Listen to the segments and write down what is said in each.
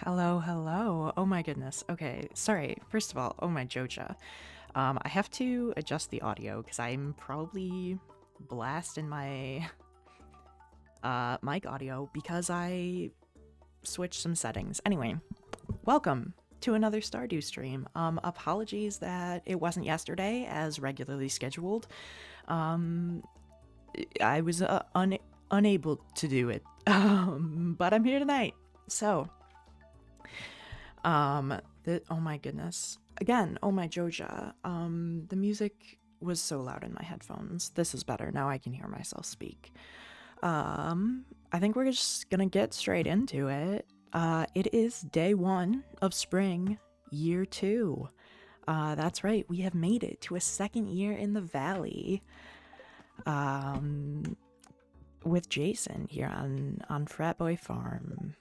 Hello, hello. Oh my goodness. Okay, sorry. First of all, oh my Joja. I have to adjust the audio because I'm probably blasting my mic audio because I switched some settings. Anyway, welcome to another Stardew stream. Apologies that it wasn't yesterday as regularly scheduled. I was unable to do it. But I'm here tonight. So, oh my goodness. Again, oh my Joja. The music was so loud in my headphones. This is better. Now I can hear myself speak. I think we're just gonna get straight into it. It is day 1 of spring, year 2. That's right, we have made it to a second year in the valley. With Jason here on Frat Boy Farm.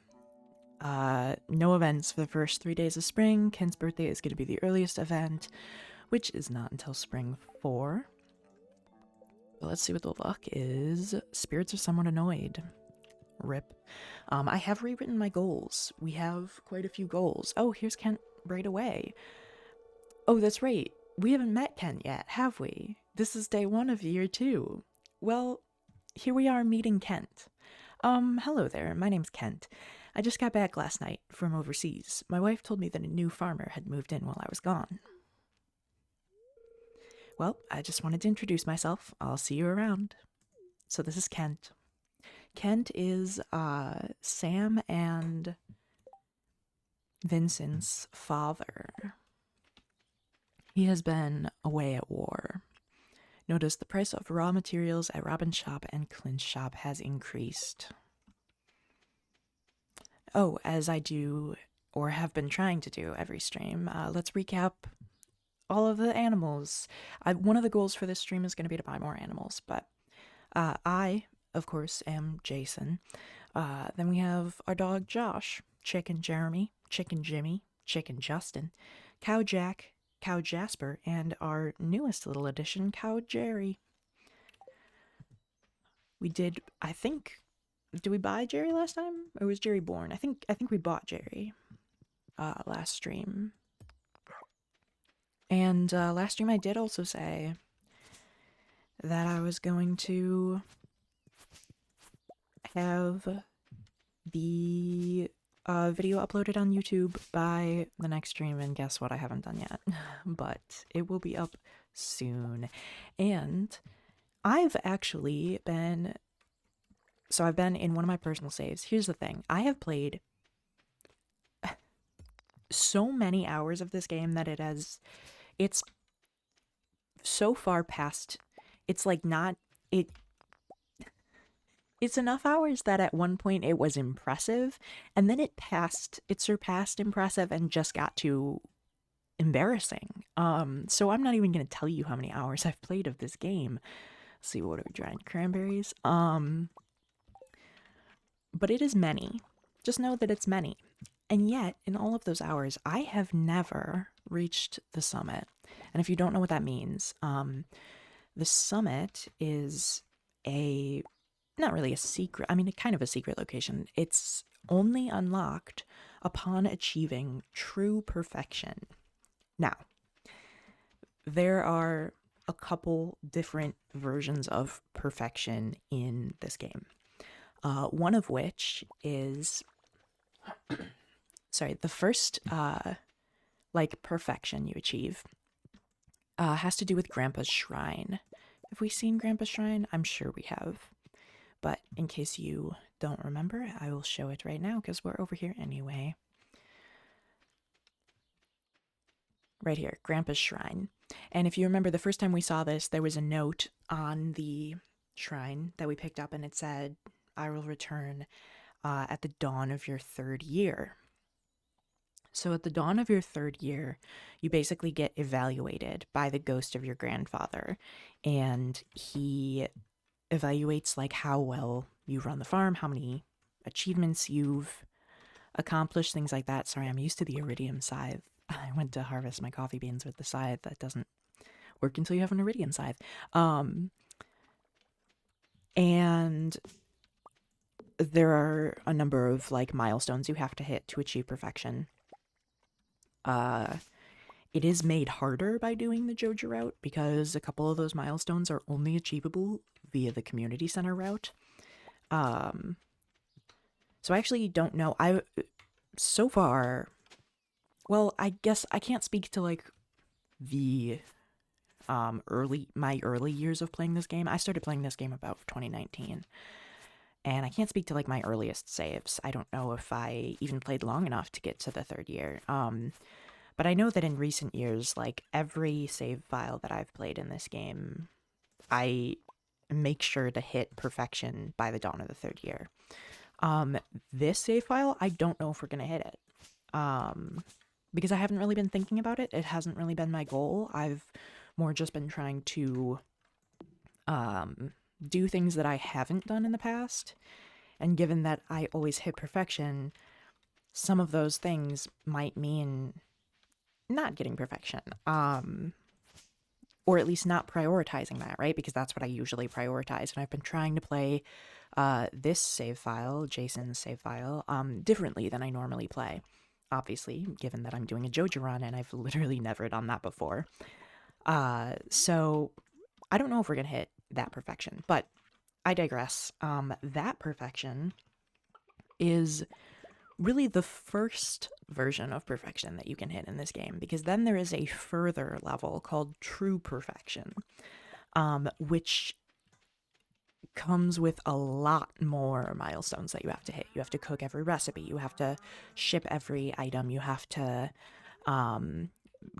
No events for the first 3 days of spring. Ken's birthday is going to be the earliest event, which is not until spring 4. But let's see what the luck is. Spirits are somewhat annoyed. Rip. I have rewritten my goals. We have quite a few goals. Oh, here's Kent right away. Oh, that's right. We haven't met Kent yet, have we? This is day 1 of year 2. Well, here we are meeting Kent. Hello there. My name's Kent. I just got back last night from overseas. My wife told me that a new farmer had moved in while I was gone. Well, I just wanted to introduce myself. I'll see you around. So this is Kent. Kent is, Sam and Vincent's father. He has been away at war. Notice the price of raw materials at Robin's shop and Clint's shop has increased. Oh, as I do, or have been trying to do every stream, let's recap all of the animals. One of the goals for this stream is going to be to buy more animals, but I, of course, am Jason. Then we have our dog Josh, Chicken Jeremy, Chicken Jimmy, Chicken Justin, Cow Jack, Cow Jasper, and our newest little addition, Cow Jerry. We did, I think, did we buy Jerry last time? Or was Jerry born? I think we bought Jerry last stream. And last stream I did also say that I was going to have the video uploaded on YouTube by the next stream, and guess what? I haven't done yet, but it will be up soon. And I've actually been, so I've been in one of my personal saves. Here's the thing. I have played so many hours of this game that it's so far past, it's like not, it's enough hours that at one point it was impressive, and then it surpassed impressive and just got to embarrassing. So I'm not even going to tell you how many hours I've played of this game. Let's see, what are we trying? Cranberries? But it is many. Just know that it's many. And yet, in all of those hours, I have never reached the summit. And if you don't know what that means, the summit is not really a secret, I mean, kind of a secret location. It's only unlocked upon achieving true perfection. Now, there are a couple different versions of perfection in this game. One of which is, sorry, the first, perfection you achieve has to do with Grandpa's Shrine. Have we seen Grandpa's Shrine? I'm sure we have. But in case you don't remember, I will show it right now because we're over here anyway. Right here, Grandpa's Shrine. And if you remember, the first time we saw this, there was a note on the shrine that we picked up, and it said, I will return at the dawn of your 3rd year. So at the dawn of your 3rd year, you basically get evaluated by the ghost of your grandfather, and he evaluates like how well you run the farm, how many achievements you've accomplished, things like that. Sorry, I'm used to the iridium scythe. I went to harvest my coffee beans with the scythe. That doesn't work until you have an iridium scythe. And there are a number of like milestones you have to hit to achieve perfection. It is made harder by doing the Joja route because a couple of those milestones are only achievable via the community center route. So I actually don't know. So far, well, I guess I can't speak to like the my early years of playing this game. I started playing this game about 2019. And I can't speak to like my earliest saves. I don't know if I even played long enough to get to the third year. But I know that in recent years, like every save file that I've played in this game, I make sure to hit perfection by the dawn of the third year. This save file, I don't know if we're gonna hit it. Because I haven't really been thinking about it. It hasn't really been my goal. I've more just been trying to do things that I haven't done in the past. And given that I always hit perfection, some of those things might mean not getting perfection. Or at least not prioritizing that, right? Because that's what I usually prioritize. And I've been trying to play this save file, Jason's save file, differently than I normally play. Obviously, given that I'm doing a Joja Run and I've literally never done that before. So I don't know if we're going to hit that perfection, but I digress. That perfection is really the first version of perfection that you can hit in this game, because then there is a further level called true perfection, which comes with a lot more milestones that you have to hit. You have to cook every recipe, you have to ship every item, you have to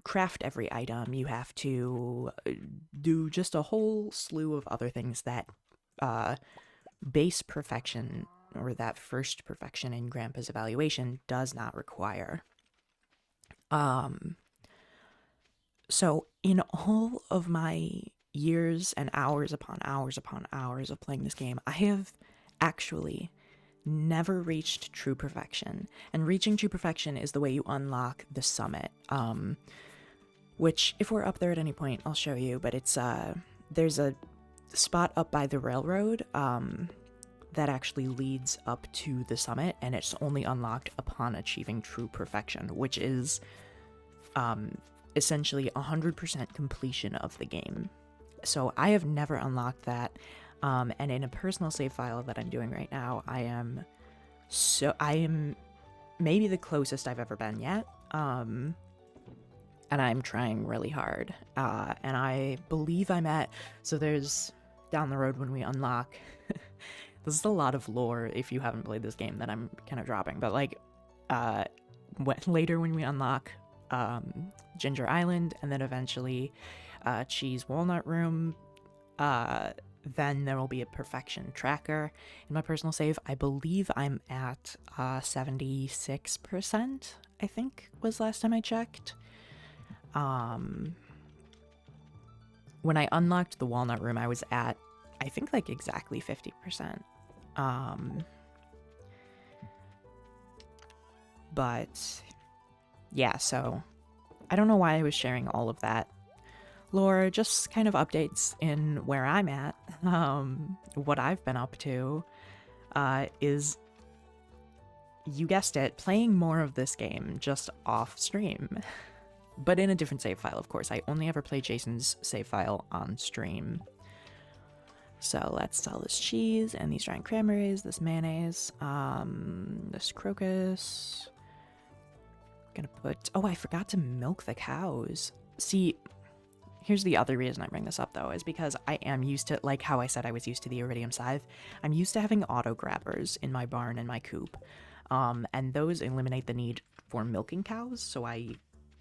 craft every item, you have to do just a whole slew of other things that base perfection, or that first perfection in Grandpa's evaluation, does not require. So in all of my years and hours upon hours upon hours of playing this game, I have actually never reached true perfection. And reaching true perfection is the way you unlock the summit. Which, if we're up there at any point, I'll show you, but it's there's a spot up by the railroad that actually leads up to the summit, and it's only unlocked upon achieving true perfection, which is essentially 100% completion of the game. So I have never unlocked that, and in a personal save file that I'm doing right now, I am maybe the closest I've ever been yet, and I'm trying really hard, and I believe I'm at, so there's down the road when we unlock, this is a lot of lore if you haven't played this game that I'm kind of dropping, but like, later when we unlock Ginger Island, and then eventually Cheese Walnut Room, then there will be a perfection tracker. In my personal save, I believe I'm at 76%, I think was last time I checked. When I unlocked the Walnut Room, I was at, I think, like exactly 50%. But yeah, so I don't know why I was sharing all of that lore, just kind of updates in where I'm at. What I've been up to is, you guessed it, playing more of this game just off stream. But in a different save file, of course. I only ever play Jason's save file on stream. So let's sell this cheese and these giant cranberries, this mayonnaise, this crocus. Gonna put, oh, I forgot to milk the cows. See, here's the other reason I bring this up, though, is because I am used to, like how I said I was used to the iridium scythe, I'm used to having auto grabbers in my barn and my coop, and those eliminate the need for milking cows, so I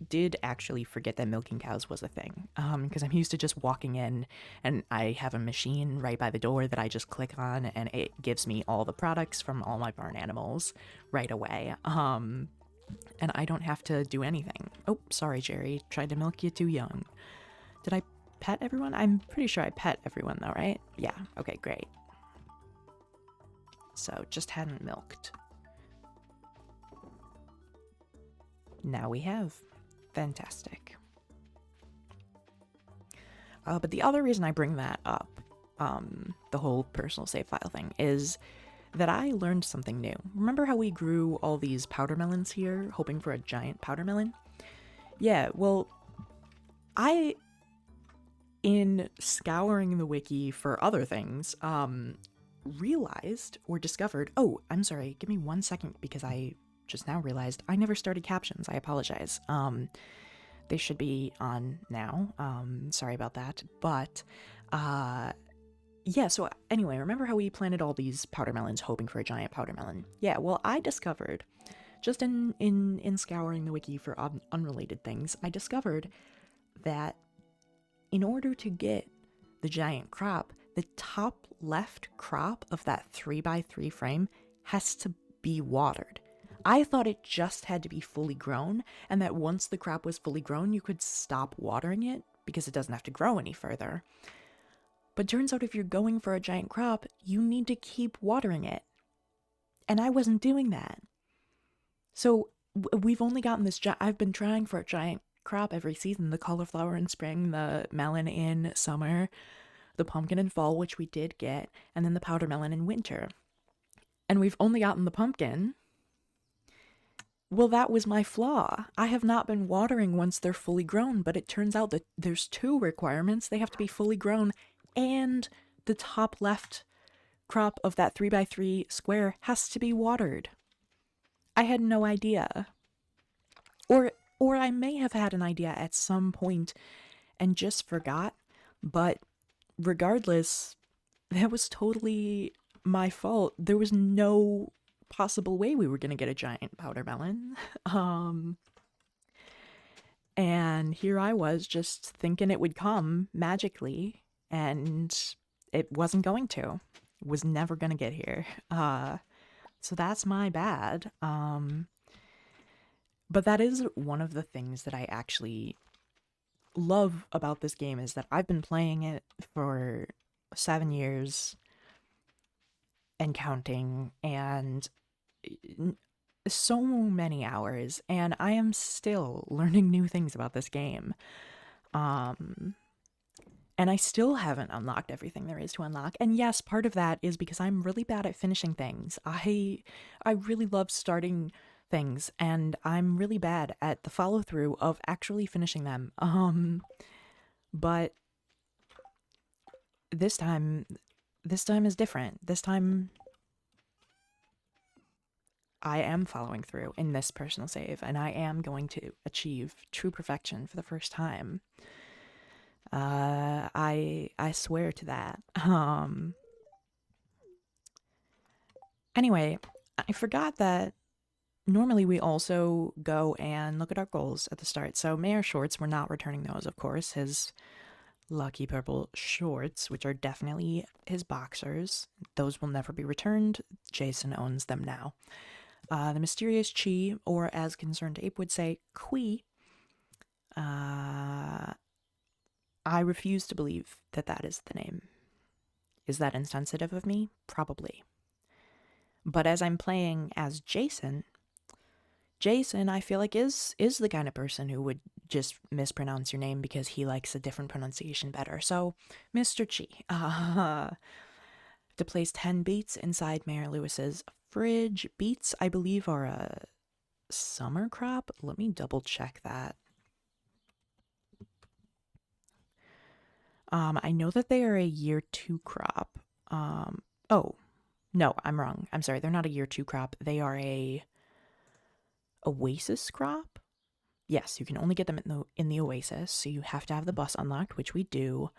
did actually forget that milking cows was a thing, because I'm used to just walking in and I have a machine right by the door that I just click on and it gives me all the products from all my barn animals right away, and I don't have to do anything. Oh, sorry, Jerry, tried to milk you too young. Did I pet everyone? I'm pretty sure I pet everyone though, right? Yeah, okay, great. So, just hadn't milked. Now we have. Fantastic. But the other reason I bring that up, the whole personal save file thing, is that I learned something new. Remember how we grew all these powder melons here, hoping for a giant powder melon? Yeah, well, I, in scouring the wiki for other things, realized or discovered. Oh, I'm sorry, give me 1 second because I just now realized I never started captions. I apologize. They should be on now. Sorry about that. But, yeah, so anyway, remember how we planted all these powder melons hoping for a giant powder melon? Yeah, well, I discovered, just in scouring the wiki for unrelated things, I discovered that in order to get the giant crop, the top left crop of that 3x3 frame has to be watered. I thought it just had to be fully grown, and that once the crop was fully grown, you could stop watering it because it doesn't have to grow any further. But turns out if you're going for a giant crop, you need to keep watering it. And I wasn't doing that. So we've only gotten this, I've been trying for a giant crop every season, the cauliflower in spring, the melon in summer, the pumpkin in fall, which we did get, and then the powder melon in winter. And we've only gotten the pumpkin. Well, that was my flaw. I have not been watering once they're fully grown, but it turns out that there's two requirements. They have to be fully grown, and the top left crop of that 3x3 square has to be watered. I had no idea. Or I may have had an idea at some point and just forgot, but regardless, that was totally my fault. There was no possible way we were going to get a giant powder melon. And here I was just thinking it would come magically, and it wasn't going to. It was never going to get here. So that's my bad. But that is one of the things that I actually love about this game, is that I've been playing it for 7 years and counting, and so many hours, and I am still learning new things about this game. And I still haven't unlocked everything there is to unlock. And yes, part of that is because I'm really bad at finishing things. I really love starting things, and I'm really bad at the follow through of actually finishing them. But this time is different. This time I am following through in this personal save, and I am going to achieve true perfection for the first time. I swear to that. Anyway, I forgot that normally we also go and look at our goals at the start. So Mayor Shorts, we're not returning those, of course. His lucky purple shorts, which are definitely his boxers, those will never be returned. Jason owns them now. The mysterious Chi, or as Concerned Ape would say, Qui. I refuse to believe that that is the name. Is that insensitive of me? Probably. But as I'm playing as Jason, I feel like is the kind of person who would just mispronounce your name because he likes a different pronunciation better. So, Mr. Chi. To place 10 beets inside Mayor Lewis's fridge. Beets, I believe, are a summer crop. Let me double check that. I know that they are a year 2 crop. Oh, no, I'm wrong. I'm sorry, they're not a year 2 crop. They are a oasis crop. Yes, you can only get them in the oasis, so you have to have the bus unlocked, which we do.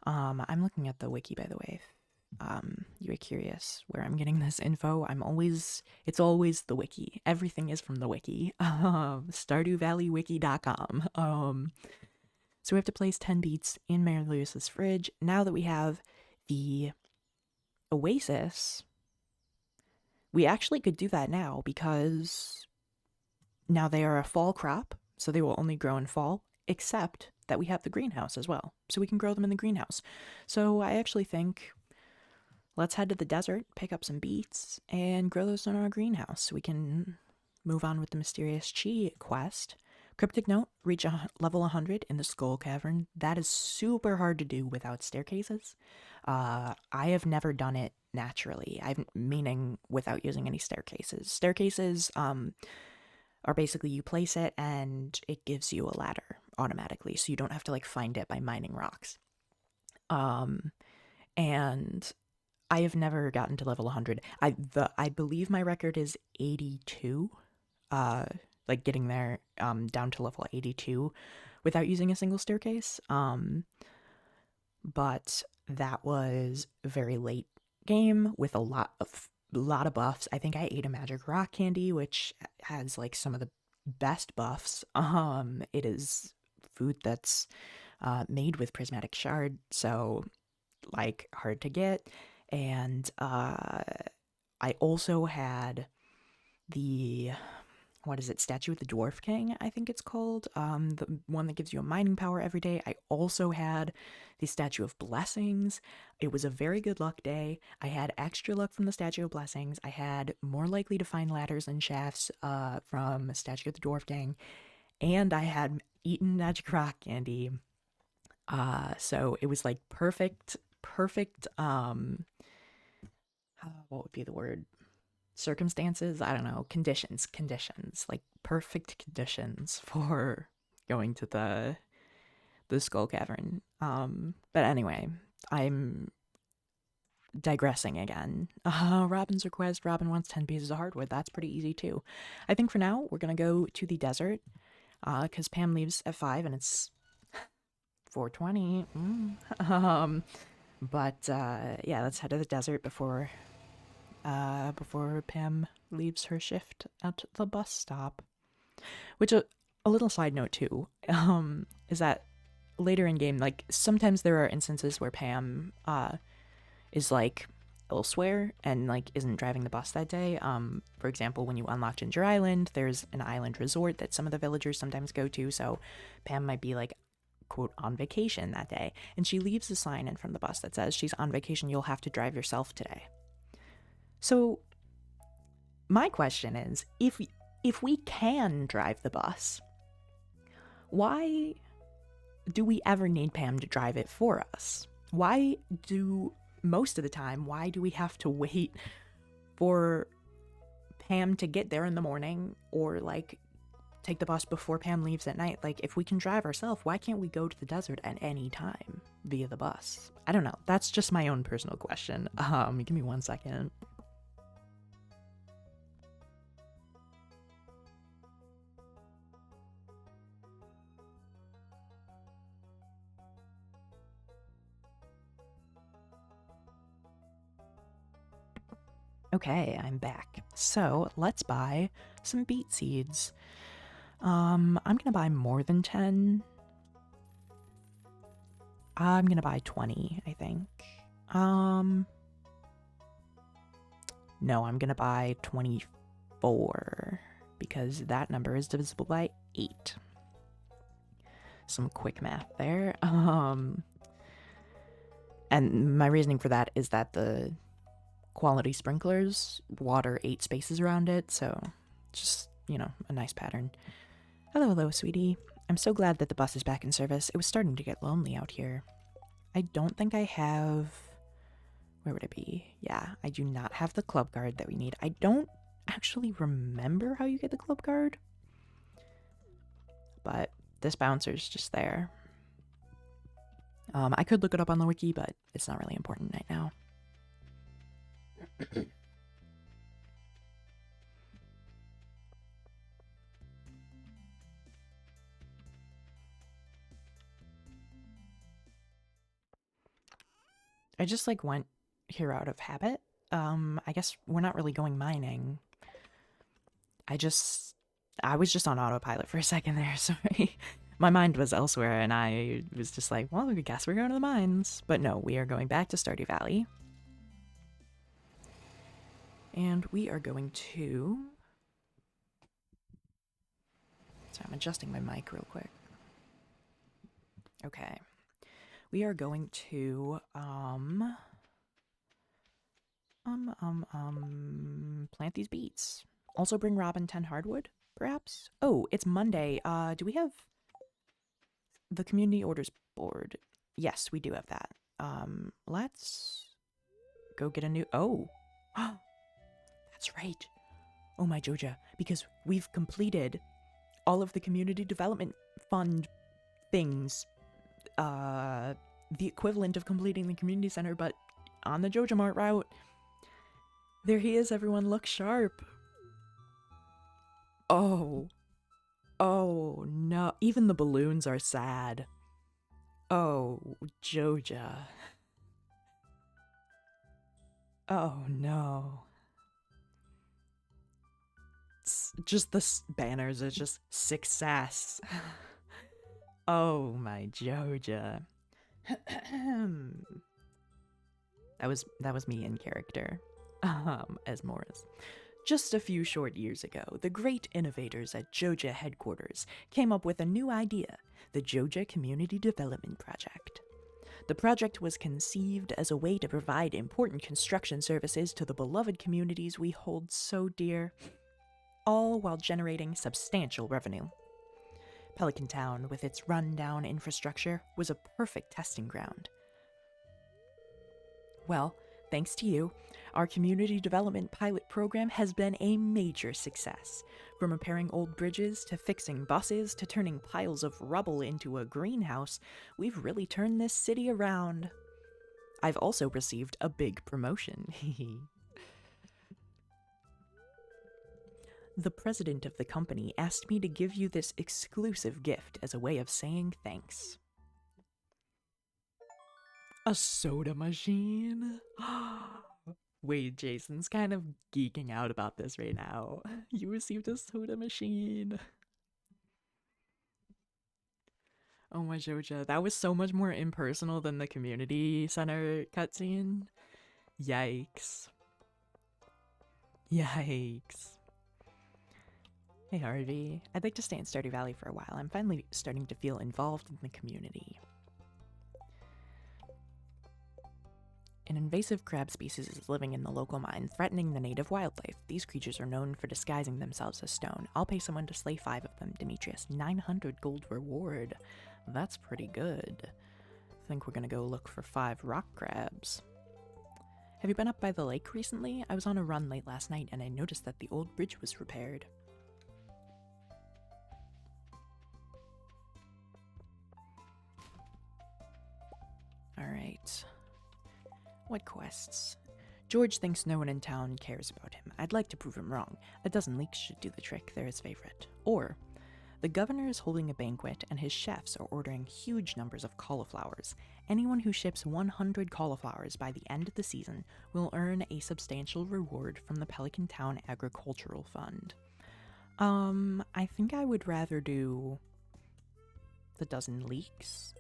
I'm looking at the wiki, by the way. You are curious where I'm getting this info. It's always the wiki. Everything is from the wiki. StardewValleyWiki.com. So we have to place 10 beets in Mayor Lewis's fridge. Now that we have the oasis, we actually could do that now because now they are a fall crop, so they will only grow in fall, except that we have the greenhouse as well, so we can grow them in the greenhouse. So I actually think let's head to the desert, pick up some beets, and grow those in our greenhouse so we can move on with the mysterious Chi quest. Cryptic note, reach level 100 in the Skull Cavern. That is super hard to do without staircases. I have never done it naturally. I'm meaning without using any staircases. Staircases are basically you place it and it gives you a ladder automatically, so you don't have to like find it by mining rocks. And I have never gotten to level 100. I believe my record is 82. Like getting there down to level 82 without using a single staircase. But that was a very late game with a lot of buffs. I think I ate a magic rock candy, which has like some of the best buffs. It is food that's made with prismatic shard, so like hard to get. And I also had the what is it, Statue of the Dwarf King, I think it's called, the one that gives you a mining power every day. I also had the Statue of Blessings. It was a very good luck day. I had extra luck from the Statue of Blessings. I had more likely to find ladders and shafts from Statue of the Dwarf King, and I had eaten magic rock candy. So it was like perfect, what would be the word? Circumstances, I don't know, conditions, like perfect conditions for going to the skull cavern. But anyway, I'm digressing again. Robin's request. Robin wants 10 pieces of hardwood. That's pretty easy too. I think for now we're gonna go to the desert because Pam leaves at 5 and it's 4:20. But yeah, let's head to the desert before Pam leaves her shift at the bus stop. Which a little side note too, is that later in game, like sometimes there are instances where Pam is like elsewhere and like isn't driving the bus that day. For example, when you unlock Ginger Island, there's an island resort that some of the villagers sometimes go to, so Pam might be like quote on vacation that day, and she leaves a sign in front of the bus that says she's on vacation, you'll have to drive yourself today. So my question is, if we can drive the bus, why do we ever need Pam to drive it for us? Why do we have to wait for Pam to get there in the morning or like take the bus before Pam leaves at night? Like if we can drive ourselves, why can't we go to the desert at any time via the bus? I don't know. That's just my own personal question. Give me 1 second. Okay, I'm back. So let's buy some beet seeds. I'm gonna buy more than 10. I'm gonna buy 20, I think. No, I'm gonna buy 24 because that number is divisible by 8. Some quick math there. And my reasoning for that is that the quality sprinklers water 8 spaces around it, so just, you know, a nice pattern. Hello, sweetie. I'm so glad that the bus is back in service. It was starting to get lonely out here. I don't think I have... Where would it be? Yeah, I do not have the club card that we need. I don't actually remember how you get the club card, but this bouncer's just there. I could look it up on the wiki, but it's not really important right now. I just like went here out of habit. I guess we're not really going mining. I was just on autopilot for a second there, sorry. My mind was elsewhere and I was just like, well, I guess we're going to the mines. But no, we are going back to Stardew Valley. And we are going to... So I'm adjusting my mic real quick. Okay. We are going to, plant these beets. Also bring Robin 10 hardwood, perhaps? Oh, it's Monday. Do we have the community orders board? Yes, we do have that. Let's go get a new... Oh! That's right. Oh my Joja, because we've completed all of the community development fund things. The equivalent of completing the community center, but on the Joja Mart route. There he is, everyone, look sharp. Oh. Oh, no. Even the balloons are sad. Oh, Joja. Oh, no. It's just the banners are just success. Oh, my Joja. that was me in character. As Morris. Just a few short years ago, the great innovators at Joja headquarters came up with a new idea, the Joja Community Development Project. The project was conceived as a way to provide important construction services to the beloved communities we hold so dear, all while generating substantial revenue. Pelican Town, with its run-down infrastructure, was a perfect testing ground. Well, thanks to you, our community development pilot program has been a major success. From repairing old bridges, to fixing buses, to turning piles of rubble into a greenhouse, we've really turned this city around. I've also received a big promotion. The president of the company asked me to give you this exclusive gift as a way of saying thanks. A soda machine? Wait, Jason's kind of geeking out about this right now. You received a soda machine. Oh my Joja, that was so much more impersonal than the community center cutscene. Yikes. Yikes. Hey Harvey, I'd like to stay in Stardew Valley for a while. I'm finally starting to feel involved in the community. An invasive crab species is living in the local mine, threatening the native wildlife. These creatures are known for disguising themselves as stone. I'll pay someone to slay 5 of them, Demetrius. 900 gold reward. That's pretty good. I think we're gonna go look for 5 rock crabs. Have you been up by the lake recently? I was on a run late last night and I noticed that the old bridge was repaired. Alright. What quests? George thinks no one in town cares about him. I'd like to prove him wrong. A dozen leeks should do the trick. They're his favorite. Or, the governor is holding a banquet and his chefs are ordering huge numbers of cauliflowers. Anyone who ships 100 cauliflowers by the end of the season will earn a substantial reward from the Pelican Town Agricultural Fund. I think I would rather do the dozen leeks.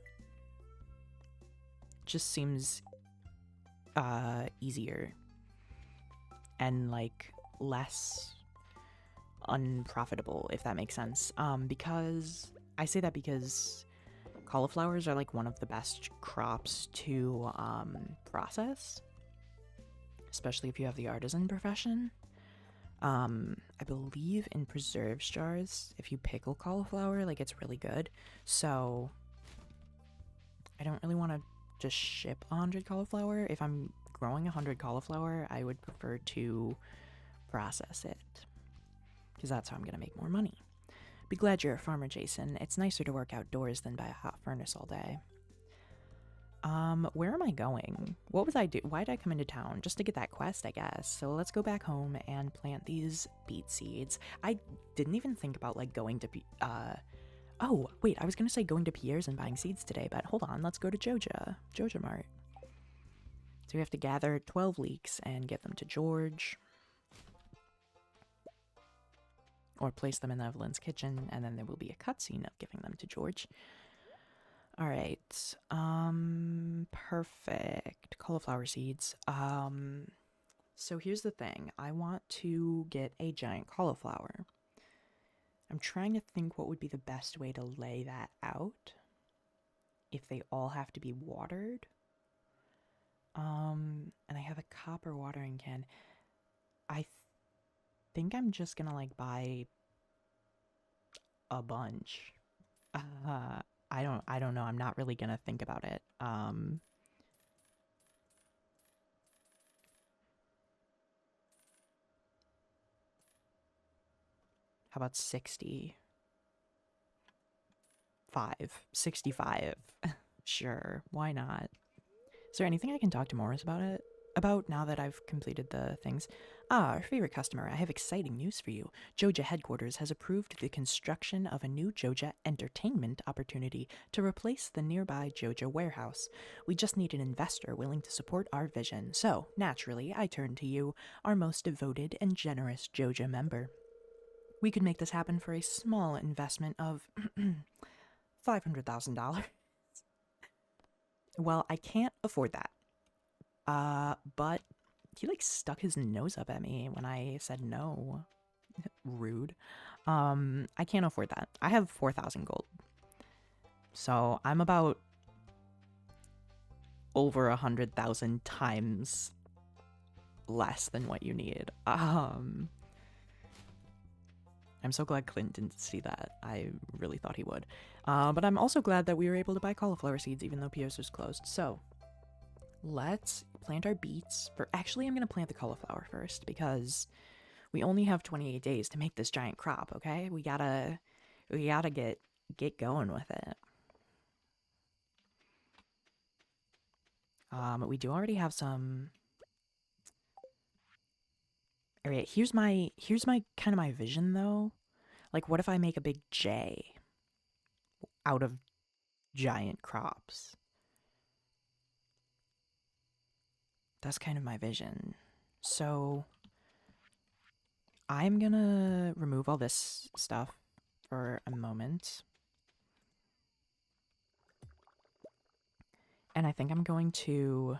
Just seems easier and like less unprofitable, if that makes sense. Because I say that because cauliflowers are like one of the best crops to process, especially if you have the artisan profession. I believe in preserves jars, if you pickle cauliflower, like it's really good. So I don't really want to just ship 100 cauliflower. If I'm growing 100 cauliflower, I would prefer to process it, because that's how I'm gonna make more money. Be glad you're a farmer, Jason. It's nicer to work outdoors than by a hot furnace all day. Where am I going? What was I do? Why did I come into town? Just to get that quest, I guess. So let's go back home and plant these beet seeds. I didn't even think about like going to oh, wait, I was gonna say going to Pierre's and buying seeds today, but hold on, let's go to Joja Mart. So we have to gather 12 leeks and get them to George. Or place them in Evelyn's kitchen, and then there will be a cutscene of giving them to George. Alright, perfect. Cauliflower seeds. So here's the thing. I want to get a giant cauliflower. I'm trying to think what would be the best way to lay that out. If they all have to be watered. And I have a copper watering can. I think I'm just gonna like buy a bunch. I don't know. I'm not really gonna think about it. How about 60? 65. Sure, why not? Is there anything I can talk to Morris about it? About now that I've completed the things? Ah, our favorite customer, I have exciting news for you. Joja headquarters has approved the construction of a new Joja entertainment opportunity to replace the nearby Joja warehouse. We just need an investor willing to support our vision. So, naturally, I turn to you, our most devoted and generous Joja member. We could make this happen for a small investment of $500,000. Well, I can't afford that. But he like stuck his nose up at me when I said no. Rude. I can't afford that. I have 4,000 gold. So I'm about over 100,000 times less than what you need. I'm so glad Clint didn't see that. I really thought he would. But I'm also glad that we were able to buy cauliflower seeds even though Pierce was closed. So let's plant our beets. Actually, I'm going to plant the cauliflower first because we only have 28 days to make this giant crop, okay? We gotta get going with it. We do already have some. Alright, here's my kind of my vision though. Like, what if I make a big J out of giant crops? That's kind of my vision. So I'm gonna remove all this stuff for a moment. And I think I'm going to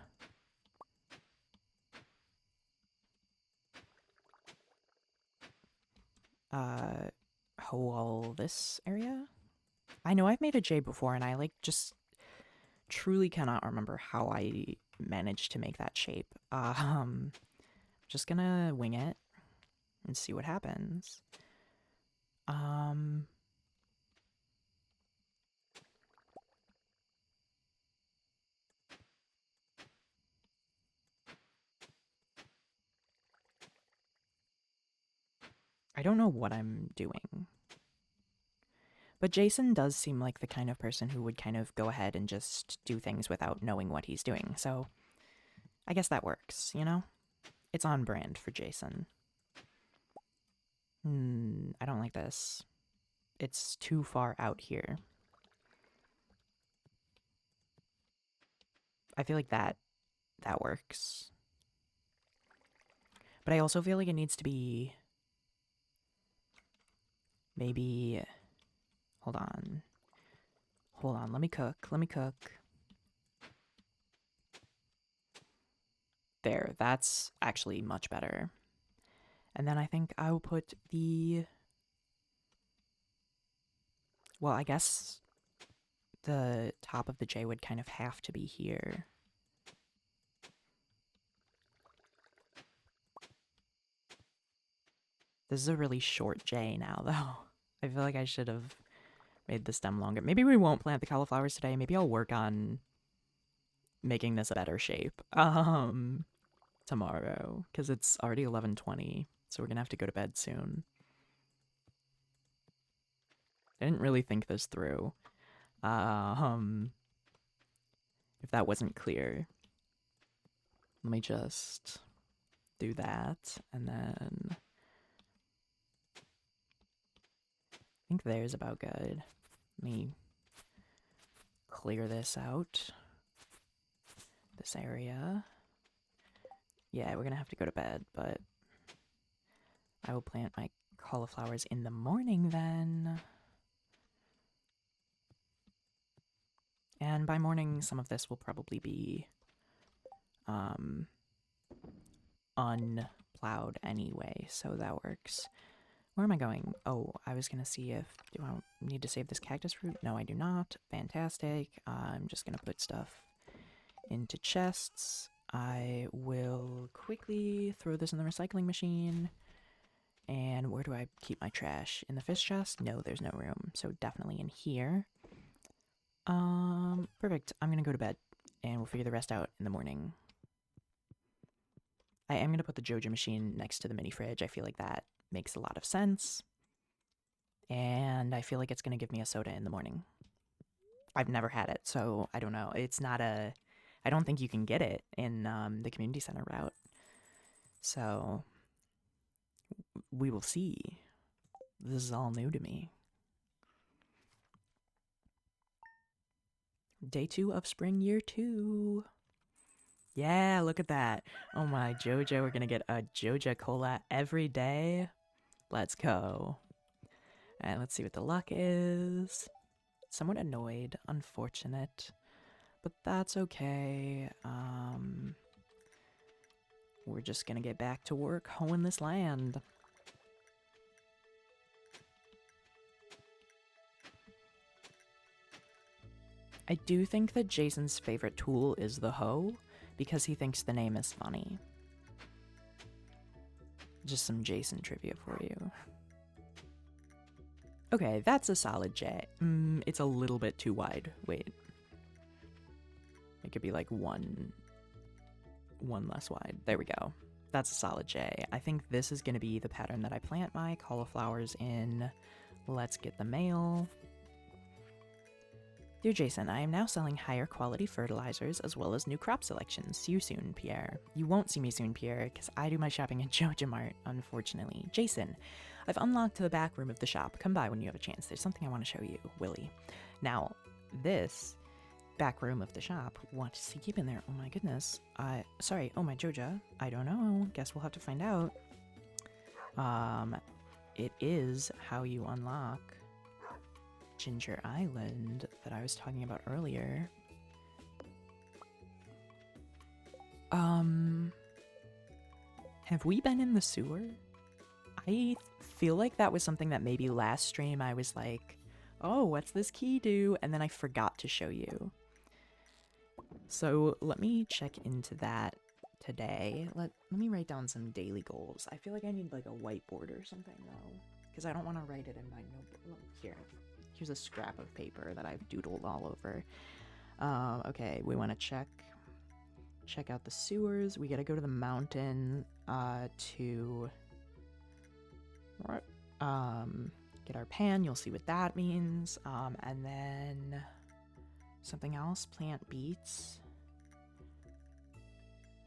hoe all this area. I know I've made a J before and I like just truly cannot remember how I managed to make that shape. Just gonna wing it and see what happens. I don't know what I'm doing. But Jason does seem like the kind of person who would kind of go ahead and just do things without knowing what he's doing. So I guess that works, you know? It's on brand for Jason. I don't like this. It's too far out here. I feel like that works. But I also feel like it needs to be maybe hold on. Let me cook. There, that's actually much better. And then I think I will put the well, I guess the top of the J would kind of have to be here. This is a really short J now, though. I feel like I should have made the stem longer. Maybe we won't plant the cauliflowers today. Maybe I'll work on making this a better shape tomorrow, because it's already 11:20, so we're gonna have to go to bed soon. I didn't really think this through. If that wasn't clear, let me just do that, and then I think there's about good. Let me clear this out. This area. Yeah, we're gonna have to go to bed, but I will plant my cauliflowers in the morning then. And by morning, some of this will probably be unplowed anyway, so that works. Where am I going? Oh, I was gonna see if, do I need to save this cactus fruit? No, I do not. Fantastic. I'm just gonna put stuff into chests. I will quickly throw this in the recycling machine. And where do I keep my trash? In the fish chest? No, there's no room. So definitely in here. Perfect. I'm gonna go to bed and we'll figure the rest out in the morning. I am gonna put the Joja machine next to the mini fridge. I feel like that makes a lot of sense. and I feel like it's going to give me a soda in the morning. I've never had it, so I don't know. It's not a. I don't think you can get it in the community center route. So we will see. This is all new to me. Day 2 of spring year 2. Yeah, look at that. Oh my, Joja, we're gonna get a Joja Cola every day. Let's go. And let's see what the luck is. Somewhat annoyed, unfortunate, but that's okay. We're just gonna get back to work hoeing this land. I do think that Jason's favorite tool is the hoe, because he thinks the name is funny. Just some Jason trivia for you. Okay, that's a solid J. It's a little bit too wide. Wait. It could be like one less wide. There we go. That's a solid J. I think this is going to be the pattern that I plant my cauliflowers in. Let's get the mail. Dear Jason, I am now selling higher quality fertilizers as well as new crop selections. See you soon, Pierre. You won't see me soon, Pierre, because I do my shopping at Joja Mart, unfortunately. Jason, I've unlocked the back room of the shop. Come by when you have a chance. There's something I want to show you, Willie. Now, this back room of the shop, what does he keep in there? Oh my goodness. Sorry, oh my Joja. I don't know. Guess we'll have to find out. It is how you unlock Ginger Island that I was talking about earlier. Have we been in the sewer? I feel like that was something that maybe last stream I was like, oh, what's this key do? And then I forgot to show you. So let me check into that today. Let me write down some daily goals. I feel like I need like a whiteboard or something though, because I don't want to write it in my notebook. Here. Here's a scrap of paper that I've doodled all over. Okay, we want to check out the sewers. We gotta go to the mountain to get our pan. You'll see what that means. And then something else, plant beets.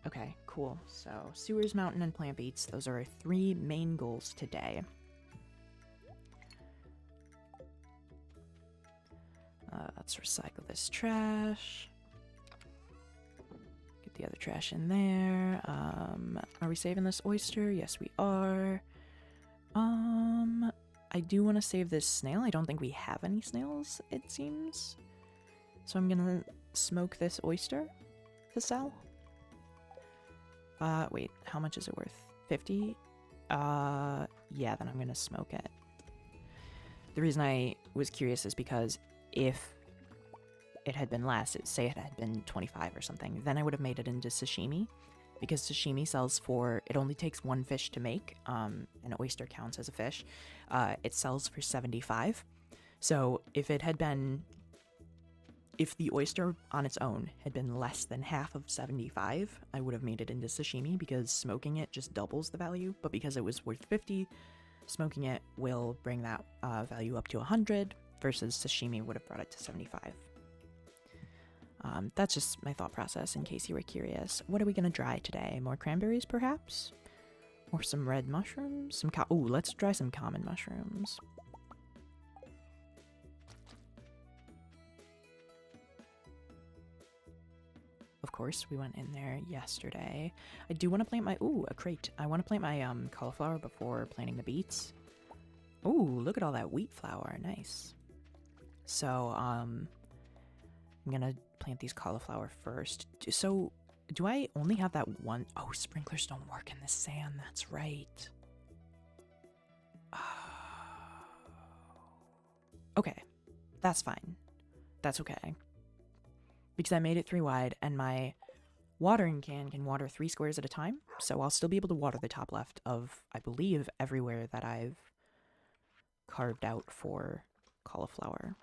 Okay, cool. So sewers, mountain, and plant beets. Those are our 3 main goals today. Let's recycle this trash. Get the other trash in there. Are we saving this oyster? Yes, we are. I do want to save this snail. I don't think we have any snails, it seems. So I'm gonna smoke this oyster to sell. Wait, how much is it worth? 50? Yeah, then I'm gonna smoke it. The reason I was curious is because if it had been less, say it had been 25 or something, then I would have made it into sashimi, because sashimi sells for, it only takes 1 fish to make, an oyster counts as a fish. It sells for 75. So if it had been, if the oyster on its own had been less than half of 75, I would have made it into sashimi, because smoking it just doubles the value, but because it was worth 50, smoking it will bring that value up to 100, versus sashimi would have brought it to 75. That's just my thought process, in case you were curious. What are we gonna dry today? More cranberries, perhaps? Or some red mushrooms? Ooh, let's dry some common mushrooms. Of course, we went in there yesterday. I do want to plant my... Ooh, a crate. I want to plant my cauliflower before planting the beets. Ooh, look at all that wheat flour. Nice. So, I'm gonna plant these cauliflower first. So, do I only have that one? Oh, sprinklers don't work in the sand. That's right. Okay, that's fine. That's okay. Because I made it 3 wide, and my watering can water 3 squares at a time, so I'll still be able to water the top left of, I believe, everywhere that I've carved out for cauliflower.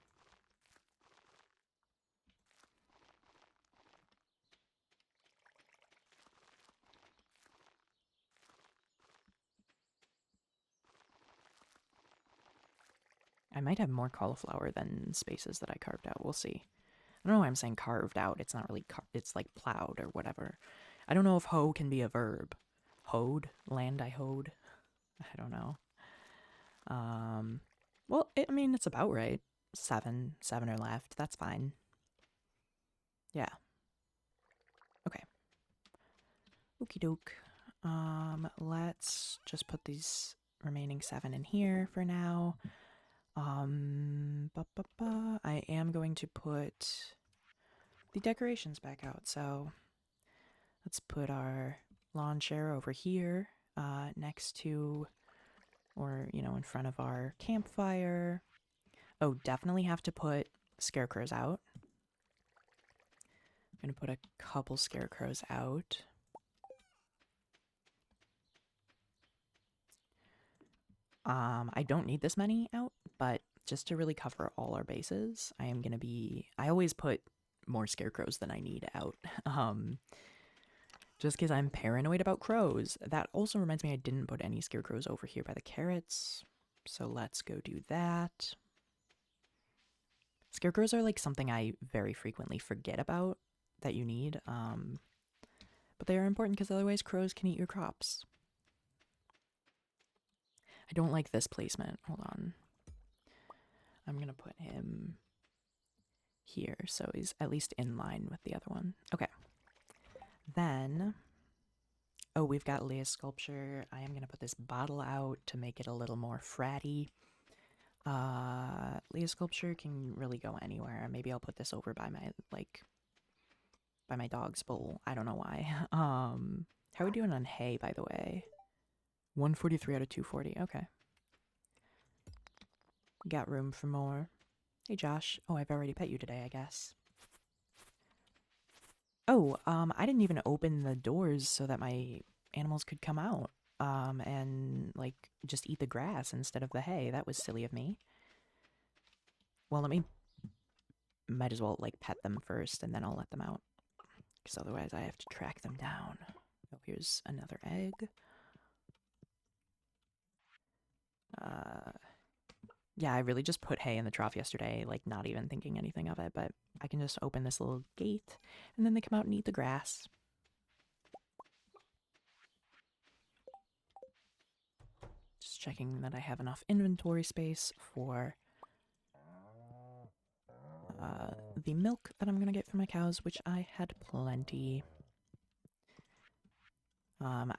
I might have more cauliflower than spaces that I carved out. We'll see. I don't know why I'm saying carved out. It's not really it's like plowed or whatever. I don't know if hoe can be a verb. Hoed? Land I hoed? I don't know. Well, I mean, it's about right. Seven are left. That's fine. Yeah. Okay. Okie doke. Let's just put these remaining 7 in here for now. I am going to put the decorations back out. So let's put our lawn chair over here, next to, or, you know, in front of our campfire. Oh, definitely have to put scarecrows out. I'm gonna put a couple scarecrows out. I don't need this many out, but just to really cover all our bases, I always put more scarecrows than I need out. Just because I'm paranoid about crows. That also reminds me I didn't put any scarecrows over here by the carrots. So let's go do that. Scarecrows are like something I very frequently forget about that you need. But they are important because otherwise crows can eat your crops. I don't like this placement. Hold on. I'm going to put him here so he's at least in line with the other one. Okay. Then, oh, we've got Leah's sculpture. I am going to put this bottle out to make it a little more fratty. Leah's sculpture can really go anywhere. Maybe I'll put this over by my, by my dog's bowl. I don't know why. How are we doing on hay, by the way? 143 out of 240. Okay. Got room for more. Hey, Josh. Oh, I've already pet you today, I guess. Oh, I didn't even open the doors so that my animals could come out, and, like, just eat the grass instead of the hay. That was silly of me. Well, might as well, like, pet them first, and then I'll let them out. Because otherwise I have to track them down. Oh, here's another egg. Yeah, I really just put hay in the trough yesterday, like, not even thinking anything of it, but I can just open this little gate, and then they come out and eat the grass. Just checking that I have enough inventory space for the milk that I'm gonna get from my cows, which I had plenty.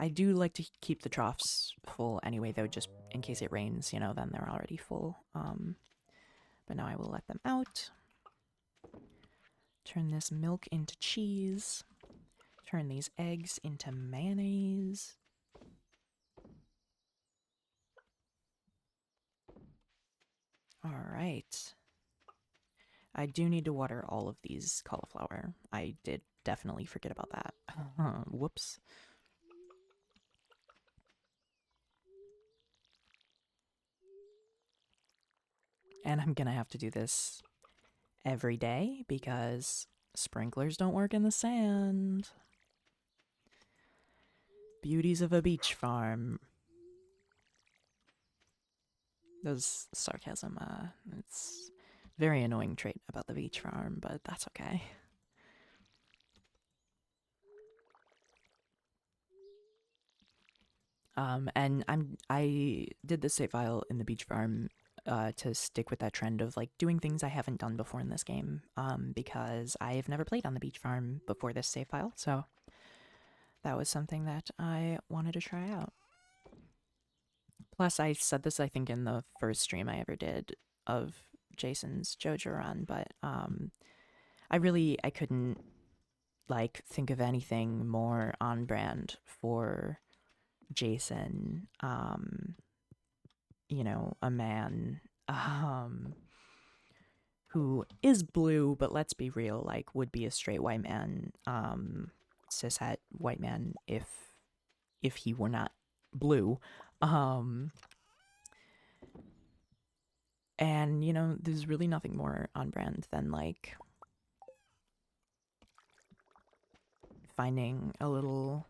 I do like to keep the troughs full anyway, though, just in case it rains, you know, then they're already full. But now I will let them out. Turn this milk into cheese. Turn these eggs into mayonnaise. Alright. I do need to water all of these cauliflower. I did definitely forget about that. Whoops. And I'm gonna have to do this every day because sprinklers don't work in the sand. Beauties of a beach farm. That was sarcasm. It's a very annoying trait about the beach farm, but that's okay. And I did this save file in the beach farm to stick with that trend of, like, doing things I haven't done before in this game, because I've never played on the beach farm before this save file, so that was something that I wanted to try out. Plus, I said this, I think, in the first stream I ever did of Jason's Joja Run, but I couldn't, like, think of anything more on brand for Jason, you know, a man who is blue, but let's be real, like, would be a straight white man, cishet white man if he were not blue. And, you know, there's really nothing more on brand than, like, finding a little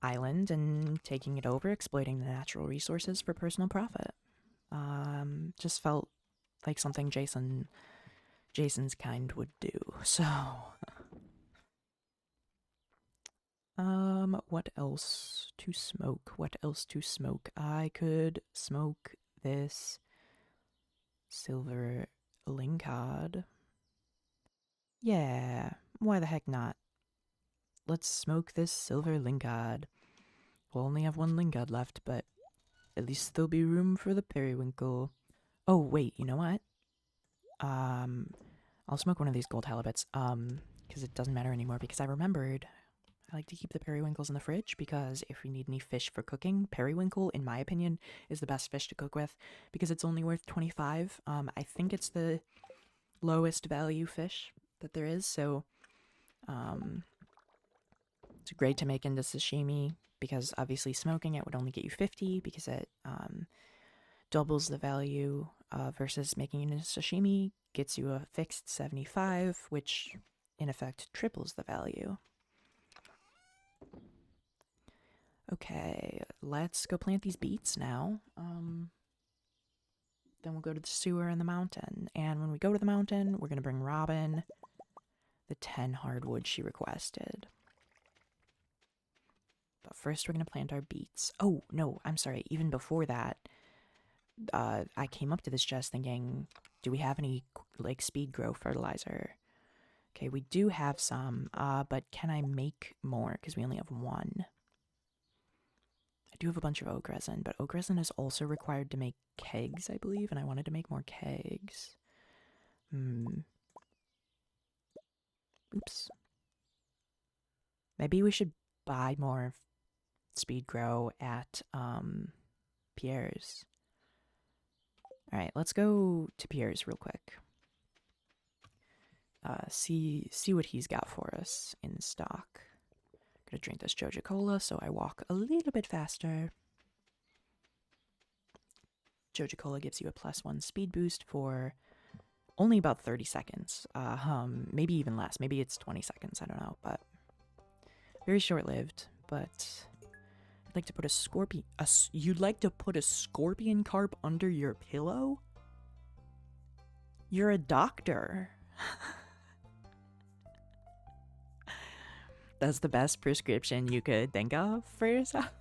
island and taking it over, exploiting the natural resources for personal profit. Just felt like something Jason's kind would do. So, what else to smoke? What else to smoke? I could smoke this silver lingcod. Yeah, why the heck not? Let's smoke this silver lingcod. We'll only have one lingcod left, but at least there'll be room for the periwinkle. Oh, wait, you know what? I'll smoke one of these gold halibuts, because it doesn't matter anymore, because I remembered I like to keep the periwinkles in the fridge, because if we need any fish for cooking, periwinkle, in my opinion, is the best fish to cook with, because it's only worth 25. I think it's the lowest value fish that there is, so, it's great to make into sashimi, because obviously smoking it would only get you 50, because it, doubles the value, versus making it into sashimi gets you a fixed 75, which in effect triples the value. Okay, let's go plant these beets now. Then we'll go to the sewer in the mountain. And when we go to the mountain, we're going to bring Robin the 10 hardwood she requested. But first, we're going to plant our beets. Oh, no, I'm sorry. Even before that, I came up to this chest thinking, do we have any, like, speed grow fertilizer? Okay, we do have some, but can I make more? Because we only have one. I do have a bunch of oak resin, but oak resin is also required to make kegs, I believe, and I wanted to make more kegs. Oops. Maybe we should buy more speed grow at, Pierre's. Alright, let's go to Pierre's real quick. See what he's got for us in stock. Gonna drink this Joja Cola so I walk a little bit faster. Joja Cola gives you a +1 speed boost for only about 30 seconds. Maybe even less. Maybe it's 20 seconds, I don't know, but very short-lived. But I'd like to put a scorpion... You'd like to put a scorpion carp under your pillow? You're a doctor. That's the best prescription you could think of for yourself?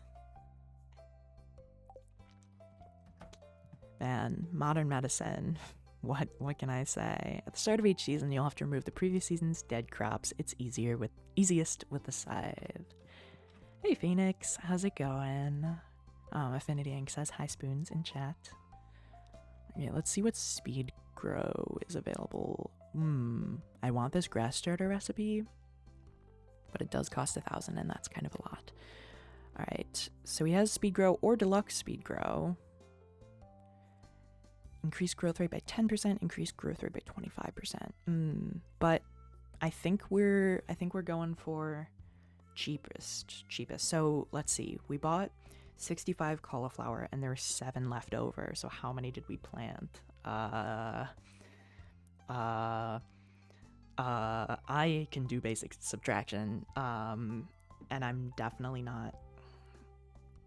Man, modern medicine. What can I say? At the start of each season, you'll have to remove the previous season's dead crops. It's easiest with the scythe. Hey Phoenix, how's it going? Affinity Inc says hi spoons in chat. Okay, let's see what speed grow is available. I want this grass starter recipe, but it does cost 1,000 and that's kind of a lot. Alright, so he has speed grow or deluxe speed grow. Increase growth rate by 10%, increase growth rate by 25%. But I think we're going for cheapest. So let's see. We bought 65 cauliflower and there were 7 left over. So how many did we plant? I can do basic subtraction. And I'm definitely not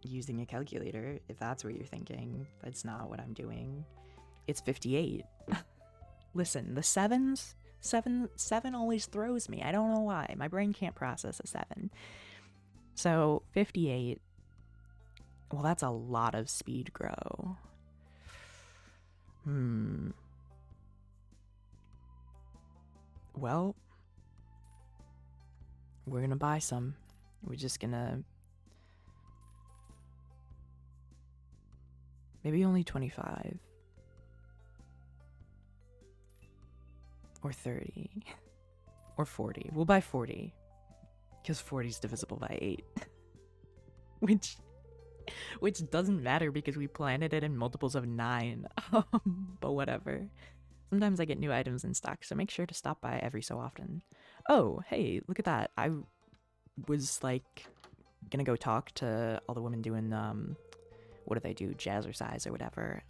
using a calculator, if that's what you're thinking. That's not what I'm doing. It's 58. Listen, the seven always throws me. I don't know why. My brain can't process a 7. So 58. Well, that's a lot of speed grow. Well, we're gonna buy some. We're just gonna... Maybe only 25. Or 30. Or 40. We'll buy 40. Because 40 is divisible by 8. Which doesn't matter because we planted it in multiples of 9. But whatever. Sometimes I get new items in stock, so make sure to stop by every so often. Oh, hey, look at that. I was, like, gonna go talk to all the women doing, what do they do? Jazzercise or whatever.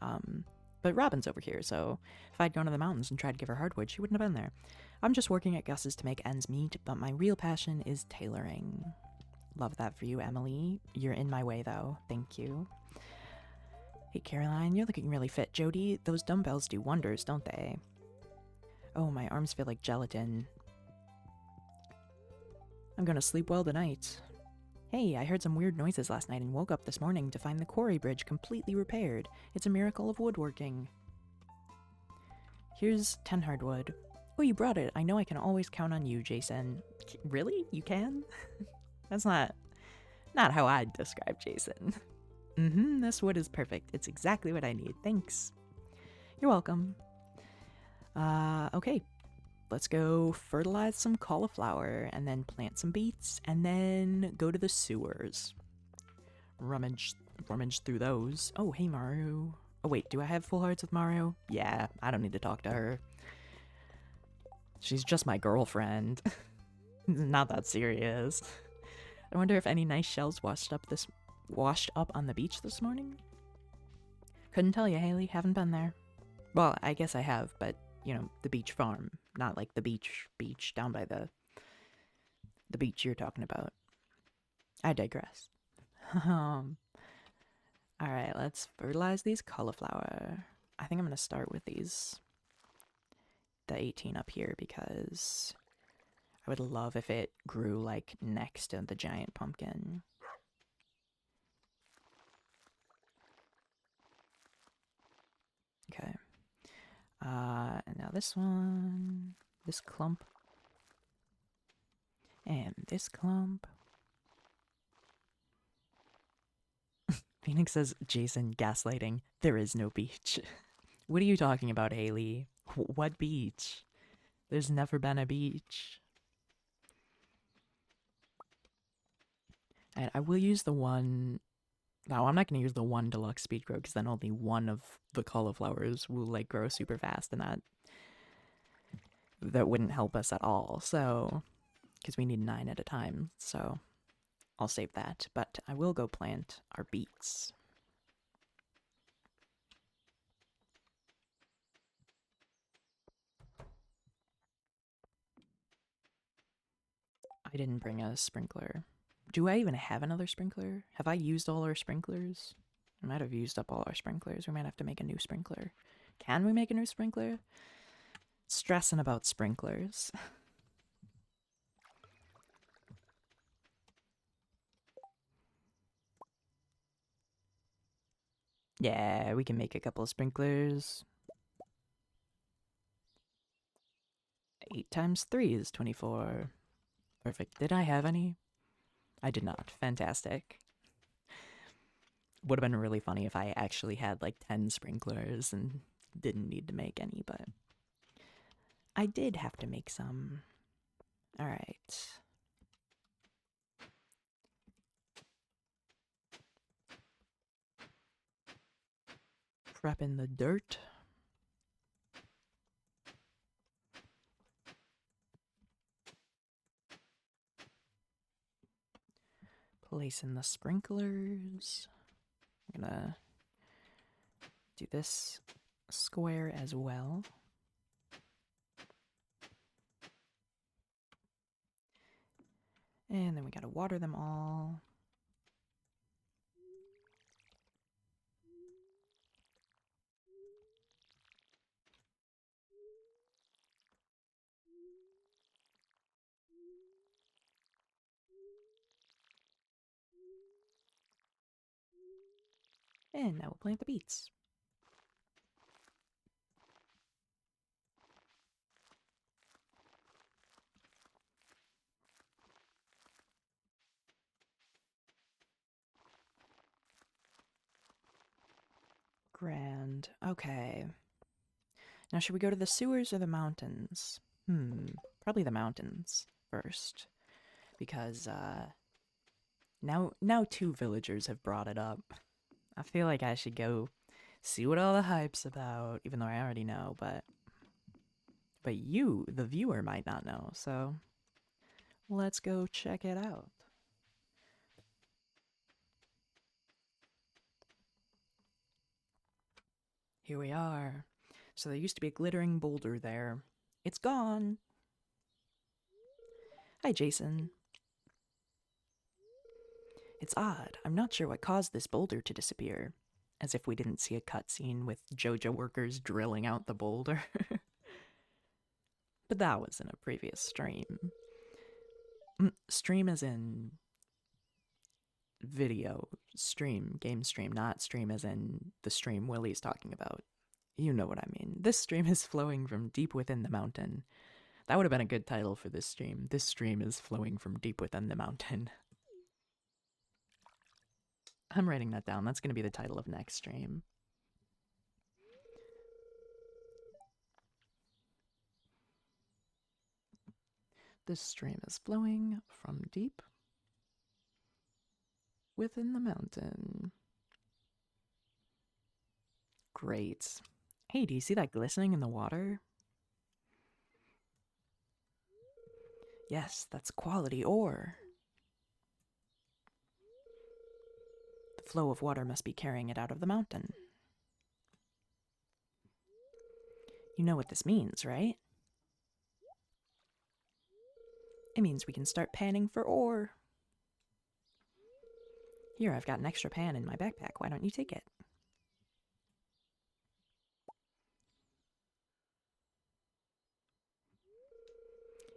But Robin's over here, so if I'd gone to the mountains and tried to give her hardwood, she wouldn't have been there. I'm just working at Gus's to make ends meet, but my real passion is tailoring. Love that for you, Emily. You're in my way, though. Thank you. Hey, Caroline, you're looking really fit. Jody, those dumbbells do wonders, don't they? Oh, my arms feel like gelatin. I'm gonna sleep well tonight. Hey, I heard some weird noises last night and woke up this morning to find the quarry bridge completely repaired. It's a miracle of woodworking. Here's 10 hardwood. Oh, you brought it. I know I can always count on you, Jason. Really? You can? That's not how I'd describe Jason. This wood is perfect. It's exactly what I need. Thanks. You're welcome. Okay. Let's go fertilize some cauliflower and then plant some beets and then go to the sewers. Rummage through those. Oh, hey, Maru. Oh, wait, do I have full hearts with Maru? Yeah, I don't need to talk to her. She's just my girlfriend. Not that serious. I wonder if any nice shells washed up on the beach this morning? Couldn't tell you, Haley. Haven't been there. Well, I guess I have, but, you know, the beach farm. Not like the beach down by the beach you're talking about. I digress. Alright, let's fertilize these cauliflower. I think I'm going to start with the 18 up here because I would love if it grew like next to the giant pumpkin. Okay. And now this one, this clump, and this clump. Phoenix says, Jason, gaslighting. There is no beach. What are you talking about, Haley? What beach? There's never been a beach. And I will use the one... No, I'm not going to use the one deluxe speed grow because then only one of the cauliflowers will like grow super fast and that wouldn't help us at all. So, because we need 9 at a time. So, I'll save that. But I will go plant our beets. I didn't bring a sprinkler. Do I even have another sprinkler? Have I used all our sprinklers? I might have used up all our sprinklers. We might have to make a new sprinkler. Can we make a new sprinkler? Stressing about sprinklers. Yeah, we can make a couple of sprinklers. 8 times 3 is 24. Perfect. Did I have any? I did not. Fantastic. Would have been really funny if I actually had like 10 sprinklers and didn't need to make any, but I did have to make some. Alright. Prep in the dirt. Place in the sprinklers. I'm gonna do this square as well. And then we gotta water them all. And now we'll plant the beets. Grand. Okay. Now, should we go to the sewers or the mountains? Probably the mountains first. Because, now 2 villagers have brought it up. I feel like I should go see what all the hype's about, even though I already know, but you, the viewer, might not know, so let's go check it out. Here we are. So there used to be a glittering boulder there. It's gone. Hi, Jason. It's odd. I'm not sure what caused this boulder to disappear. As if we didn't see a cutscene with Joja workers drilling out the boulder. But that was in a previous stream. Stream as in video stream, game stream, not stream as in the stream Willie's talking about. You know what I mean. This stream is flowing from deep within the mountain. That would have been a good title for this stream. This stream is flowing from deep within the mountain. I'm writing that down. That's going to be the title of next stream. This stream is flowing from deep within the mountain. Great. Hey, do you see that glistening in the water? Yes, that's quality ore. The flow of water must be carrying it out of the mountain. You know what this means, right? It means we can start panning for ore. Here, I've got an extra pan in my backpack. Why don't you take it?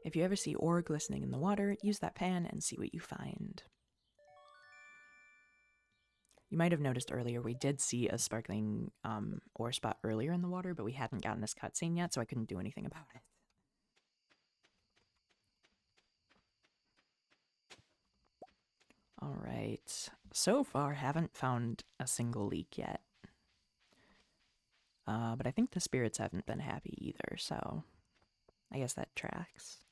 If you ever see ore glistening in the water, use that pan and see what you find. You might have noticed earlier we did see a sparkling ore spot earlier in the water, but we hadn't gotten this cutscene yet, so I couldn't do anything about it. Alright, so far haven't found a single leak yet. But I think the spirits haven't been happy either, so I guess that tracks.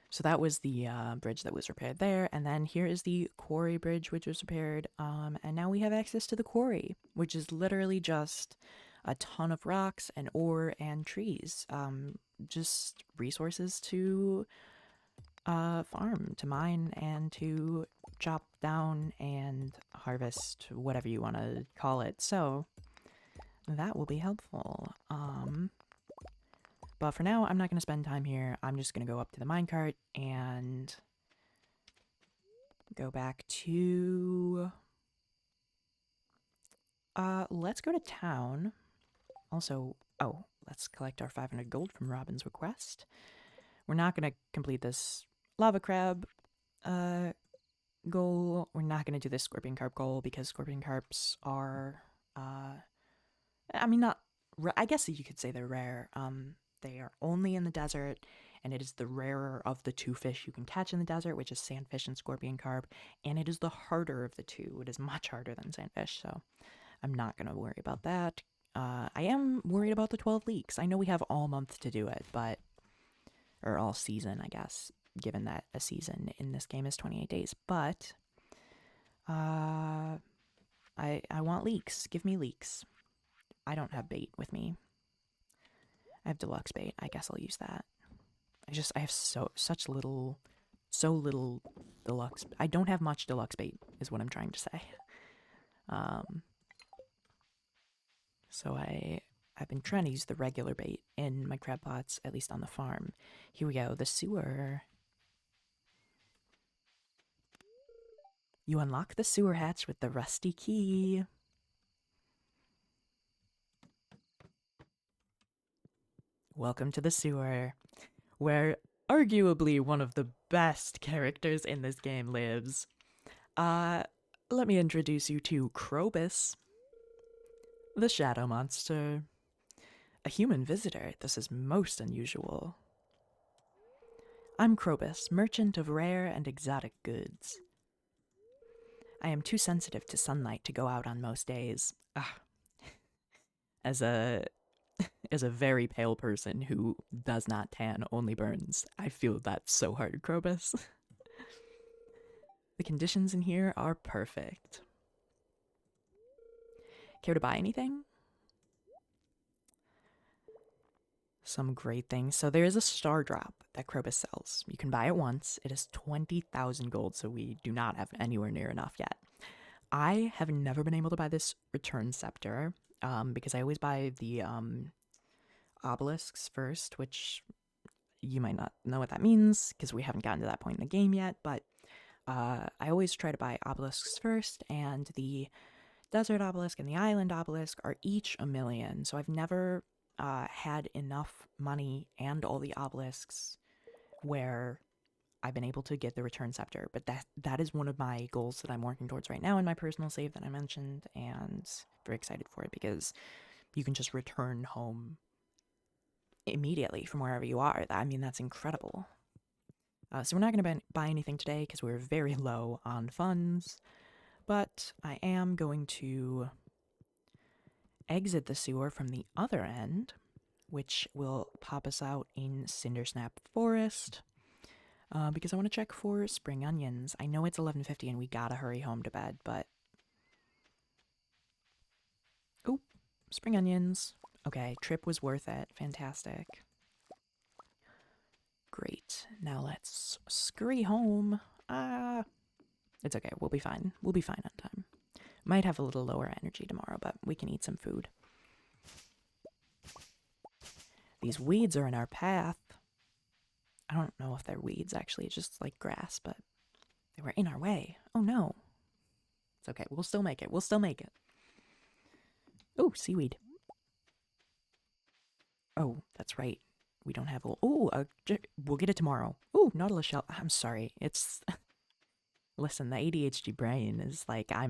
So that was the bridge that was repaired there, and then here is the quarry bridge which was repaired, and now we have access to the quarry, which is literally just a ton of rocks and ore and trees. Just resources to farm, to mine, and to chop down and harvest, whatever you want to call it. So that will be helpful. But for now, I'm not going to spend time here. I'm just going to go up to the minecart and go back to... let's go to town. Also, oh, let's collect our 500 gold from Robin's request. We're not going to complete this lava crab goal. We're not going to do this scorpion carp goal because scorpion carps are, I mean, not, I guess you could say they're rare. They are only in the desert, and it is the rarer of the two fish you can catch in the desert, which is sandfish and scorpion carp, and it is the harder of the two. It is much harder than sandfish, so I'm not going to worry about that. I am worried about the 12 leaks. I know we have all month to do it, but, or all season, I guess, given that a season in this game is 28 days, but I want leeks. Give me leeks. I don't have bait with me. I have deluxe bait. I guess I'll use that. I have so little deluxe. I don't have much deluxe bait, is what I'm trying to say. So I've been trying to use the regular bait in my crab pots, at least on the farm. Here we go, the sewer. You unlock the sewer hatch with the rusty key. Welcome to the sewer, where arguably one of the best characters in this game lives. Let me introduce you to Krobus, the shadow monster. A human visitor. This is most unusual. I'm Krobus, merchant of rare and exotic goods. I am too sensitive to sunlight to go out on most days. As a very pale person who does not tan, only burns, I feel that so hard, Krobus. The conditions in here are perfect. Care to buy anything? Some great things. So there is a star drop that Krobus sells. You can buy it once. It is 20,000 gold, so we do not have anywhere near enough yet. I have never been able to buy this return scepter, because I always buy the obelisks first, which you might not know what that means because we haven't gotten to that point in the game yet, but I always try to buy obelisks first, and the desert obelisk and the island obelisk are each 1,000,000. So I've never had enough money and all the obelisks where I've been able to get the return scepter. But that is one of my goals that I'm working towards right now in my personal save that I mentioned, and very excited for it because you can just return home immediately from wherever you are. I mean, that's incredible. So we're not going to buy anything today because we're very low on funds, but I am going to exit the sewer from the other end, which will pop us out in Cindersnap Forest, because I want to check for spring onions. I know it's 11:50 and we gotta hurry home to bed, but... Oh, spring onions. Okay, trip was worth it. Fantastic. Great. Now let's scurry home. It's okay. We'll be fine. We'll be fine on time. Might have a little lower energy tomorrow, but we can eat some food. These weeds are in our path. I don't know if they're weeds, actually. It's just like grass, but they were in our way. Oh, no. It's okay. We'll still make it. We'll still make it. Oh, seaweed. Oh, that's right. We don't have... Oh, we'll get it tomorrow. Oh, nautilus shell. I'm sorry. It's... Listen, the ADHD brain is like, I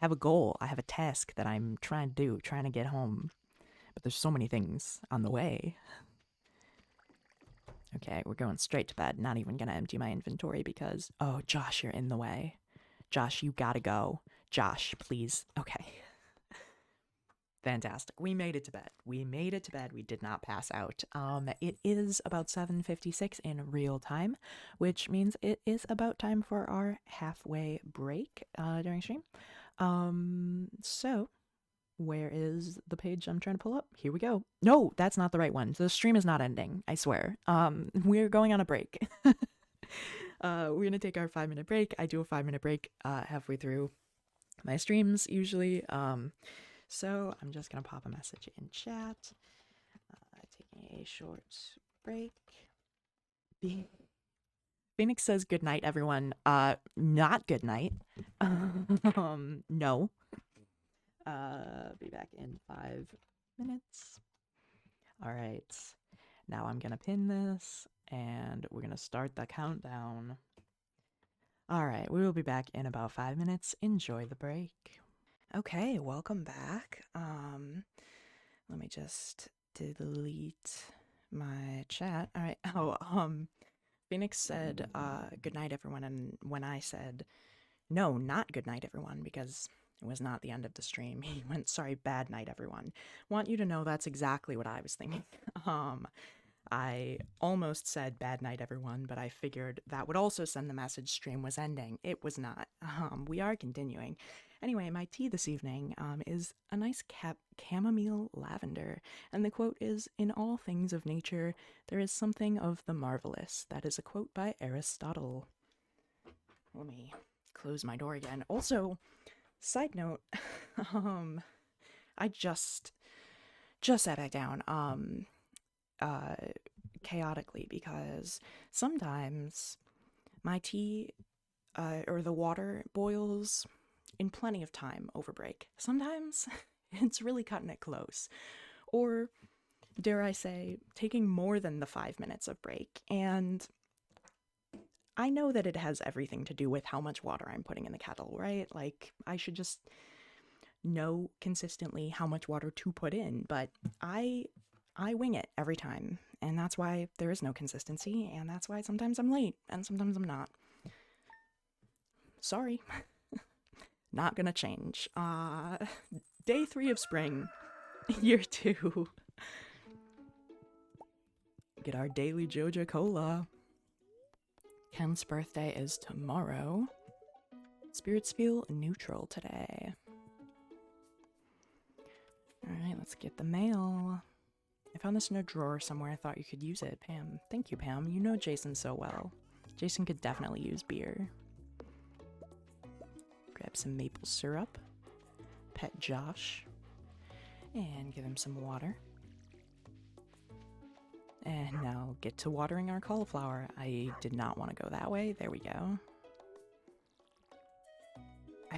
have a goal. I have a task that I'm trying to do, trying to get home. But there's so many things on the way. Okay, we're going straight to bed. Not even gonna empty my inventory because... Oh, Josh, you're in the way. Josh, you gotta go. Josh, please. Okay. Fantastic. We made it to bed. We made it to bed. We did not pass out. It is about 7:56 in real time, which means it is about time for our halfway break during stream. So where is the page I'm trying to pull up? Here we go. No, that's not the right one. The stream is not ending, I swear. We're going on a break. We're gonna take our 5-minute break. I do a 5-minute break halfway through my streams usually. So I'm just gonna pop a message in chat. Taking a short break. Phoenix says good night, everyone. Not good night. No. Be back in 5 minutes. All right. Now I'm gonna pin this, and we're gonna start the countdown. All right, we will be back in about 5 minutes. Enjoy the break. Okay, welcome back. Let me just delete my chat. All right. Oh, Phoenix said, good night, everyone. And when I said, no, not good night, everyone, because it was not the end of the stream, he went, sorry, bad night, everyone. Want you to know that's exactly what I was thinking. I almost said bad night, everyone, but I figured that would also send the message stream was ending. It was not. We are continuing. Anyway, my tea this evening is a nice chamomile lavender, and the quote is, in all things of nature, there is something of the marvelous. That is a quote by Aristotle. Let me close my door again. Also, side note, I just sat back down, chaotically, because sometimes my tea, or the water boils in plenty of time over break. Sometimes it's really cutting it close. Or, dare I say, taking more than the 5 minutes of break. And I know that it has everything to do with how much water I'm putting in the kettle, right? Like, I should just know consistently how much water to put in, but I wing it every time. And that's why there is no consistency, and that's why sometimes I'm late, and sometimes I'm not. Sorry. Not gonna change. Day 3 of spring, year 2. Get our daily Joja Cola. Ken's birthday is tomorrow. Spirits feel neutral today. Alright, let's get the mail. I found this in a drawer somewhere. I thought you could use it, Pam. Thank you, Pam. You know Jason so well. Jason could definitely use beer. Grab some maple syrup, pet Josh, and give him some water. And now get to watering our cauliflower. I did not want to go that way. There we go.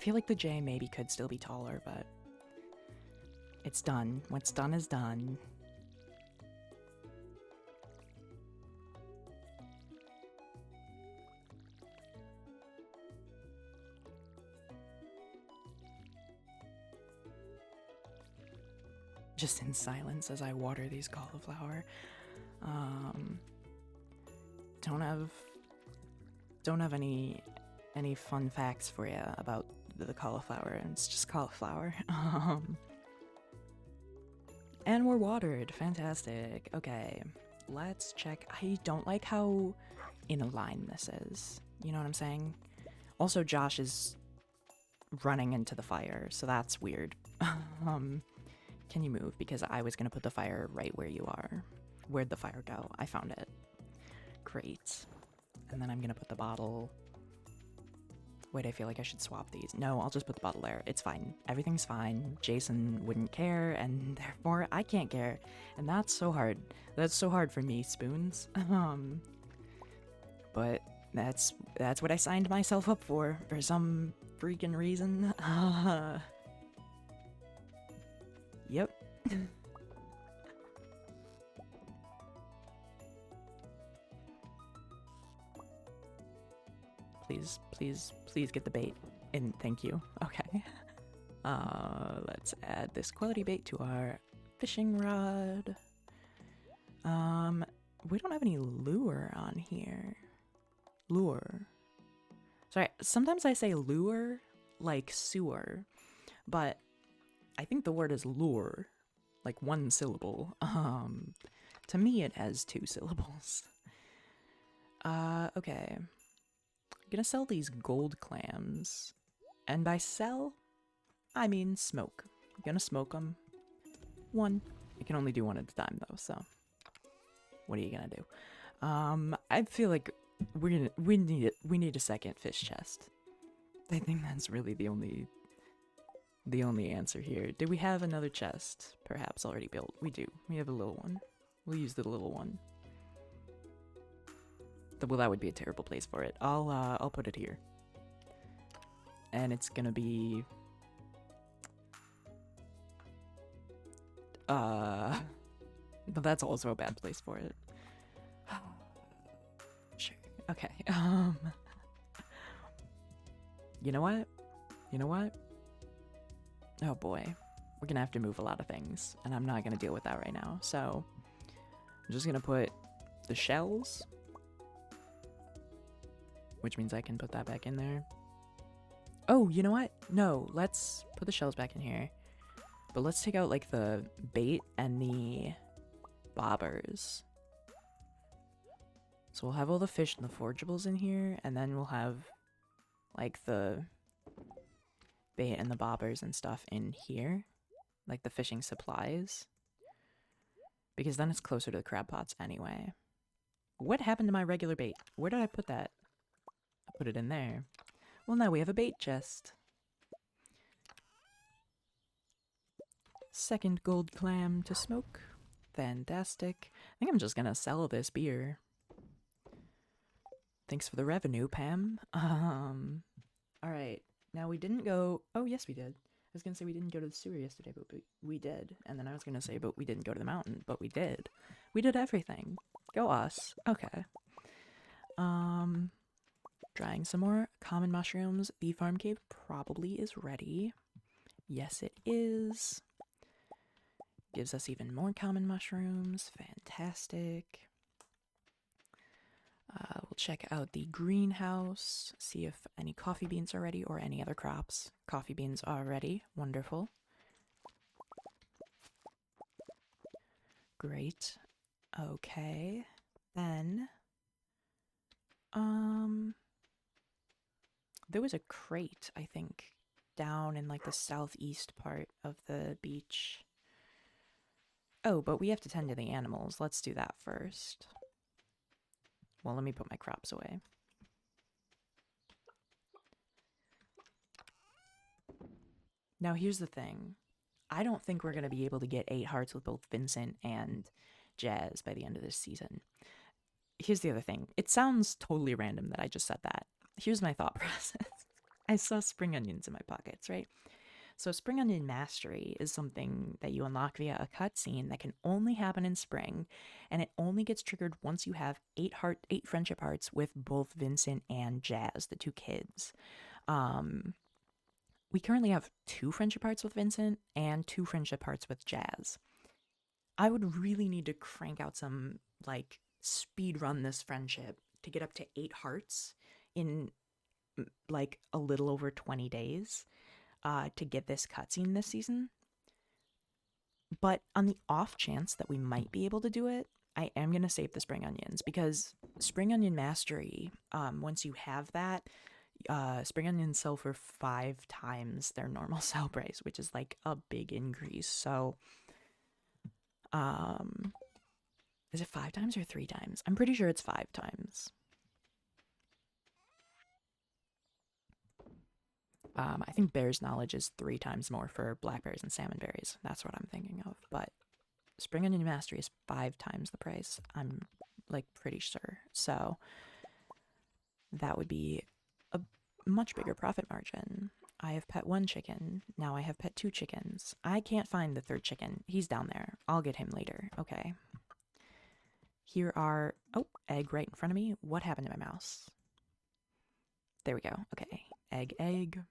feel like the J maybe could still be taller, but it's done. What's done is done. Just in silence as I water these cauliflower. Don't have any fun facts for you about the cauliflower. It's just cauliflower. And we're watered. Fantastic. Okay, let's check. I don't like how in a line this is. You know what I'm saying? Also, Josh is running into the fire, so that's weird. Can you move? Because I was gonna put the fire right where you are. Where'd the fire go? I found it. Great. And then I'm gonna put the bottle... Wait, I feel like I should swap these. No, I'll just put the bottle there. It's fine. Everything's fine. Jason wouldn't care, and therefore I can't care. And that's so hard. That's so hard for me, Spoons. But that's what I signed myself up for some freaking reason. Yep. Please get the bait in. Thank you. Okay. Let's add this quality bait to our fishing rod. We don't have any lure on here. Lure. Sorry, sometimes I say lure like sewer, but I think the word is lure, like one syllable. To me it has 2 syllables. Okay. I'm gonna sell these gold clams. And by sell, I mean smoke. I'm gonna smoke them. 1. You can only do 1 at a time though, so what are you gonna do? I feel like we need a second fish chest. I think that's really the only answer here. Do we have another chest perhaps already built? We do. We have a little one. We'll use the little one. Well, that would be a terrible place for it. I'll put it here. And it's gonna be... But that's also a bad place for it. Sure. Okay, You know what? You know what? Oh boy. We're gonna have to move a lot of things, and I'm not gonna deal with that right now, so... I'm just gonna put the shells... Which means I can put that back in there. Oh, you know what? No, let's put the shells back in here. But let's take out, like, the bait and the bobbers. So we'll have all the fish and the forageables in here, and then we'll have, like, the bait and the bobbers and stuff in here. Like, the fishing supplies. Because then it's closer to the crab pots anyway. What happened to my regular bait? Where did I put that? I put it in there. Well, now we have a bait chest. Second gold clam to smoke. Fantastic. I think I'm just gonna sell this beer. Thanks for the revenue, Pam. Alright. Now we didn't go... Oh, yes we did. I was gonna say we didn't go to the sewer yesterday, but we did. And then I was gonna say, but we didn't go to the mountain, but we did. We did everything. Go us. Okay. Drying some more common mushrooms. The farm cave probably is ready. Yes, it is. Gives us even more common mushrooms. Fantastic. We'll check out the greenhouse, see if any coffee beans are ready or any other crops. Coffee beans are ready. Wonderful. Great. Okay. Then, there was a crate, I think, down in like the southeast part of the beach. Oh, but we have to tend to the animals. Let's do that first. Well, let me put my crops away. Now, here's the thing. I don't think we're going to be able to get 8 hearts with both Vincent and Jazz by the end of this season. Here's the other thing. It sounds totally random that I just said that. Here's my thought process. I saw spring onions in my pockets, right? So Spring Onion Mastery is something that you unlock via a cutscene that can only happen in spring, and it only gets triggered once you have eight friendship hearts with both Vincent and Jazz, the two kids. Um, we currently have two friendship hearts with Vincent and two friendship hearts with Jazz. I would really need to crank out some like speed run this friendship to get up to 8 hearts in like a little over 20 days to get this cutscene this season. But on the off chance that we might be able to do it, I am going to save the spring onions because spring onion mastery, once you have that, spring onions sell for 5 times their normal sell price, which is like a big increase. So, um, is it 5 times or 3 times? I'm pretty sure it's 5 times. I think bear's knowledge is 3 times more for blackberries and salmon berries. That's what I'm thinking of. But spring onion mastery is 5 times the price. I'm like pretty sure. So that would be a much bigger profit margin. I have pet 1 chicken. Now I have pet 2 chickens. I can't find the third chicken. He's down there. I'll get him later. Okay. Here are... Oh, egg right in front of me. What happened to my mouse? There we go. Okay. Egg, egg.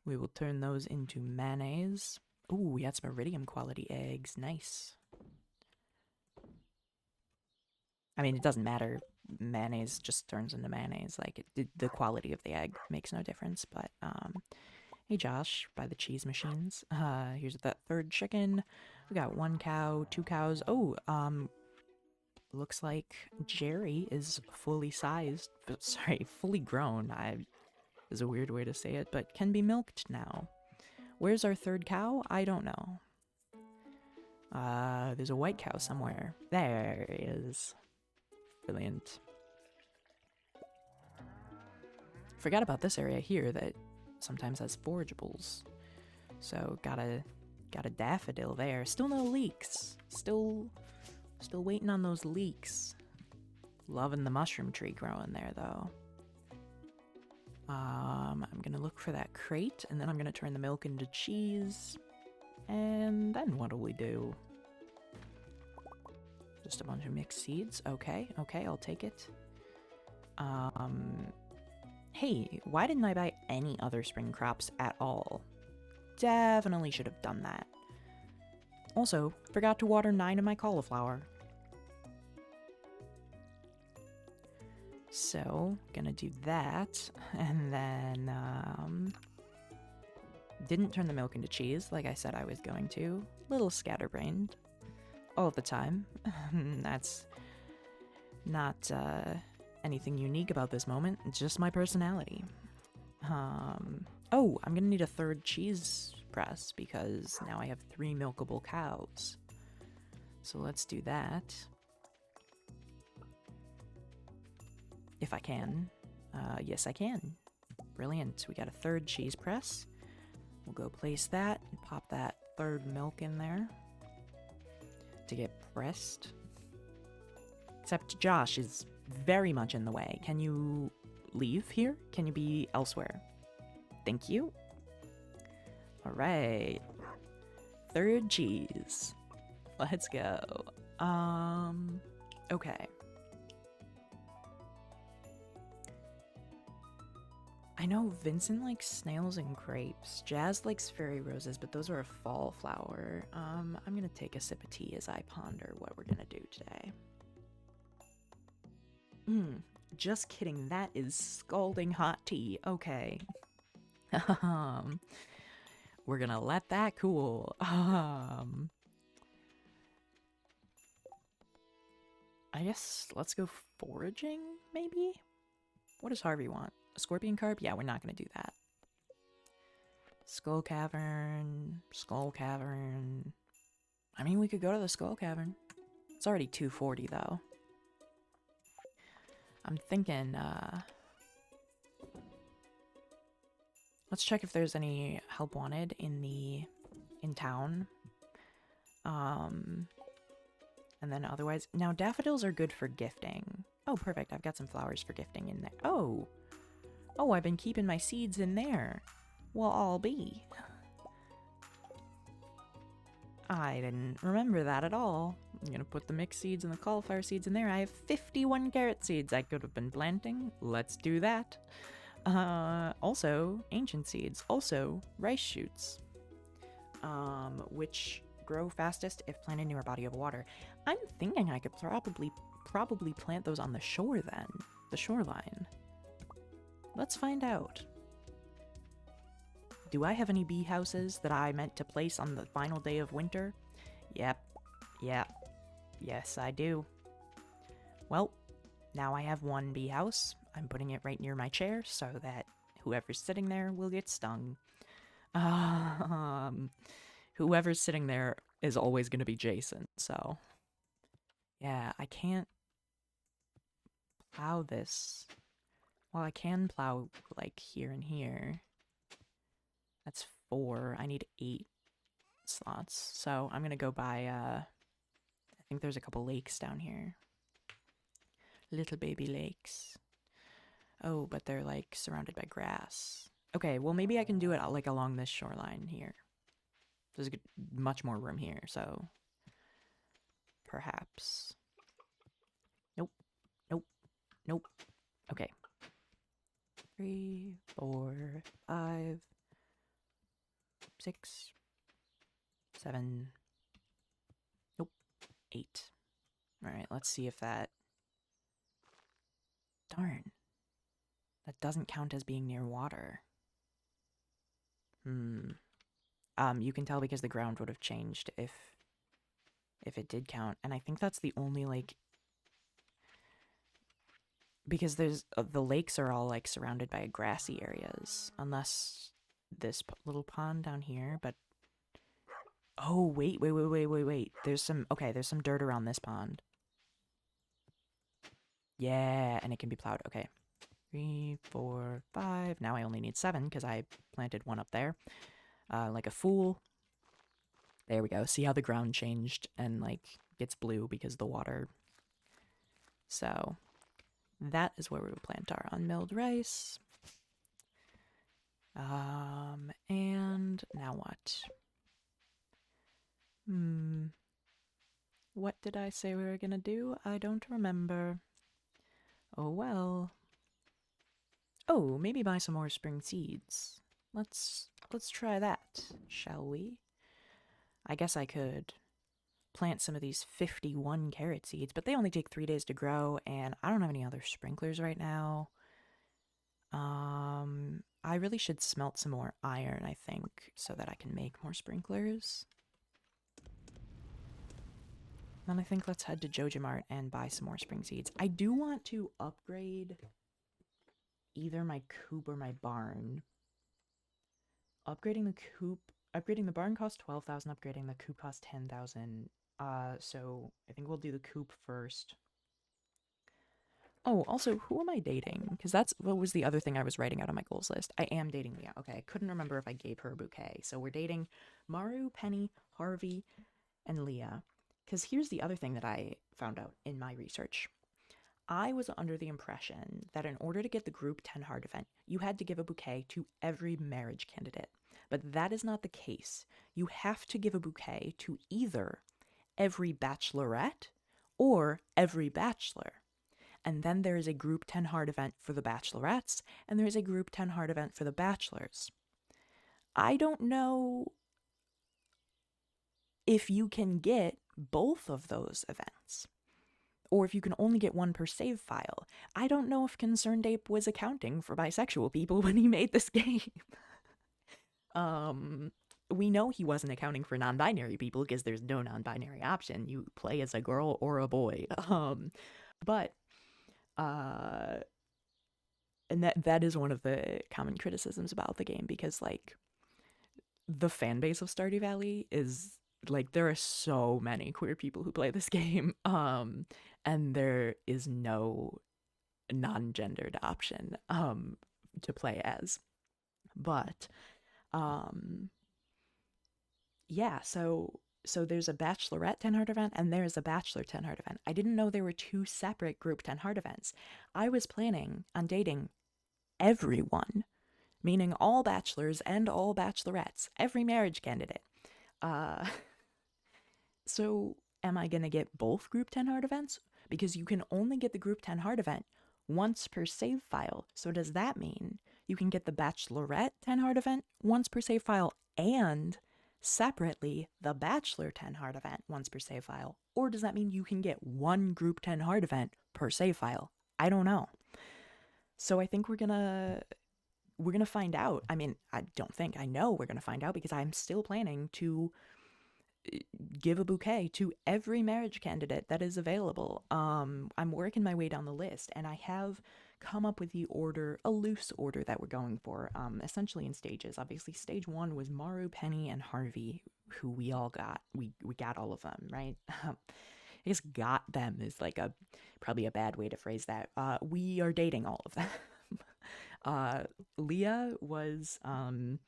We will turn those into mayonnaise. Ooh, we had some iridium quality eggs. Nice. I mean, it doesn't matter. Mayonnaise just turns into mayonnaise. Like, the quality of the egg makes no difference. But, hey, Josh, by the cheese machines. Here's that third chicken. We got 1 cow, 2 cows. Oh, looks like Jerry is fully sized. Sorry, fully grown. Is a weird way to say it, but can be milked now. Where's our third cow? I don't know. There's a white cow somewhere. There it is. Brilliant. Forgot about this area here that sometimes has forageables. So got a daffodil there. Still no leeks. Still waiting on those leeks. Loving the mushroom tree growing there though. I'm gonna look for that crate, and then I'm gonna turn the milk into cheese. And then what'll we do? Just a bunch of mixed seeds. Okay, I'll take it. Hey, why didn't I buy any other spring crops at all? Definitely should have done that. Also, forgot to water 9 of my cauliflower. So, gonna do that, and then, didn't turn the milk into cheese like I said I was going to. Little scatterbrained. All the time. That's not, anything unique about this moment. It's just my personality. Oh, I'm gonna need a third cheese press because now I have 3 milkable cows. So let's do that. If I can. Yes, I can. Brilliant. We got a third cheese press. We'll go place that and pop that third milk in there to get pressed. Except Josh is very much in the way. Can you leave here? Can you be elsewhere? Thank you. All right. Third cheese. Let's go. Okay. I know Vincent likes snails and grapes. Jazz likes fairy roses, but those are a fall flower. I'm gonna take a sip of tea as I ponder what we're gonna do today. Just kidding, that is scalding hot tea. Okay. We're gonna let that cool. I guess let's go foraging, maybe? What does Harvey want? A scorpion carp? Yeah, we're not gonna do that. Skull Cavern. Skull Cavern. I mean, we could go to the Skull Cavern. It's already 240 though. I'm thinking, let's check if there's any help wanted in town. And then otherwise, now daffodils are good for gifting. Oh, perfect. I've got some flowers for gifting in there. Oh, Oh, I've been keeping my seeds in there. Well, I'll be. I didn't remember that at all. I'm gonna put the mixed seeds and the cauliflower seeds in there. I have 51 carrot seeds I could have been planting. Let's do that. Also, ancient seeds. Also, rice shoots. Which grow fastest if planted near a body of water. I'm thinking I could probably plant those on the shore then. The shoreline. Let's find out. Do I have any bee houses that I meant to place on the final day of winter? Yep. Yes, I do. Well, now I have one bee house. I'm putting it right near my chair so that whoever's sitting there will get stung. Whoever's sitting there is always going to be Jason, so. Yeah, I can't plow this. Well, I can plow, like, here and here. That's 4. I need 8 slots. So I'm going to go by, I think there's a couple lakes down here. Little baby lakes. Oh, but they're, like, surrounded by grass. Okay, well, maybe I can do it, like, along this shoreline here. There's much more room here, so perhaps. Nope. Okay. 3, 4, 5, 6, 7. Nope. 8. Alright, let's see if that. Darn. That doesn't count as being near water. You can tell because the ground would have changed if it did count. And I think that's the only, like, because there's the lakes are all like surrounded by grassy areas, unless this little pond down here. But oh wait, there's some dirt around this pond. Yeah, and it can be plowed. Okay, 3, 4, 5. Now I only need 7 because I planted one up there, like a fool. There we go. See how the ground changed and like gets blue because of the water. So that is where we would plant our unmilled rice. And now what? What did I say we were gonna do? I don't remember. Oh well. Oh, maybe buy some more spring seeds. Let's try that, shall we? I guess I could plant some of these 51 carrot seeds, but they only take 3 days to grow, and I don't have any other sprinklers right now. I really should smelt some more iron, I think, so that I can make more sprinklers. Then I think let's head to Joja Mart and buy some more spring seeds. I do want to upgrade either my coop or my barn. Upgrading the barn costs 12,000, upgrading the coop costs 10,000. So I think we'll do the coop first. Oh, also, who am I dating? Because that's what was the other thing I was writing out on my goals list. I am dating Leah. Okay, I couldn't remember if I gave her a bouquet. So we're dating Maru, Penny, Harvey, and Leah. Because here's the other thing that I found out in my research. I was under the impression that in order to get the group 10 hard event, you had to give a bouquet to every marriage candidate. But that is not the case. You have to give a bouquet to either every bachelorette or every bachelor. And then there is a group 10 hard event for the bachelorettes, and there is a group 10 hard event for the bachelors. I don't know if you can get both of those events, or if you can only get one per save file. I don't know if Concerned Ape was accounting for bisexual people when he made this game. We know he wasn't accounting for non-binary people because there's no non-binary option. You play as a girl or a boy. But and that is one of the common criticisms about the game, because like the fan base of Stardew Valley is like, there are so many queer people who play this game, and there is no non-gendered option to play as. But yeah, so there's a Bachelorette 10 Heart event and there's a Bachelor 10 Heart event. I didn't know there were 2 separate group 10 Heart events. I was planning on dating everyone, meaning all bachelors and all bachelorettes, every marriage candidate. Uh, so am I going to get both group 10 heart events? Because you can only get the group 10 heart event once per save file. So does that mean you can get the bachelorette 10 heart event once per save file and separately the bachelor 10 heart event once per save file? Or does that mean you can get one group 10 heart event per save file? I don't know. So I think we're gonna find out. I mean, I don't think, I know we're gonna find out because I'm still planning to give a bouquet to every marriage candidate that is available. I'm working my way down the list, and I have come up with the order, a loose order that we're going for, essentially in stages. Obviously, stage one was Maru, Penny, and Harvey, who we all got. We got all of them, right? I guess got them is like a probably a bad way to phrase that. We are dating all of them. Leah was in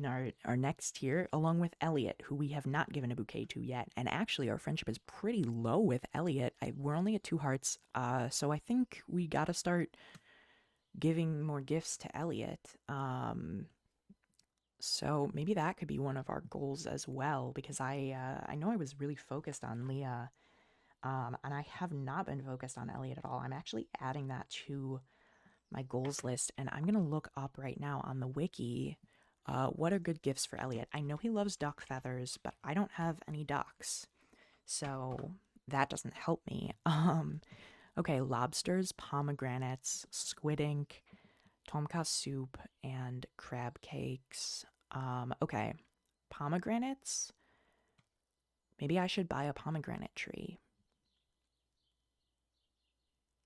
our next tier, along with Elliott, who we have not given a bouquet to yet. And actually, our friendship is pretty low with Elliott. We're only at 2 hearts, so I think we gotta start giving more gifts to Elliott. So maybe that could be one of our goals as well, because I know I was really focused on Leah, and I have not been focused on Elliott at all. I'm actually adding that to my goals list, and I'm gonna look up right now on the wiki what are good gifts for Elliott. I know he loves duck feathers, but I don't have any ducks, so that doesn't help me. Okay, lobsters, pomegranates, squid ink, tomka soup, and crab cakes. Okay, pomegranates. Maybe I should buy a pomegranate tree.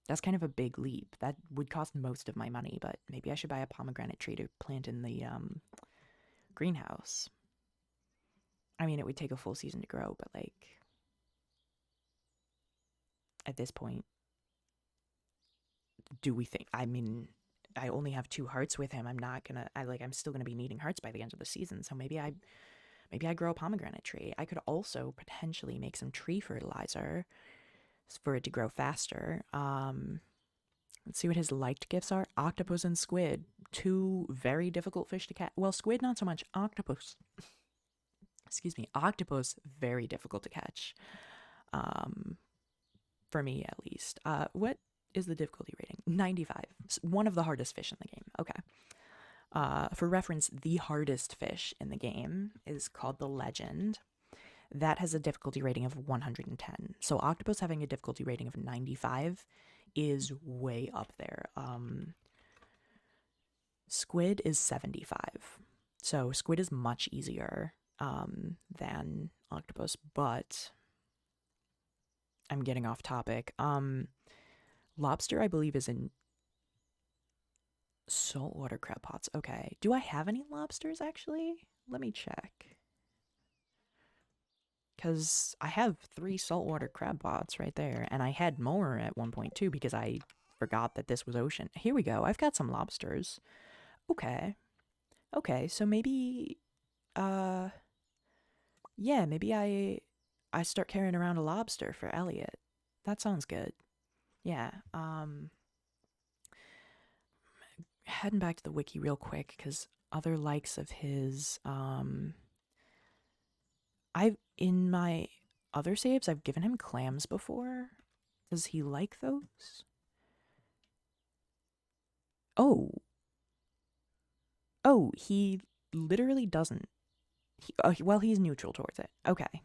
That's kind of a big leap. That would cost most of my money, but maybe I should buy a pomegranate tree to plant in the greenhouse. I mean, it would take a full season to grow, but like at this point, do we think? I mean, I only have 2 hearts with him. I'm not gonna. I'm still gonna be needing hearts by the end of the season. So maybe I grow a pomegranate tree. I could also potentially make some tree fertilizer for it to grow faster. Let's see what his liked gifts are. Octopus and squid. 2 very difficult fish to catch. Well, squid not so much. Octopus. Excuse me. Octopus very difficult to catch. For me at least. What is the difficulty rating? 95. One of the hardest fish in the game. Okay. For reference, the hardest fish in the game is called the Legend. That has a difficulty rating of 110. So octopus having a difficulty rating of 95 is way up there. Squid is 75. So squid is much easier than octopus, but I'm getting off topic. Lobster, I believe, is in saltwater crab pots. Okay. Do I have any lobsters, actually? Let me check. Because I have 3 saltwater crab pots right there, and I had more at 1.2 because I forgot that this was ocean. Here we go. I've got some lobsters. Okay. Okay, so maybe, yeah, maybe I start carrying around a lobster for Elliott. That sounds good. Yeah, heading back to the wiki real quick, because other likes of his, in my other saves, I've given him clams before. Does he like those? Oh. Oh, he literally doesn't. Well, he's neutral towards it. Okay.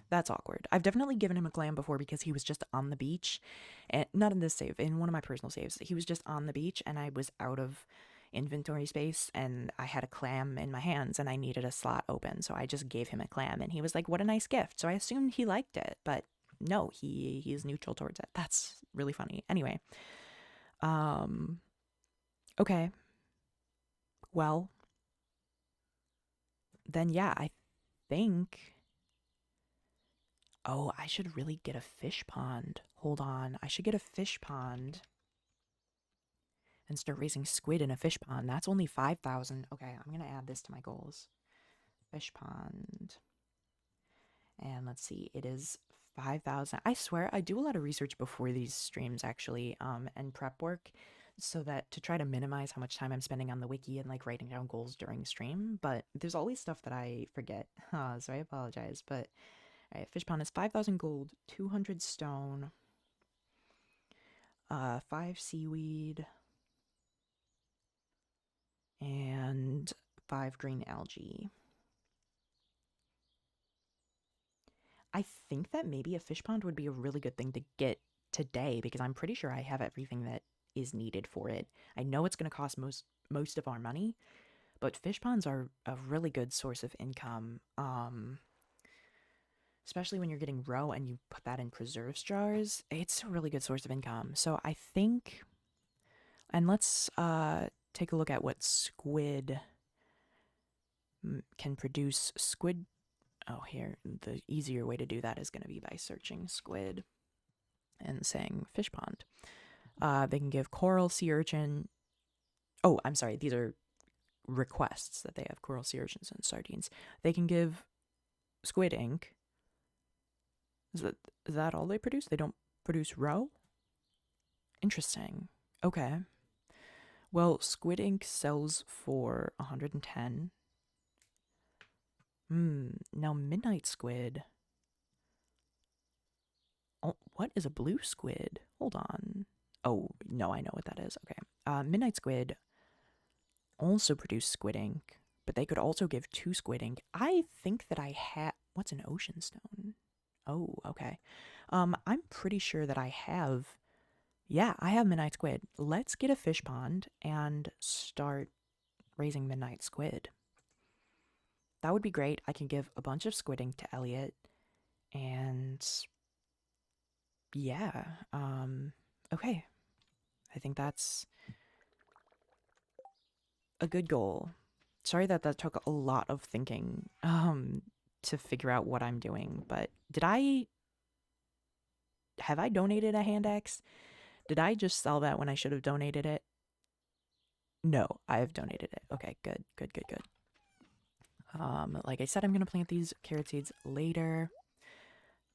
That's awkward. I've definitely given him a clam before because he was just on the beach. And not in this save, in one of my personal saves. He was just on the beach and I was out of inventory space and I had a clam in my hands and I needed a slot open. So I just gave him a clam and he was like, "What a nice gift." So I assumed he liked it, but no, he is neutral towards it. That's really funny. Anyway. Okay. Well, then yeah, I think. Oh, I should really get a fish pond. Hold on. I should get a fish pond and start raising squid in a fish pond. That's only 5,000. Okay, I'm going to add this to my goals. Fish pond. And let's see. It is 5,000. I swear I do a lot of research before these streams actually, and prep work. so that to try to minimize how much time I'm spending on the wiki and like writing down goals during stream, but there's always stuff that I forget. So I apologize. But all right, fish pond is 5,000 gold, 200 stone, 5 seaweed, and 5 green algae. I think that maybe a fish pond would be a really good thing to get today because I'm pretty sure I have everything that is needed for it. I know it's going to cost most of our money, but fish ponds are a really good source of income. Especially when you're getting roe and you put that in preserves jars, it's a really good source of income. So I think, and let's take a look at what squid can produce. Squid, oh, here, the easier way to do that is going to be by searching squid and saying fish pond. They can give coral, sea urchin. Oh, I'm sorry, these are requests that they have coral, sea urchins, and sardines. They can give squid ink. Is that all they produce? They don't produce roe? Interesting. Okay. Well, squid ink sells for 110. Now midnight squid. Oh, what is a blue squid? Hold on. Oh, no, I know what that is. Okay. Midnight squid also produce squid ink, but they could also give 2 squid ink. I think that I have... What's an ocean stone? Oh, okay. I'm pretty sure that I have... Yeah, I have midnight squid. Let's get a fish pond and start raising midnight squid. That would be great. I can give a bunch of squid ink to Elliott. And... Yeah, okay. I think that's a good goal. Sorry that took a lot of thinking to figure out what I'm doing, but have I donated a hand axe? Did I just sell that when I should have donated it? No, I have donated it. Okay, good. Like I said, I'm gonna plant these carrot seeds later.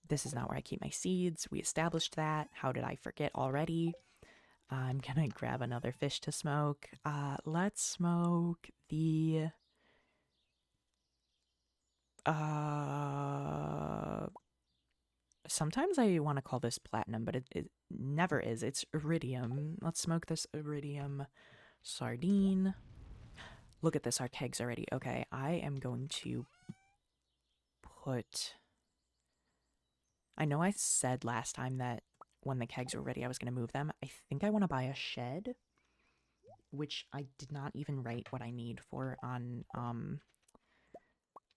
This is not where I keep my seeds. We established that. How did I forget already? I'm gonna grab another fish to smoke. Let's smoke the... Sometimes I want to call this platinum, but it never is. It's iridium. Let's smoke this iridium sardine. Look at this, our kegs already. Okay, I am going to put... I know I said last time that when the kegs were ready, I was going to move them. I think I want to buy a shed, which I did not even write what I need for on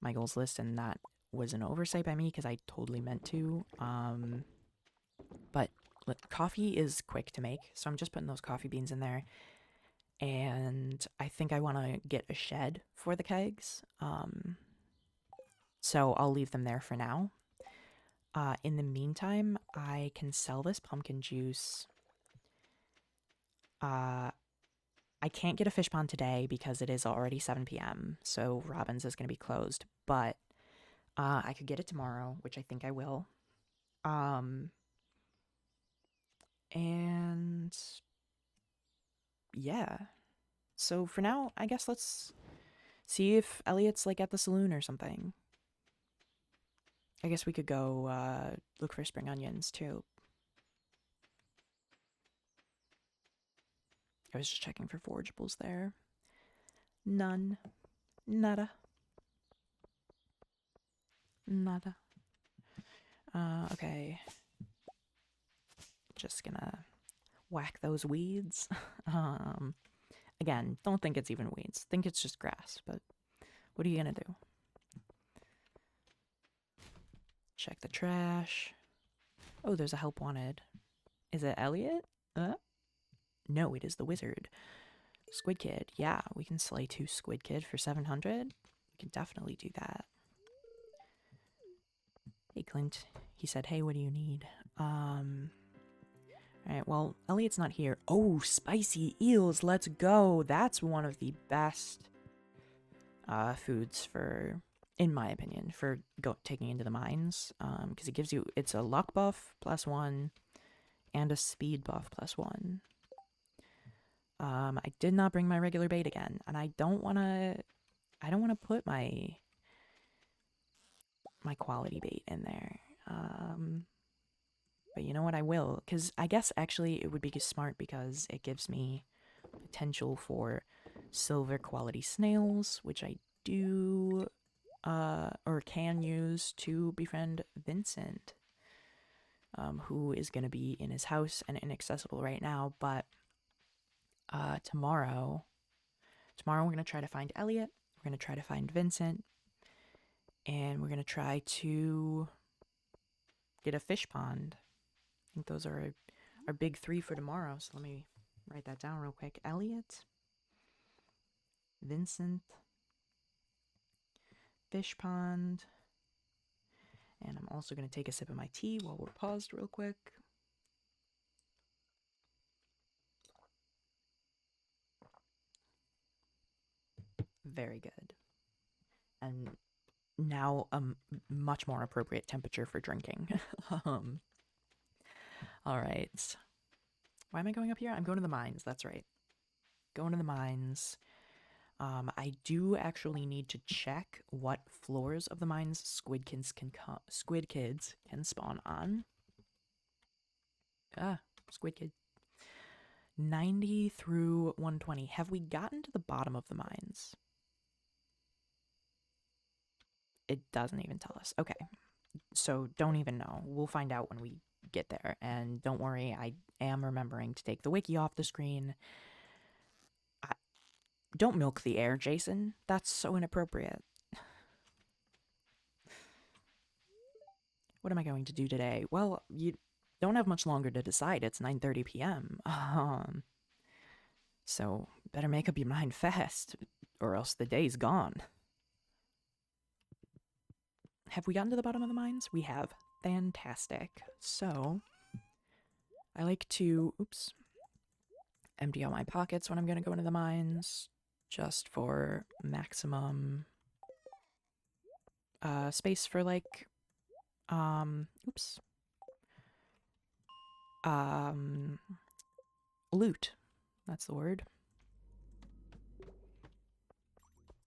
my goals list, and that was an oversight by me because I totally meant to. But coffee is quick to make, so I'm just putting those coffee beans in there. And I think I want to get a shed for the kegs. So I'll leave them there for now. In the meantime, I can sell this pumpkin juice. I can't get a fish pond today because it is already 7 p.m. So Robin's is going to be closed. But I could get it tomorrow, which I think I will. And yeah. So for now, I guess let's see if Elliott's like at the saloon or something. I guess we could go look for spring onions too. I was just checking for forageables there. None. Nada. Nada. Okay. Just gonna whack those weeds. Again, don't think it's even weeds. Think it's just grass, but what are you gonna do? Check the trash. Oh, there's a help wanted. Is it Elliott? No, it is the wizard. Squid Kid. Yeah, we can slay 2 Squid Kid for 700. We can definitely do that. Hey, Clint. He said, hey, what do you need? Alright, well, Elliott's not here. Oh, spicy eels, let's go! That's one of the best foods for, in my opinion, for taking into the mines. Because it gives you, it's a luck buff +1 and a speed buff +1. I did not bring my regular bait again, and I don't want to put my quality bait in there. But you know what, I will, because I guess actually it would be smart because it gives me potential for silver quality snails, which I do or can use to befriend Vincent, who is going to be in his house and inaccessible right now. But tomorrow we're going to try to find Elliott, we're going to try to find Vincent, and we're going to try to get a fish pond. I think those are our big three for tomorrow, so let me write that down real quick. Elliott, Vincent, fish pond, and I'm also going to take a sip of my tea while we're paused real quick. Very good. And now a much more appropriate temperature for drinking. All right. Why am I going up here? I'm going to the mines. That's right. Going to the mines. I do actually need to check what floors of the mines squid kids can spawn on. Squid kid. 90 through 120. Have we gotten to the bottom of the mines? It doesn't even tell us. Okay. So don't even know. We'll find out when we get there. And don't worry, I am remembering to take the wiki off the screen. Don't milk the air, Jason. That's so inappropriate. What am I going to do today? Well, you don't have much longer to decide. It's 9:30 p.m. So better make up your mind fast, or else the day's gone. Have we gotten to the bottom of the mines? We have. Fantastic. So I like to, empty out my pockets when I'm going to go into the mines, just for maximum space for like, loot. That's the word.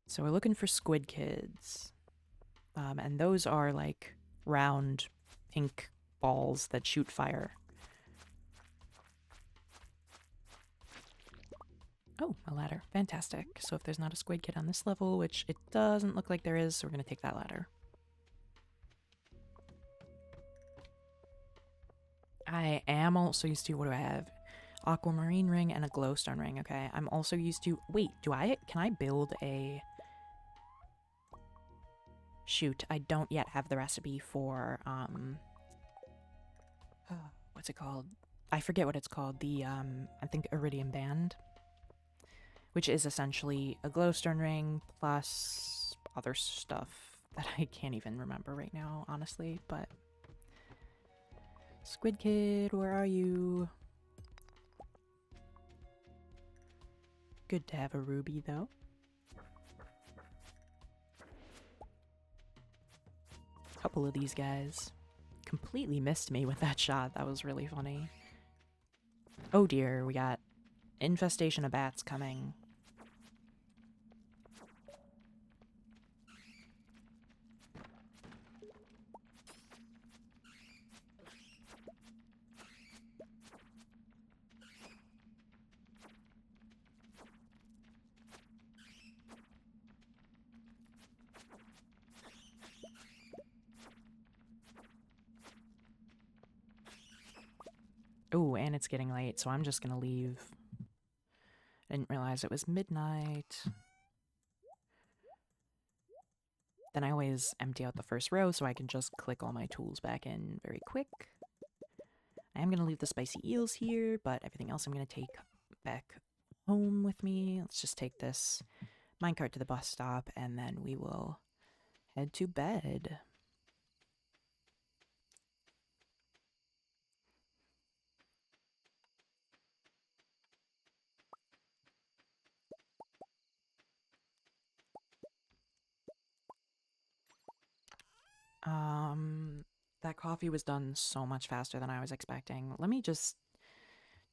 So we're looking for squid kids. And those are like round pink balls that shoot fire. Oh, a ladder. Fantastic. So if there's not a squid kid on this level, which it doesn't look like there is, so we're going to take that ladder. I am also used to, what do I have? Aquamarine ring and a glowstone ring, okay. I'm also used to, wait, can I build a... Shoot, I don't yet have the recipe for, what's it called? I forget what it's called. The, I think Iridium Band. Which is essentially a glowstone ring plus other stuff that I can't even remember right now, honestly, but... Squid Kid, where are you? Good to have a ruby, though. A couple of these guys completely missed me with that shot. That was really funny. Oh dear, we got infestation of bats coming. Oh, and it's getting late, so I'm just gonna leave. I didn't realize it was midnight. Then I always empty out the first row so I can just click all my tools back in very quick. I am gonna leave the spicy eels here, but everything else I'm gonna take back home with me. Let's just take this minecart to the bus stop, and then we will head to bed. That coffee was done so much faster than I was expecting. Let me just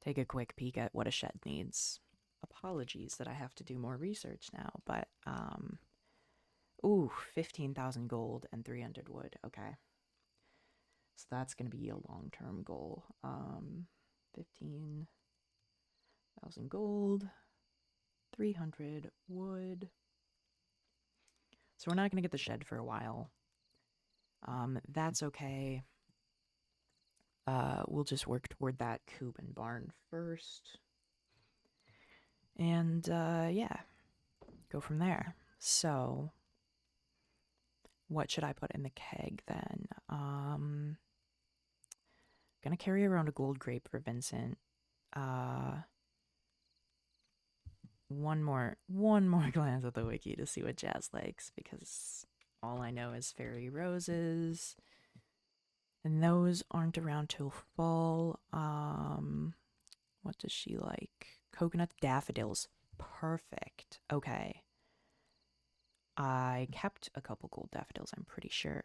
take a quick peek at what a shed needs. apologies that I have to do more research now, but, ooh, 15,000 gold and 300 wood. Okay. So that's going to be a long-term goal. 15,000 gold, 300 wood. So we're not going to get the shed for a while. That's okay. We'll just work toward that coop and barn first. And, yeah, go from there. So, what should I put in the keg then? Gonna carry around a gold grape for Vincent. One more glance at the wiki to see what Jazz likes, because all I know is fairy roses. And those aren't around till fall. What does she like? Coconut daffodils. Perfect. Okay. I kept a couple gold daffodils, I'm pretty sure.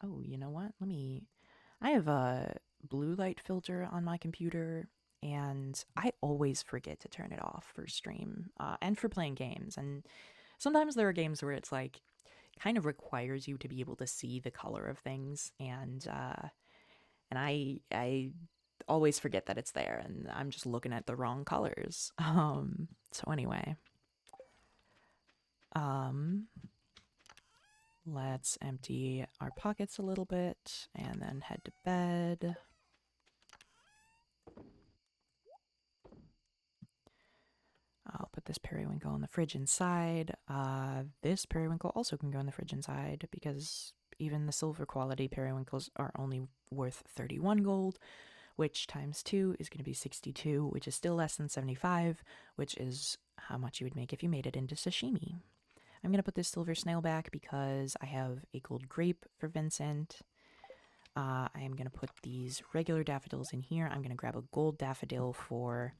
Oh, you know what? I have a blue light filter on my computer, and I always forget to turn it off for stream, and for playing games. And sometimes there are games where it's like, kind of requires you to be able to see the color of things, and I always forget that it's there, and I'm just looking at the wrong colors. So anyway, let's empty our pockets a little bit and then head to bed. I'll put this periwinkle in the fridge inside. This periwinkle also can go in the fridge inside, because even the silver quality periwinkles are only worth 31 gold, which times 2 is going to be 62, which is still less than 75, which is how much you would make if you made it into sashimi. I'm going to put this silver snail back because I have a gold grape for Vincent. I am going to put these regular daffodils in here. I'm going to grab a gold daffodil for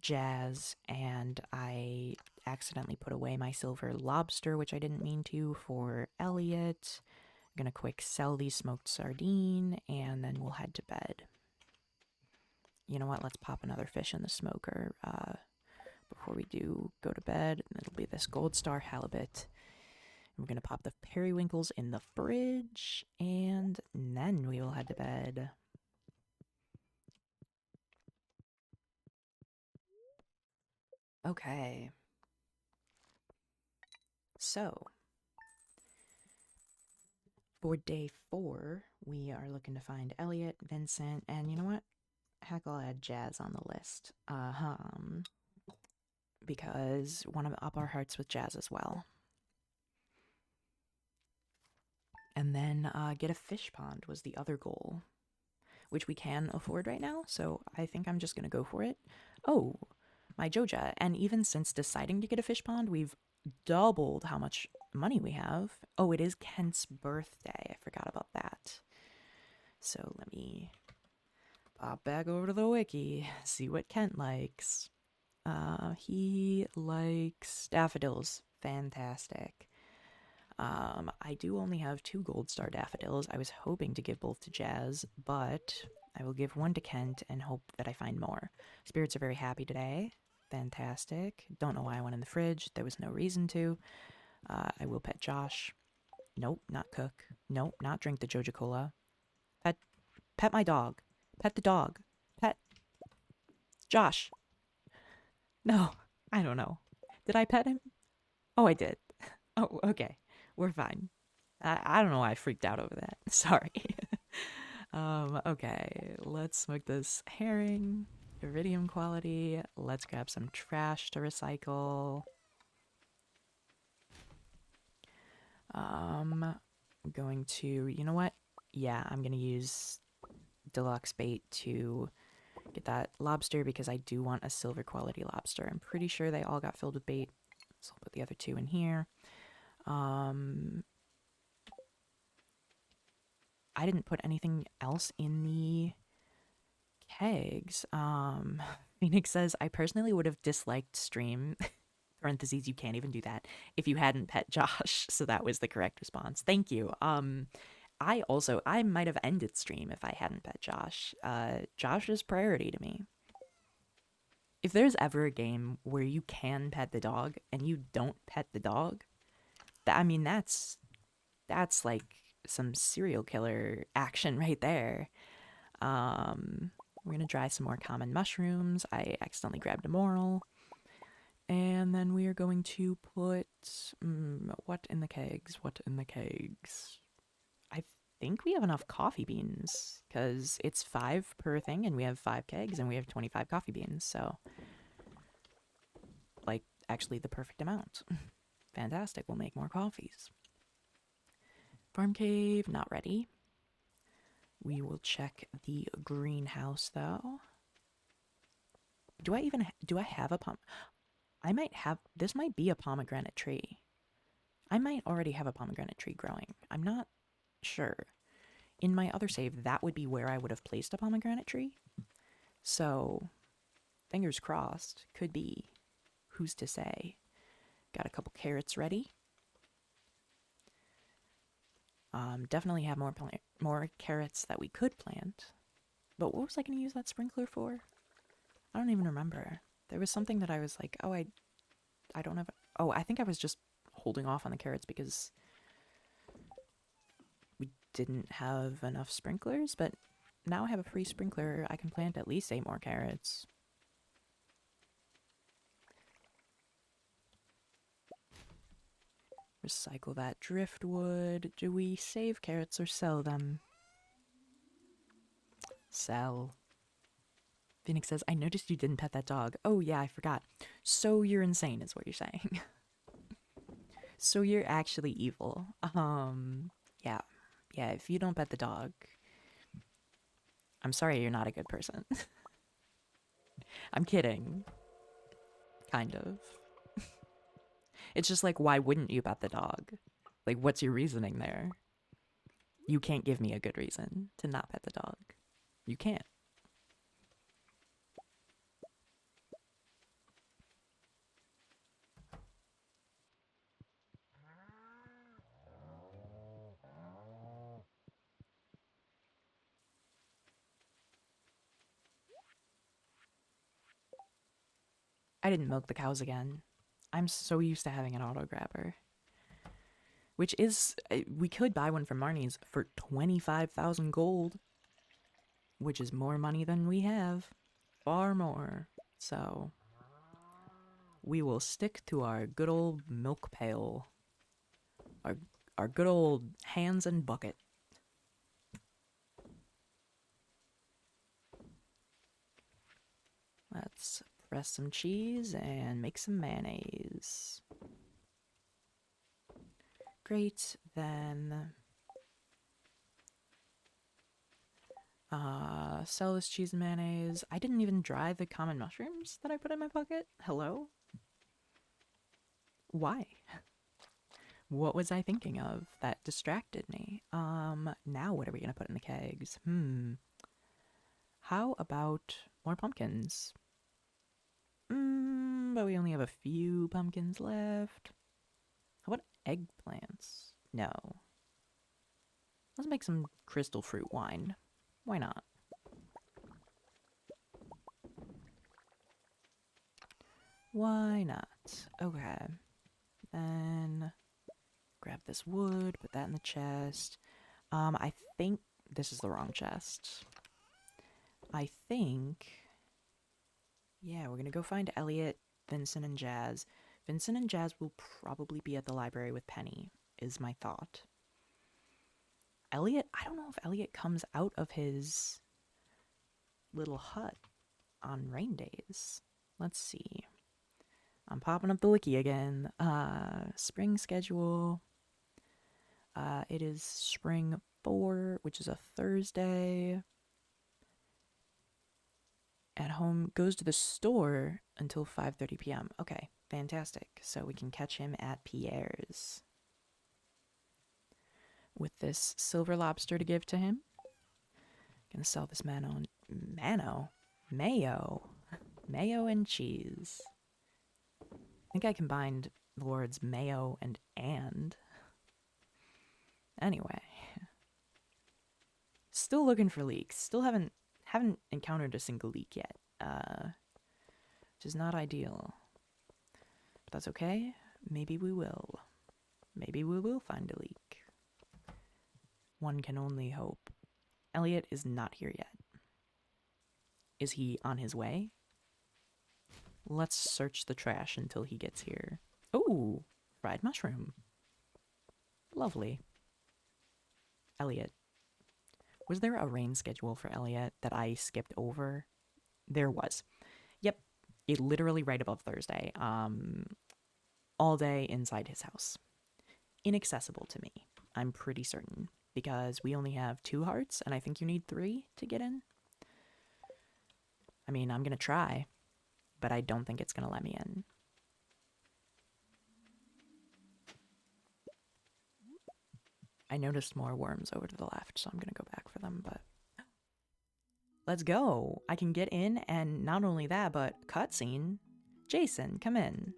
Jazz, and I accidentally put away my silver lobster, which I didn't mean to, for Elliott. I'm going to quick sell these smoked sardine, and then we'll head to bed. You know what? Let's pop another fish in the smoker before we do go to bed. And it'll be this gold star halibut. We're going to pop the periwinkles in the fridge, and then we will head to bed. Okay. So, for day 4, we are looking to find Elliott, Vincent, and you know what? Heck, I'll add Jazz on the list. Because want to up our hearts with Jazz as well. And then get a fish pond was the other goal, which we can afford right now, so I think I'm just going to go for it. Oh, my Joja. And even since deciding to get a fish pond, we've doubled how much money we have. Oh, it is Kent's birthday. I forgot about that. So let me pop back over to the wiki, see what Kent likes. He likes daffodils. Fantastic. I do only have 2 gold star daffodils. I was hoping to give both to Jazz, but I will give one to Kent and hope that I find more. Spirits are very happy today. Fantastic. Don't know why I went in the fridge. There was no reason to. I will pet Josh. Nope, not cook. Nope, not drink the Joja Cola. Pet my dog. Pet the dog. Pet Josh. No, I don't know. Did I pet him? Oh, I did. Oh, okay. We're fine. I don't know why I freaked out over that. Sorry. Okay. Let's smoke this herring. Iridium quality. Let's grab some trash to recycle. I'm going to, you know what? Yeah, I'm going to use deluxe bait to get that lobster, because I do want a silver quality lobster. I'm pretty sure they all got filled with bait, so I'll put the other 2 in here. I didn't put anything else in the kegs. Phoenix says, I personally would have disliked stream, parentheses, you can't even do that, if you hadn't pet Josh. So that was the correct response. Thank you. I might have ended stream if I hadn't pet Josh. Josh is priority to me. If there's ever a game where you can pet the dog and you don't pet the dog, I mean, that's like some serial killer action right there. We're gonna dry some more common mushrooms. I accidentally grabbed a moral. And then we are going to put what in the kegs? What in the kegs? I think we have enough coffee beans because it's 5 per thing, and we have 5 kegs, and we have 25 coffee beans. So, like, actually, the perfect amount. Fantastic. We'll make more coffees. Farm cave, not ready. We will check the greenhouse though. Do I have a I might have, this might be a pomegranate tree. I might already have a pomegranate tree growing. I'm not sure. In my other save, that would be where I would have placed a pomegranate tree. So, fingers crossed. Could be. Who's to say? Got a couple carrots ready. Definitely have more carrots that we could plant. But what was I going to use that sprinkler for? I don't even remember. There was something that I was like, oh, I don't have... Oh, I think I was just holding off on the carrots because we didn't have enough sprinklers, but now I have a free sprinkler. I can plant at least 8 more carrots. Recycle that driftwood. Do we save carrots or sell them? Sell. Phoenix says, I noticed you didn't pet that dog. Oh yeah, I forgot. So you're insane is what you're saying. So you're actually evil. Yeah. Yeah, if you don't pet the dog, I'm sorry you're not a good person. I'm kidding. Kind of. It's just like, why wouldn't you pet the dog? Like, what's your reasoning there? You can't give me a good reason to not pet the dog. You can't. I didn't milk the cows again. I'm so used to having an auto grabber. Which is, we could buy one from Marnie's for 25,000 gold. Which is more money than we have. Far more. So, we will stick to our good old milk pail. Our good old hands and bucket. Let's press some cheese and make some mayonnaise. Great, then sell this cheese and mayonnaise. I didn't even dry the common mushrooms that I put in my bucket. Hello? Why? What was I thinking of that distracted me? Now what are we gonna put in the kegs? How about more pumpkins? But we only have a few pumpkins left. How about eggplants? No. Let's make some crystal fruit wine. Why not? Why not? Okay. Then grab this wood, put that in the chest. I think this is the wrong chest. I think... Yeah, we're gonna go find Elliott, Vincent, and Jazz. Vincent and Jazz will probably be at the library with Penny, is my thought. Elliott, I don't know if Elliott comes out of his little hut on rain days. Let's see. I'm popping up the wiki again. Spring schedule. It is spring 4, which is a Thursday. At home, goes to the store until 5:30 p.m. Okay, fantastic. So we can catch him at Pierre's. With this silver lobster to give to him. Gonna sell this mayo and cheese. I think I combined the words mayo and. Anyway. Still looking for leaks. Still haven't encountered a single leak yet. which is not ideal. But that's okay. Maybe we will. Maybe we will find a leak. One can only hope. Elliott is not here yet. Is he on his way? Let's search the trash until he gets here. Oh, fried mushroom. Lovely. Elliott. Was there a rain schedule for Elliott that I skipped over? There was. Yep, it literally right above Thursday. All day inside his house. Inaccessible to me, I'm pretty certain, because we only have 2 hearts, and I think you need 3 to get in. I mean, I'm gonna try, but I don't think it's gonna let me in. I noticed more worms over to the left, so I'm gonna go back for them, but... Let's go! I can get in, and not only that, but cutscene. Jason, come in.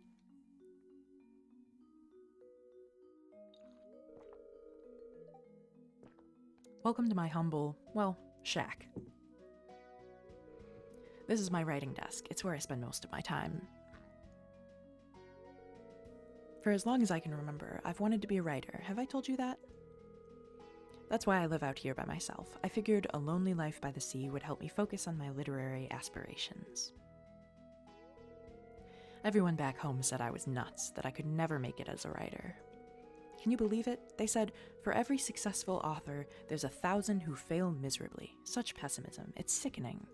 Welcome to my humble, well, shack. This is my writing desk. It's where I spend most of my time. For as long as I can remember, I've wanted to be a writer. Have I told you that? That's why I live out here by myself. I figured a lonely life by the sea would help me focus on my literary aspirations. Everyone back home said I was nuts, that I could never make it as a writer. Can you believe it? They said, for every successful author, there's 1,000 who fail miserably. Such pessimism. It's sickening.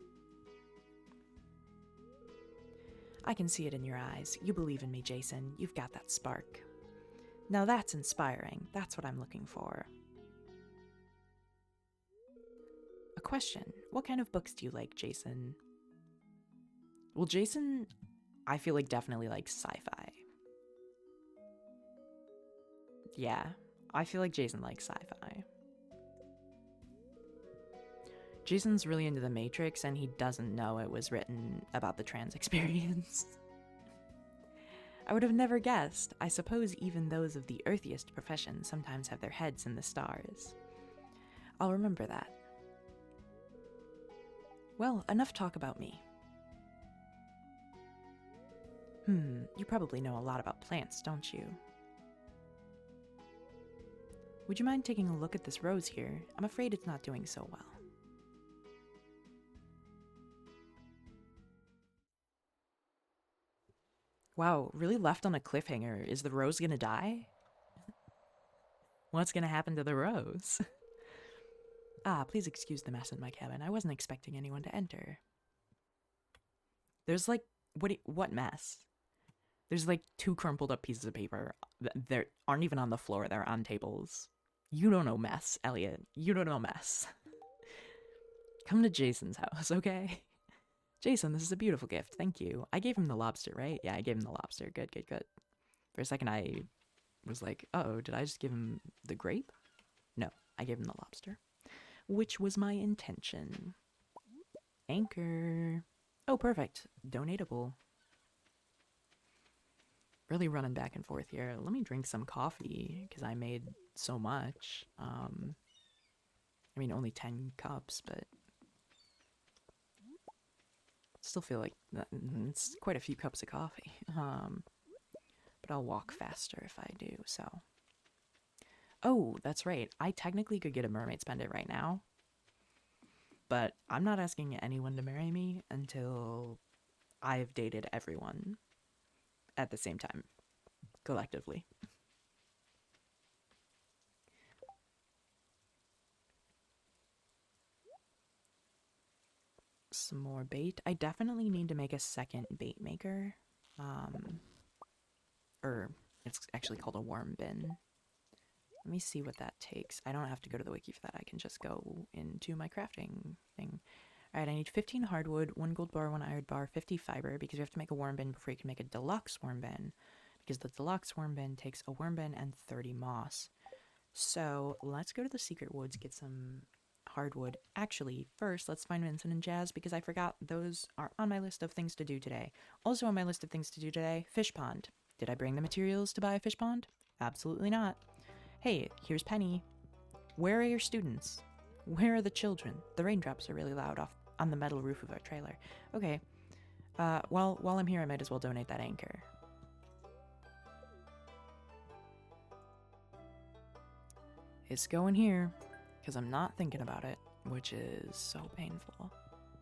I can see it in your eyes. You believe in me, Jason. You've got that spark. Now that's inspiring. That's what I'm looking for. A question. What kind of books do you like, Jason? Well, Jason, I feel like definitely likes sci-fi. Yeah, I feel like Jason likes sci-fi. Jason's really into The Matrix, and he doesn't know it was written about the trans experience. I would have never guessed. I suppose even those of the earthiest profession sometimes have their heads in the stars. I'll remember that. Well, enough talk about me. You probably know a lot about plants, don't you? Would you mind taking a look at this rose here? I'm afraid it's not doing so well. Wow, really left on a cliffhanger. Is the rose gonna die? What's gonna happen to the rose? Please excuse the mess in my cabin. I wasn't expecting anyone to enter. There's like, what mess? There's like 2 crumpled up pieces of paper that aren't even on the floor, they're on tables. You don't know mess, Elliott. You don't know mess. Come to Jason's house, okay? Jason, this is a beautiful gift. Thank you. I gave him the lobster, right? Yeah, I gave him the lobster. Good, good, good. For a second, I was like, uh-oh, did I just give him the grape? No, I gave him the lobster. Which was my intention. Anchor. Oh, perfect. Donatable. Really running back and forth here. Let me drink some coffee, because I made so much. I mean, only 10 cups, but... still feel like it's quite a few cups of coffee. But I'll walk faster if I do, so. Oh, that's right. I technically could get a mermaid's pendant right now. But I'm not asking anyone to marry me until I've dated everyone at the same time, collectively. Some more bait. I definitely need to make a second bait maker. Or it's actually called a worm bin. Let me see what that takes. I don't have to go to the wiki for that. I can just go into my crafting thing. Alright, I need 15 hardwood, 1 gold bar, 1 iron bar, 50 fiber, because you have to make a worm bin before you can make a deluxe worm bin. Because the deluxe worm bin takes a worm bin and 30 moss. So, let's go to the secret woods, get some hardwood. Actually, first, let's find Vincent and Jazz, because I forgot those are on my list of things to do today. Also on my list of things to do today, fish pond. Did I bring the materials to buy a fish pond? Absolutely not. Hey, here's Penny. Where are your students? Where are the children? The raindrops are really loud off on the metal roof of our trailer. Okay. While I'm here, I might as well donate that anchor. It's going here, because I'm not thinking about it, which is so painful.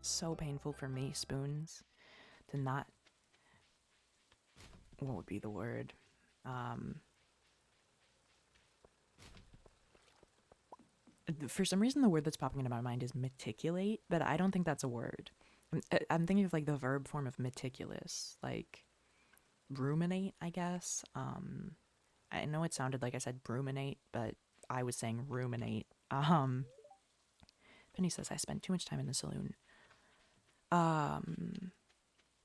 So painful for me, Spoons, to not... What would be the word? For some reason, the word that's popping into my mind is meticulate, but I don't think that's a word. I'm thinking of, like, the verb form of meticulous, like, ruminate, I guess. I know it sounded like I said bruminate, but I was saying ruminate. Penny says I spent too much time in the saloon. I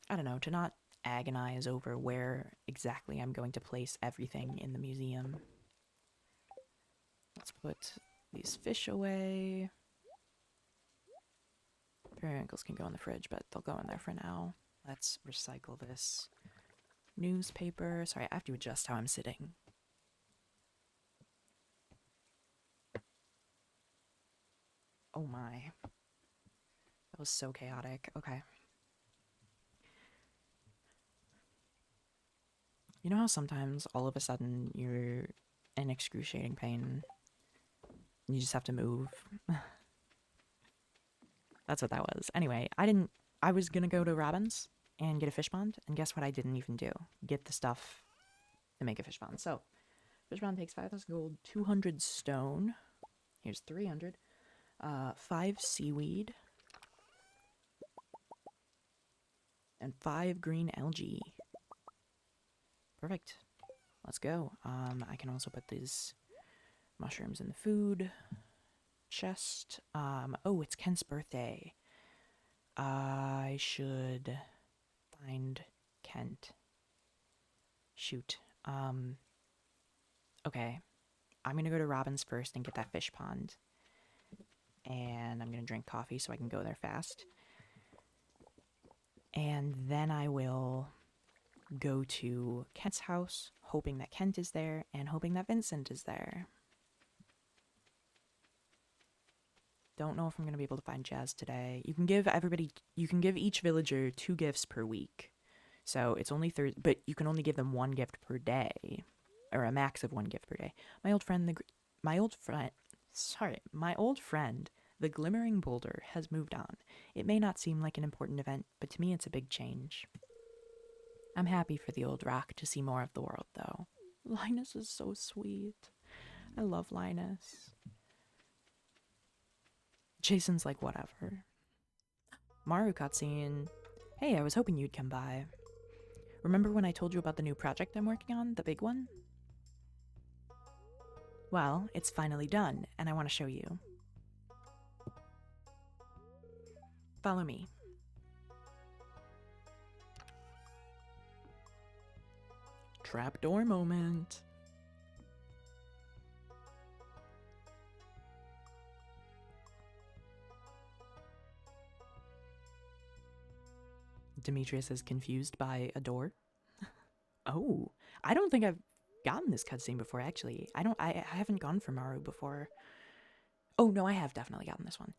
don't know, to not agonize over where exactly I'm going to place everything in the museum. Let's put these fish away. Periwinkles can go in the fridge, but they'll go in there for now. Let's recycle this newspaper. Sorry, I have to adjust how I'm sitting. Oh my. That was so chaotic. Okay. You know how sometimes all of a sudden you're in excruciating pain and you just have to move? That's what that was. Anyway, I was gonna go to Robin's and get a fish pond, and guess what I didn't even do? Get the stuff to make a fish pond. So, fish pond takes 5,000 gold, 200 stone. Here's 300. 5 seaweed. And 5 green algae. Perfect. Let's go. I can also put these mushrooms in the food chest. Oh, it's Kent's birthday. I should find Kent. Shoot. Okay. I'm gonna go to Robin's first and get that fish pond. And I'm gonna drink coffee so I can go there fast. And then I will go to Kent's house, hoping that Kent is there, and hoping that Vincent is there. Don't know if I'm going to be able to find Jazz today. You can give each villager 2 gifts per week. So it's only but you can only give them 1 gift per day. Or a max of 1 gift per day. My old friend, the Glimmering Boulder, has moved on. It may not seem like an important event, but to me it's a big change. I'm happy for the old rock to see more of the world, though. Linus is so sweet. I love Linus. Jason's like, whatever. Maru cutscene. Hey, I was hoping you'd come by. Remember when I told you about the new project I'm working on, the big one? Well, it's finally done, and I want to show you. Follow me. Trapdoor moment. Demetrius is confused by a door. Oh, I don't think I've gotten this cutscene before, actually. I haven't gone for Maru before. Oh, no, I have definitely gotten this one.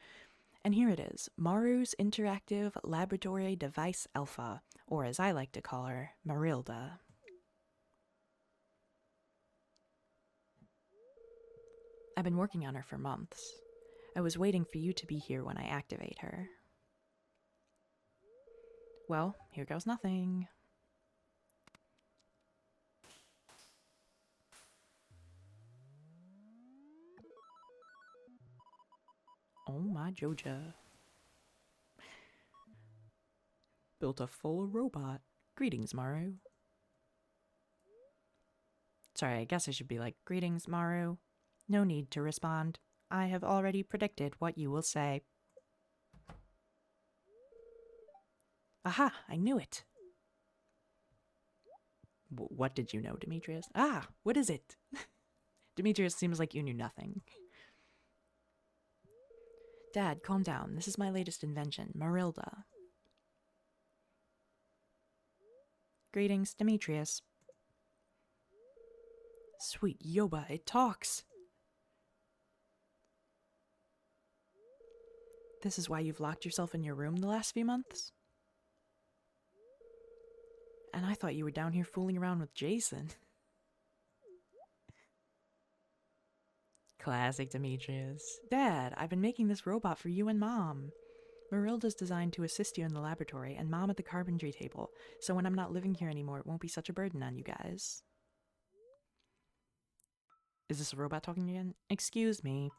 And here it is, Maru's Interactive Laboratory Device Alpha, or as I like to call her, Marilda. I've been working on her for months. I was waiting for you to be here when I activate her. Well, here goes nothing. Oh my Joja. Built a full robot. Greetings, Maru. Sorry, I guess I should be like, greetings, Maru. No need to respond. I have already predicted what you will say. Aha, I knew it. What did you know, Demetrius? Ah, what is it? Demetrius, seems like you knew nothing. Dad, calm down. This is my latest invention, Marilda. Greetings, Demetrius. Sweet Yoba, it talks. This is why you've locked yourself in your room the last few months? And I thought you were down here fooling around with Jason. Classic Demetrius. Dad, I've been making this robot for you and Mom. Marilda's designed to assist you in the laboratory and Mom at the carpentry table, so when I'm not living here anymore, it won't be such a burden on you guys. Is this a robot talking again? Excuse me.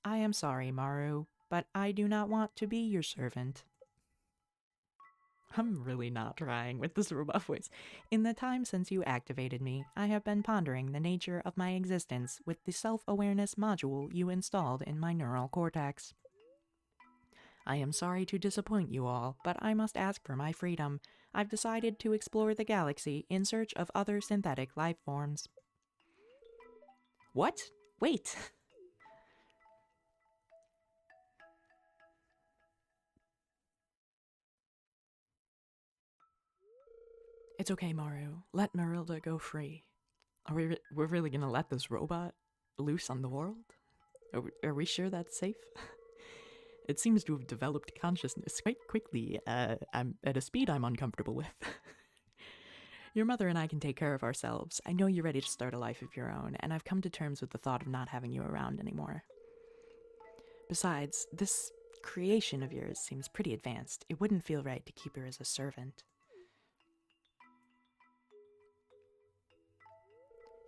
I am sorry, Maru, but I do not want to be your servant. I'm really not trying with this robot voice. In the time since you activated me, I have been pondering the nature of my existence with the self-awareness module you installed in my neural cortex. I am sorry to disappoint you all, but I must ask for my freedom. I've decided to explore the galaxy in search of other synthetic life forms. What? Wait! It's okay, Maru. Let Marilda go free. We're really gonna let this robot loose on the world? Are we sure that's safe? It seems to have developed consciousness quite quickly. I'm at a speed I'm uncomfortable with. Your mother and I can take care of ourselves. I know you're ready to start a life of your own, and I've come to terms with the thought of not having you around anymore. Besides, this creation of yours seems pretty advanced. It wouldn't feel right to keep her as a servant.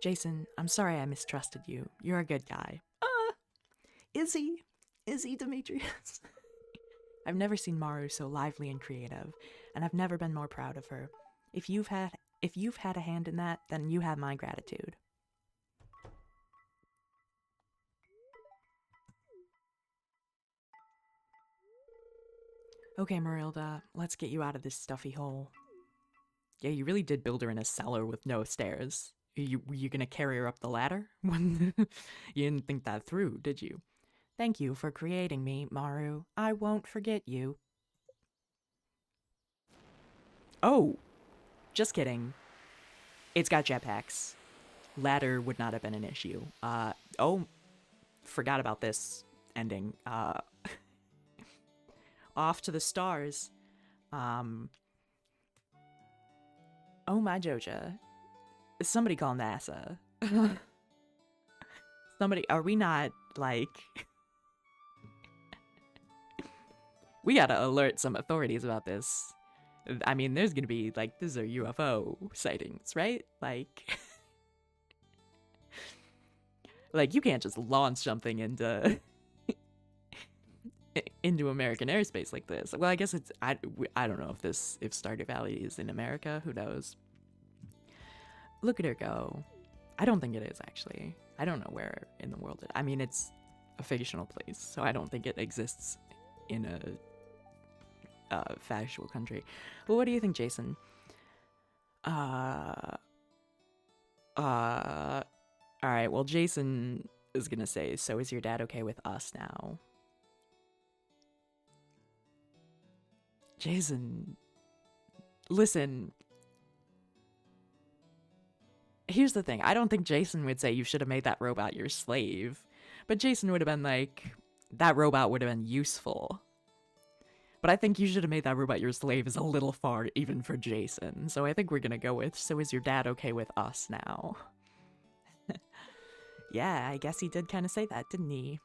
Jason, I'm sorry I mistrusted you. You're a good guy. Is he? Is he, Demetrius? I've never seen Maru so lively and creative, and I've never been more proud of her. If you've had a hand in that, then you have my gratitude. Okay, Marilda, let's get you out of this stuffy hole. Yeah, you really did build her in a cellar with no stairs. Were you gonna carry her up the ladder? You didn't think that through, did you? Thank you for creating me, Maru. I won't forget you. Oh, just kidding. It's got jetpacks. Ladder would not have been an issue. Oh, forgot about this ending. Off to the stars. Oh my Joja. Somebody call NASA. Somebody, are we not, like... We gotta alert some authorities about this. I mean, there's gonna be, like, these are UFO sightings, right? Like... like, you can't just launch something into... into American airspace like this. Well, I guess it's... I don't know if Stardew Valley is in America. Who knows? Look at her go. I don't think it is, actually. I don't know where in the world I mean, it's a fictional place, so I don't think it exists in a factual country. Well, what do you think, Jason? Alright, well, Jason is gonna say, so is your dad okay with us now? Jason, listen. Here's the thing. I don't think Jason would say you should have made that robot your slave. But Jason would have been like, that robot would have been useful. But I think you should have made that robot your slave is a little far even for Jason. So I think we're gonna go with, so is your dad okay with us now? Yeah, I guess he did kind of say that, didn't he?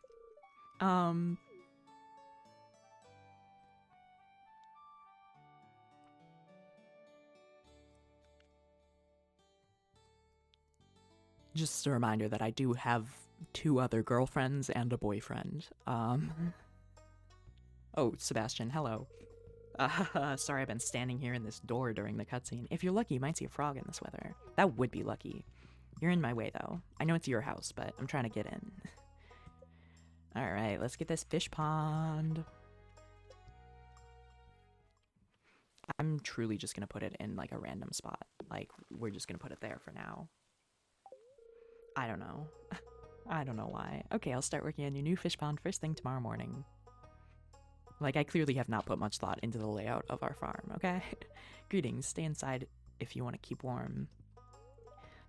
Just a reminder that I do have 2 other girlfriends and a boyfriend. Oh, Sebastian, hello. Sorry I've been standing here in this door during the cutscene. If you're lucky, you might see a frog in this weather. That would be lucky. You're in my way, though. I know it's your house, but I'm trying to get in. Alright, let's get this fish pond. I'm truly just gonna put it in, like, a random spot. Like, we're just gonna put it there for now. I don't know. I don't know why. Okay, I'll start working on your new fish pond first thing tomorrow morning. Like, I clearly have not put much thought into the layout of our farm, okay? Greetings, stay inside if you want to keep warm.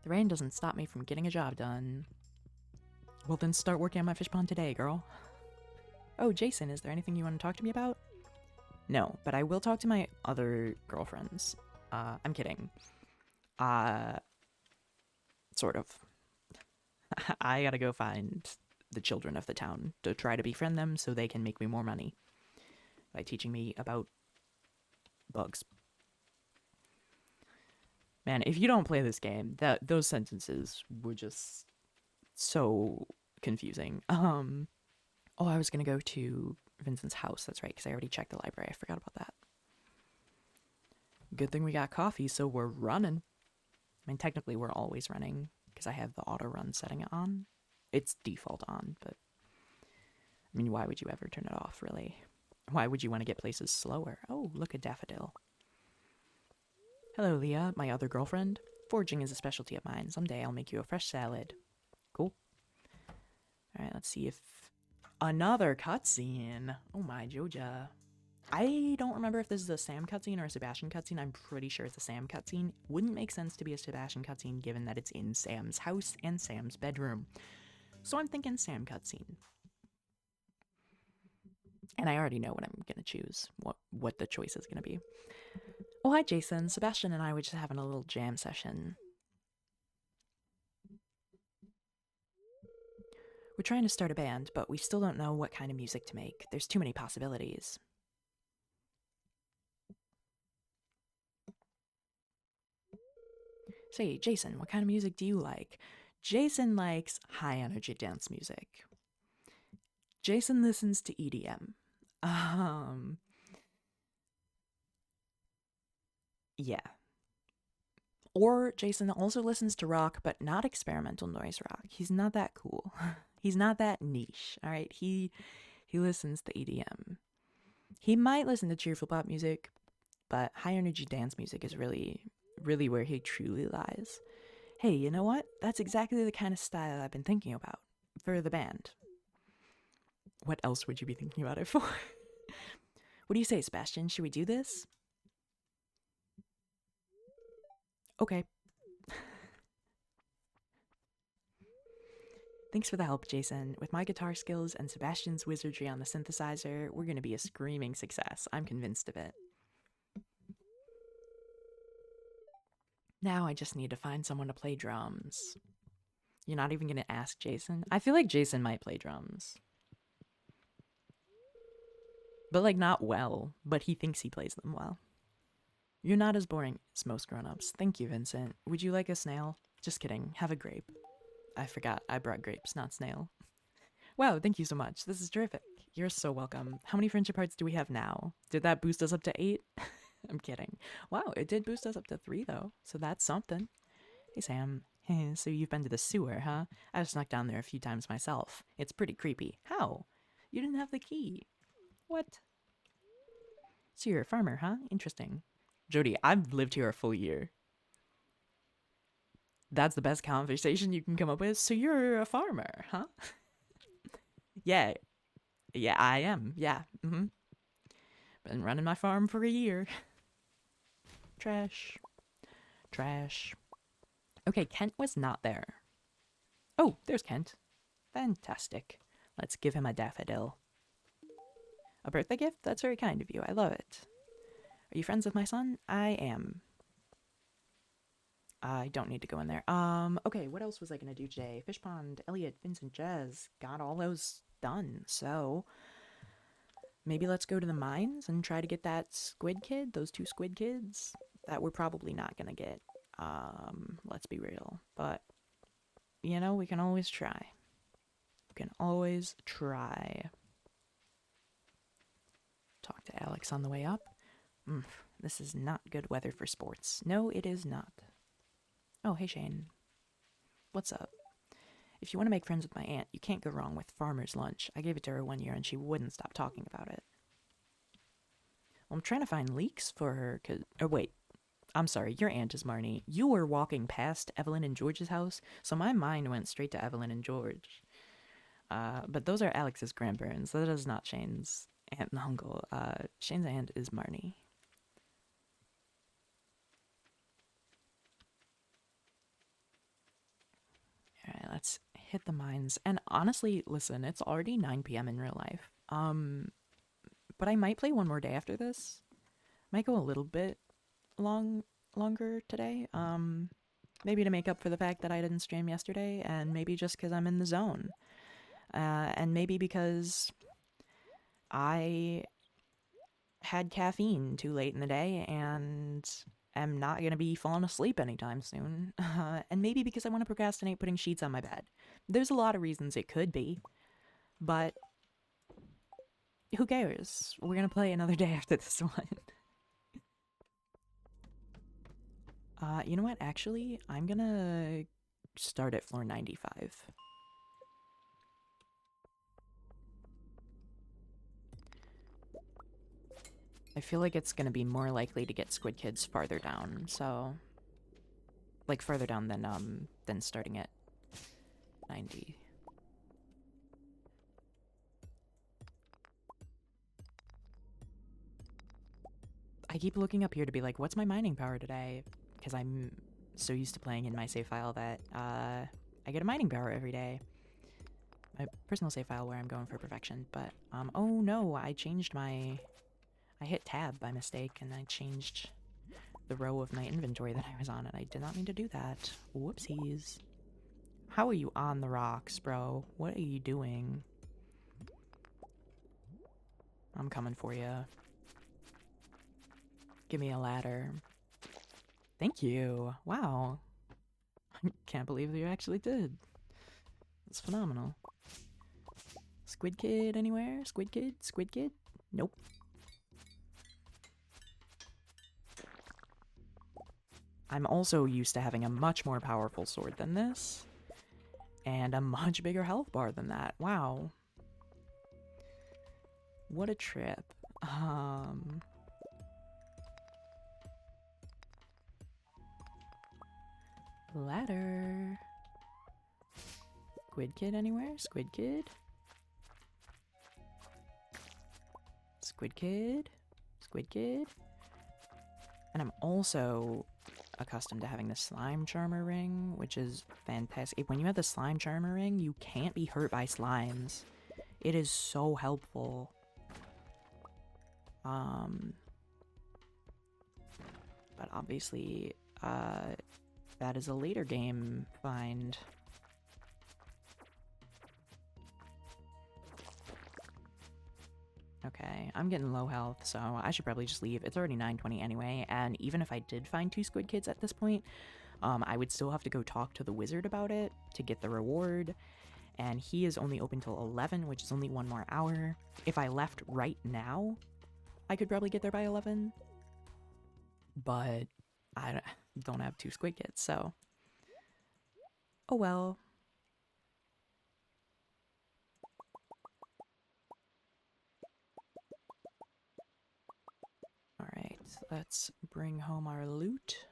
The rain doesn't stop me from getting a job done. Well, then start working on my fish pond today, girl. Oh, Jason, is there anything you want to talk to me about? No, but I will talk to my other girlfriends. I'm kidding. Sort of. I gotta go find the children of the town to try to befriend them so they can make me more money by teaching me about bugs. Man, if you don't play this game, those sentences were just so confusing. Oh, I was gonna go to Vincent's house. That's right, because I already checked the library. I forgot about that. Good thing we got coffee, so we're running. I mean, technically, we're always running because I have the auto run setting on. It's default on, but I mean, why would you ever turn it off, really? Why would you want to get places slower? Oh, look, a daffodil. Hello, Leah, my other girlfriend. Foraging is a specialty of mine. Someday I'll make you a fresh salad. Cool. Alright, let's see if... Another cutscene! Oh my, Joja. I don't remember if this is a Sam cutscene or a Sebastian cutscene. I'm pretty sure it's a Sam cutscene. Wouldn't make sense to be a Sebastian cutscene given that it's in Sam's house and Sam's bedroom. So I'm thinking Sam cutscene. And I already know what I'm gonna choose, what the choice is gonna be. Oh, hi, Jason. Sebastian and I were just having a little jam session. We're trying to start a band, but we still don't know what kind of music to make. There's too many possibilities. Say, Jason, what kind of music do you like? Jason likes high-energy dance music. Jason listens to EDM. Yeah. Or Jason also listens to rock, but not experimental noise rock. He's not that cool. He's not that niche, all right? He listens to EDM. He might listen to cheerful pop music, but high-energy dance music is really, really where he truly lies. Hey, you know what? That's exactly the kind of style I've been thinking about for the band. What else would you be thinking about it for? What do you say, Sebastian? Should we do this? Okay. Thanks for the help, Jason. With my guitar skills and Sebastian's wizardry on the synthesizer, we're going to be a screaming success. I'm convinced of it. Now I just need to find someone to play drums. You're not even going to ask Jason? I feel like Jason might play drums. But, like, not well. But he thinks he plays them well. You're not as boring as most grown-ups. Thank you, Vincent. Would you like a snail? Just kidding. Have a grape. I forgot. I brought grapes, not snail. Wow, thank you so much. This is terrific. You're so welcome. How many friendship hearts do we have now? Did that boost us up to 8? I'm kidding. Wow, it did boost us up to 3, though. So that's something. Hey, Sam. So you've been to the sewer, huh? I've snuck down there a few times myself. It's pretty creepy. How? You didn't have the key. What? So you're a farmer, huh? Interesting. Jody, I've lived here a full year. That's the best conversation you can come up with. So you're a farmer, huh? Yeah. Yeah, I am. Yeah. Been running my farm for a year. Trash. Trash. Okay, Kent was not there. Oh, there's Kent. Fantastic. Let's give him a daffodil. A birthday gift? That's very kind of you. I love it. Are you friends with my son? I am. I don't need to go in there. Okay, what else was I gonna do today? Fish Pond, Elliott, Vincent, Jez. Got all those done, so... Maybe let's go to the mines and try to get that squid kid, those 2 squid kids, that we're probably not gonna get. Let's be real. But, you know, we can always try. We can always try. Talk to Alex on the way up. This is not good weather for sports. No, it is not. Oh, hey, Shane. What's up? If you want to make friends with my aunt, you can't go wrong with farmer's lunch. I gave it to her one year and she wouldn't stop talking about it. Well, I'm trying to find leaks for her, oh, wait. I'm sorry, your aunt is Marnie. You were walking past Evelyn and George's house, so my mind went straight to Evelyn and George. But those are Alex's grandparents. That is not Shane's aunt and uncle. Shane's aunt is Marnie. Alright, let's hit the mines. And honestly, listen, it's already 9 p.m. in real life. But I might play one more day after this. Might go a little bit longer today. Maybe to make up for the fact that I didn't stream yesterday, and maybe just because I'm in the zone. And maybe because I had caffeine too late in the day and am not going to be falling asleep anytime soon. And maybe because I want to procrastinate putting sheets on my bed. There's a lot of reasons it could be, but who cares? We're going to play another day after this one. You know what? Actually, I'm going to start at floor 95. I feel like it's gonna be more likely to get Squid Kids farther down, so like farther down than starting at 90. I keep looking up here to be like, what's my mining power today? Because I'm so used to playing in my save file that I get a mining power every day. My personal save file where I'm going for perfection, but oh no, I hit tab by mistake and I changed the row of my inventory that I was on, and I did not mean to do that. Whoopsies. How are you on the rocks, bro? What are you doing? I'm coming for you. Give me a ladder. Thank you. Wow. I can't believe you actually did. That's phenomenal. Squid Kid anywhere? Squid Kid? Squid Kid? Nope. I'm also used to having a much more powerful sword than this. And a much bigger health bar than that. Wow. What a trip. Ladder. Squid Kid anywhere? Squid Kid? Squid Kid? Squid Kid? And I'm also accustomed to having the slime charmer ring, which is fantastic. When you have the slime charmer ring, you can't be hurt by slimes. It is so helpful. But obviously, that is a later game find. Okay, I'm getting low health, so I should probably just leave. It's already 9:20 anyway, and even if I did find 2 Squid Kids at this point, I would still have to go talk to the wizard about it to get the reward, and he is only open till 11, which is only 1 more hour. If I left right now, I could probably get there by 11, but I don't have 2 Squid Kids, so oh well. Alright, let's bring home our loot.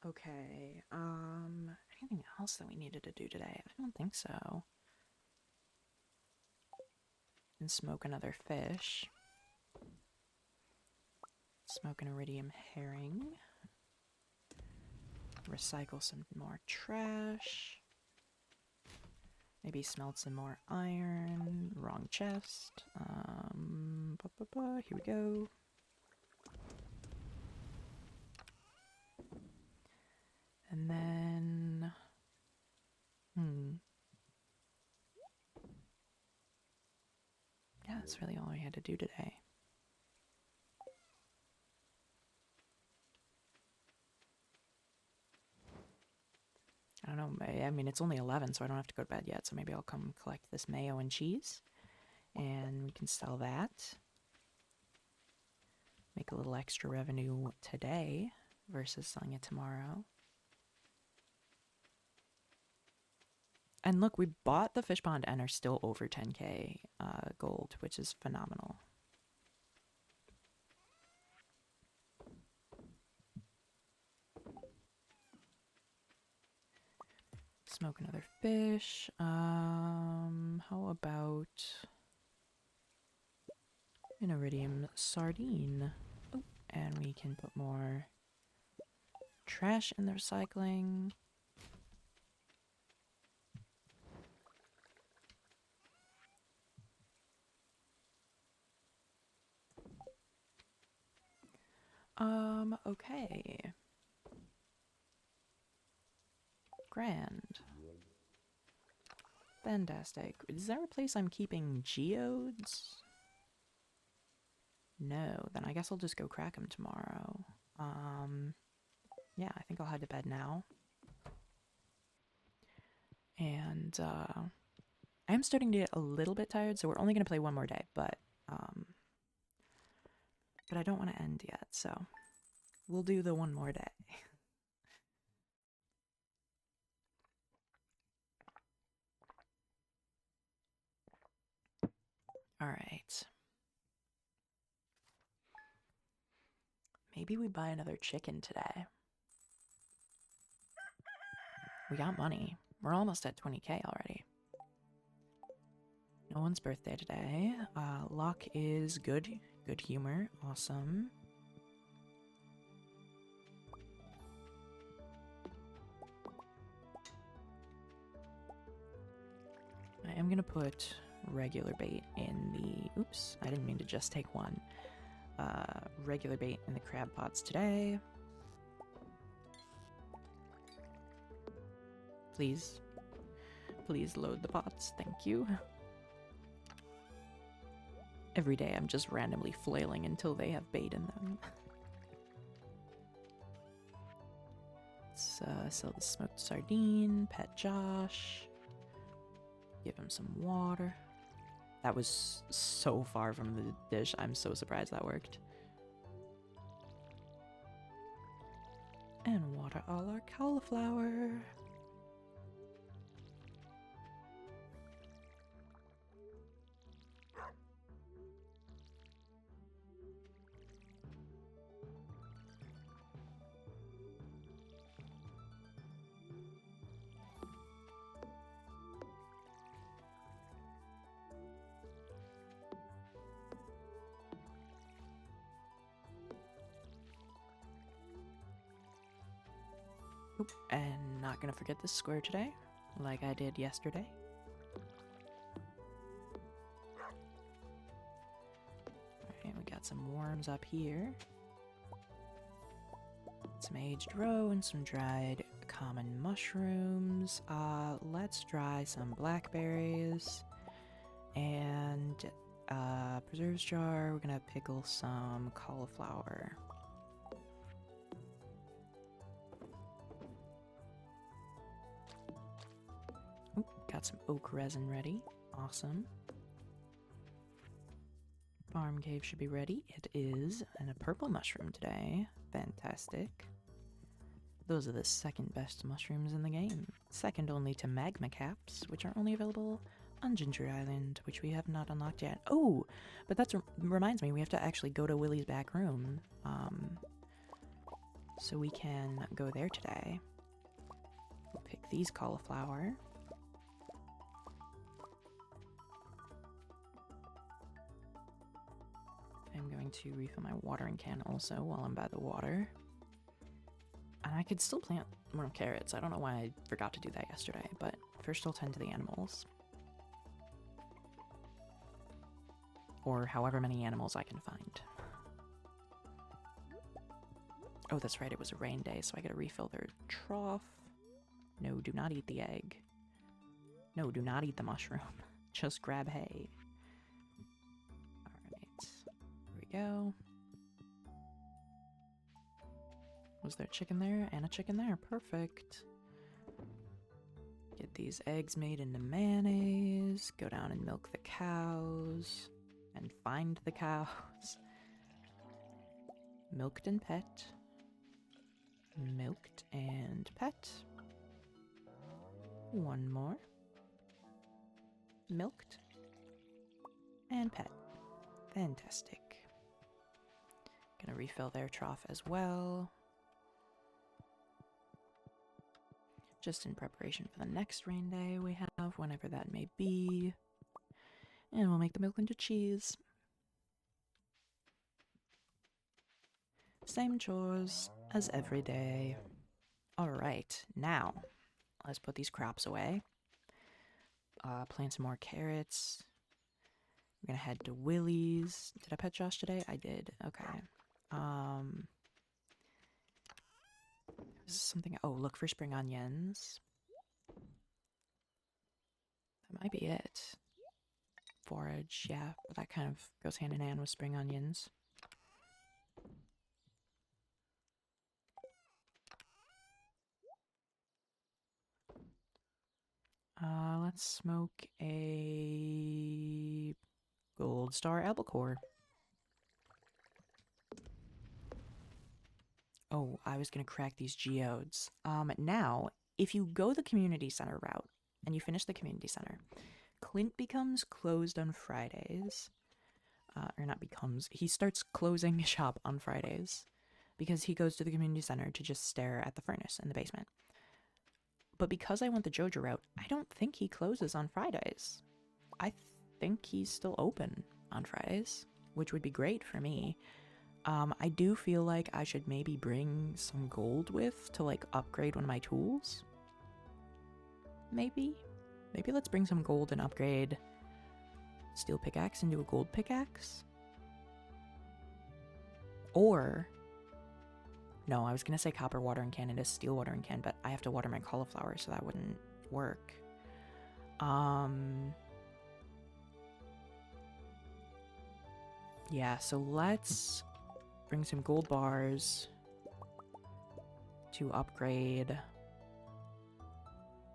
Okay, anything else that we needed to do today? I don't think so. And smoke another fish. Smoke an iridium herring. Recycle some more trash. Maybe smelt some more iron. Wrong chest. Here we go. And then... Yeah, that's really all we had to do today. I don't know, I mean, it's only 11, so I don't have to go to bed yet, so maybe I'll come collect this mayo and cheese, and we can sell that. Make a little extra revenue today versus selling it tomorrow. And look, we bought the fish pond and are still over 10k gold, which is phenomenal. smoke another fish. How about an iridium sardine? Oh, and we can put more trash in the recycling. Okay. Grand. Fantastic. Is there a place I'm keeping geodes? No, then I guess I'll just go crack them tomorrow. Yeah, I think I'll head to bed now. And, I'm starting to get a little bit tired, so we're only going to play one more day, but I don't want to end yet, so we'll do the one more day. Alright. Maybe we buy another chicken today. We got money. We're almost at 20k already. No one's birthday today. Locke is good. Good humor. Awesome. I am gonna put regular bait in the... Oops, I didn't mean to just take one. Regular bait in the crab pots today. Please. Please load the pots. Thank you. Every day I'm just randomly flailing until they have bait in them. Let's sell the smoked sardine, pet Josh. Give him some water. That was so far from the dish. I'm so surprised that worked. And water all our cauliflower. Oop, and not gonna forget this square today, like I did yesterday. Alright, we got some worms up here. Some aged roe and some dried common mushrooms. Let's dry some blackberries. And, preserves jar, we're gonna pickle some cauliflower. Ooh, got some oak resin ready. Awesome. Farm cave should be ready. It is, and a purple mushroom today. Fantastic. Those are the second best mushrooms in the game. Second only to magma caps, which are only available on Ginger Island, which we have not unlocked yet. Oh, but that reminds me, we have to actually go to Willy's back room. So we can go there today. We'll pick these cauliflower. I'm going to refill my watering can also while I'm by the water. And I could still plant more carrots. I don't know why I forgot to do that yesterday, but first I'll tend to the animals. Or however many animals I can find. Oh, that's right, it was a rain day, so I gotta refill their trough. No, do not eat the egg. No, do not eat the mushroom. Just grab hay. Alright, here we go. Was there chicken there? And a chicken there. Perfect. Get these eggs made into mayonnaise. Go down and milk the cows. And find the cows. Milked and pet. Milked and pet. One more. Milked. And pet. Fantastic. Gonna refill their trough as well. just in preparation for the next rain day we have, whenever that may be. And we'll make the milk into cheese. Same chores as every day. Alright, now, let's put these crops away. Plant some more carrots. We're gonna head to Willie's. Did I pet Josh today? I did. Okay. Something. Oh, look for spring onions. That might be it. Forage, yeah. That kind of goes hand in hand with spring onions. Let's smoke a Gold Star apple core. Oh, I was gonna crack these geodes. Now, if you go the community center route and you finish the community center, Clint becomes closed on Fridays. Or not becomes, he starts closing shop on Fridays because he goes to the community center to just stare at the furnace in the basement. But because I went the Joja route, I don't think he closes on Fridays. I think he's still open on Fridays, which would be great for me. I do feel like I should maybe bring some gold with to like upgrade one of my tools. Maybe let's bring some gold and upgrade steel pickaxe into a gold pickaxe. Or no, I was gonna say copper watering can into steel watering can, but I have to water my cauliflower, so that wouldn't work. Yeah, so let's bring some gold bars to upgrade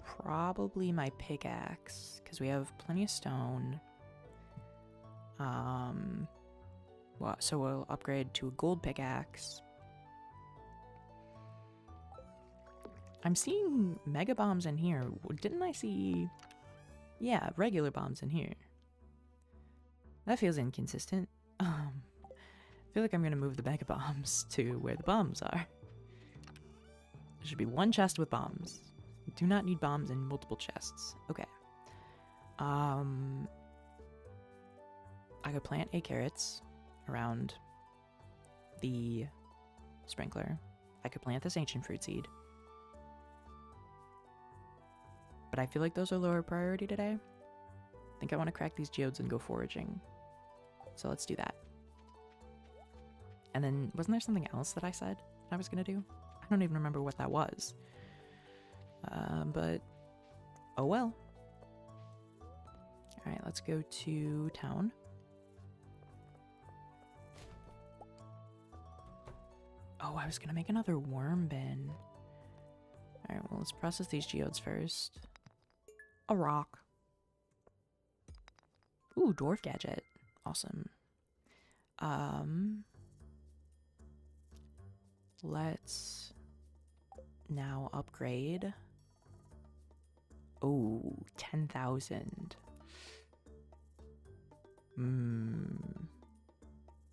probably my pickaxe, because we have plenty of stone. Well, so we'll upgrade to a gold pickaxe. I'm seeing mega bombs in here. Didn't I see... Yeah, regular bombs in here. That feels inconsistent. I feel like I'm gonna move the mega bombs to where the bombs are. There should be one chest with bombs. Do not need bombs in multiple chests. Okay. I could plant 8 carrots around the sprinkler. I could plant this ancient fruit seed. But I feel like those are lower priority today. I think I want to crack these geodes and go foraging. So let's do that. And then, wasn't there something else that I said I was going to do? I don't even remember what that was. But, oh well. Alright, let's go to town. Oh, I was going to make another worm bin. Alright, well, let's process these geodes first. A rock. Ooh, dwarf gadget. Awesome. Let's now upgrade. Oh, 10,000.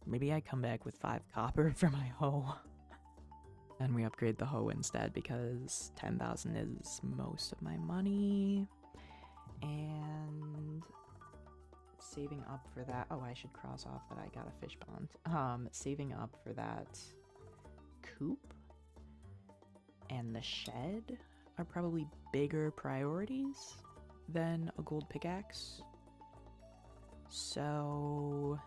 Maybe I come back with 5 copper for my hoe. And we upgrade the hoe instead, because 10,000 is most of my money. And saving up for that. Oh, I should cross off that I got a fish pond. Saving up for that coop and the shed are probably bigger priorities than a gold pickaxe. So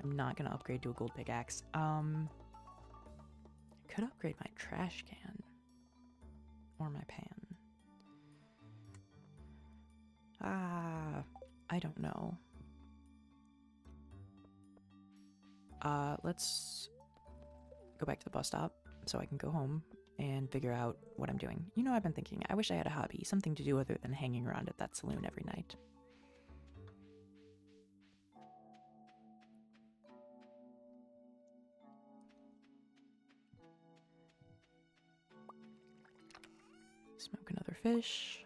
I'm not gonna upgrade to a gold pickaxe. I could upgrade my trash can or my pan. I don't know. Let's go back to the bus stop so I can go home and figure out what I'm doing. You know, I've been thinking, I wish I had a hobby, something to do other than hanging around at that saloon every night. Smoke another fish.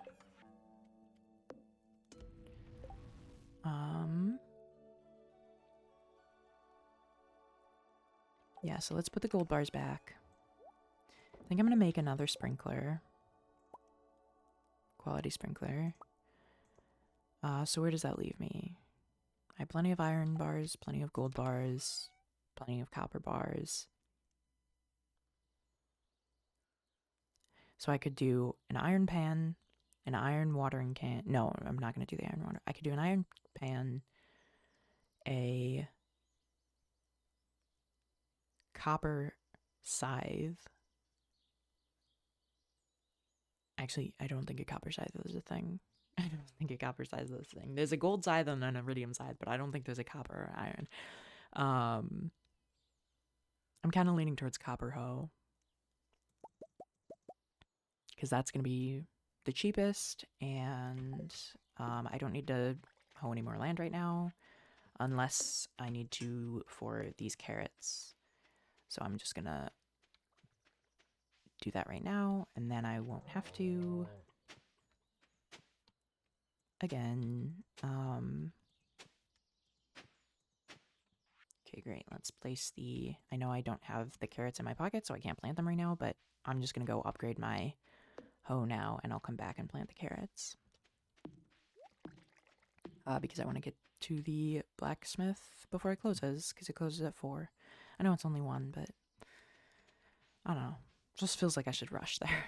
Yeah, so let's put the gold bars back. I think I'm gonna make another sprinkler quality sprinkler. So where does that leave me? I have plenty of iron bars, plenty of gold bars, plenty of copper bars. So I could do an iron pan, an iron watering can. No, I'm not going to do the iron water. I could do an iron pan, a copper scythe. Actually, I don't think a copper scythe is a thing. I don't think a copper scythe is a thing. There's a gold scythe and an iridium scythe, but I don't think there's a copper or iron. I'm kind of leaning towards copper hoe, because that's going to be the cheapest, and I don't need to hoe any more land right now, unless I need to for these carrots. So I'm just going to do that right now, and then I won't have to again. Okay, great. Let's place the... I know I don't have the carrots in my pocket, so I can't plant them right now, but I'm just going to go upgrade my hoe now, and I'll come back and plant the carrots. Because I want to get to the blacksmith before it closes, because it closes at 4. I know it's only 1, but I don't know. It just feels like I should rush there.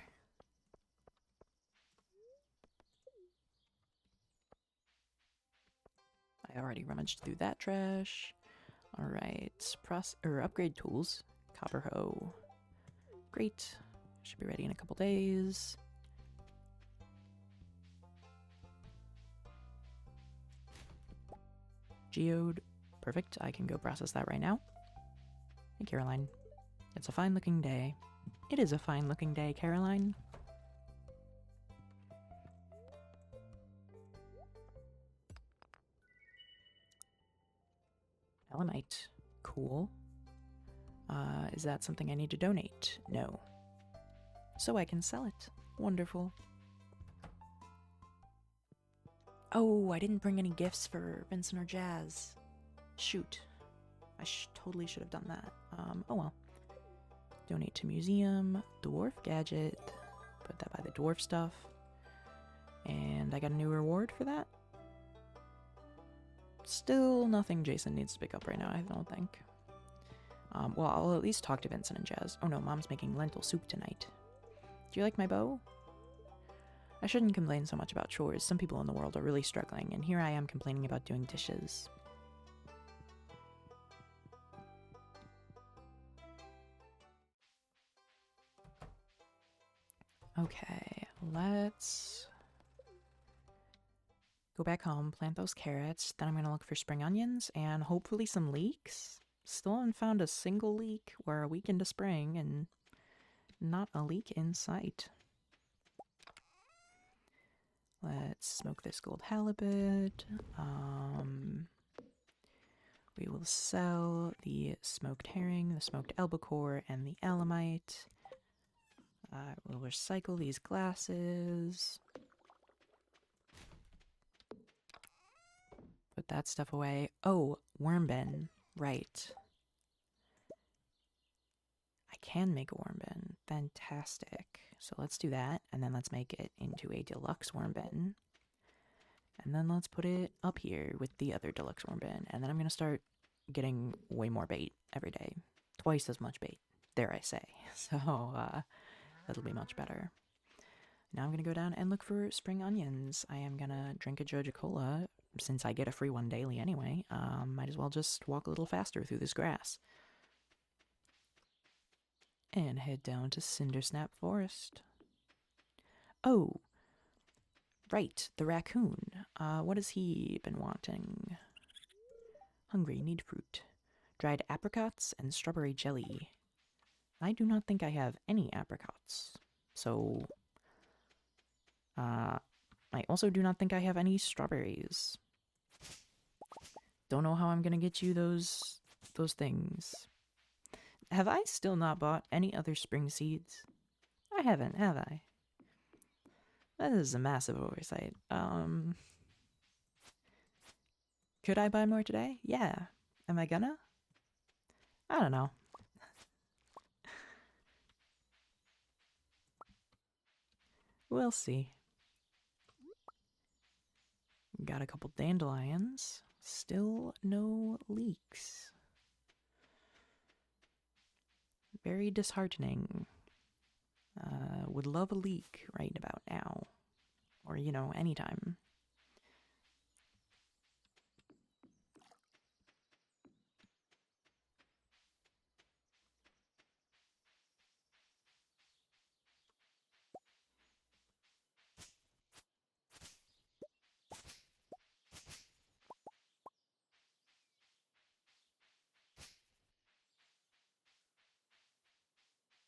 I already rummaged through that trash. Alright, upgrade tools. Copper hoe. Great. Should be ready in a couple days. Geode. Perfect. I can go process that right now. Hey, Caroline. It's a fine looking day. It is a fine looking day, Caroline. Elamite. Cool. Is that something I need to donate? No. So I can sell it. Wonderful. Oh, I didn't bring any gifts for Vincent or Jazz. Shoot. I totally should have done that. Oh well. Donate to museum. Dwarf gadget. Put that by the dwarf stuff. And I got a new reward for that. Still nothing Jason needs to pick up right now, I don't think. Well, I'll at least talk to Vincent and Jazz. Oh no, Mom's making lentil soup tonight. Do you like my bow? I shouldn't complain so much about chores. Some people in the world are really struggling, and here I am complaining about doing dishes. Okay, let's go back home, plant those carrots, then I'm gonna look for spring onions and hopefully some leeks. Still haven't found a single leek. We're a week into spring and not a leek in sight. Let's smoke this gold halibut. We will sell the smoked herring, the smoked albacore, and the alamite. We'll recycle these glasses. Put that stuff away. Oh, worm bin. Right. I can make a worm bin. Fantastic. So let's do that, and then let's make it into a deluxe worm bin. And then let's put it up here with the other deluxe worm bin. And then I'm going to start getting way more bait every day. Twice as much bait, dare I say. So that'll be much better. Now I'm going to go down and look for spring onions. I am going to drink a Joja Cola, since I get a free one daily anyway. Might as well just walk a little faster through this grass. And head down to Cindersnap Forest. Oh, right, the raccoon. What has he been wanting? Hungry, need fruit. Dried apricots and strawberry jelly. I do not think I have any apricots. So, I also do not think I have any strawberries. Don't know how I'm gonna get you those things. Have I still not bought any other spring seeds? I haven't, have I? That is a massive oversight. Could I buy more today? Yeah. Am I gonna? I don't know. We'll see. got a couple dandelions. Still no leeks. Very disheartening. Would love a leek right about now. Or, you know, anytime.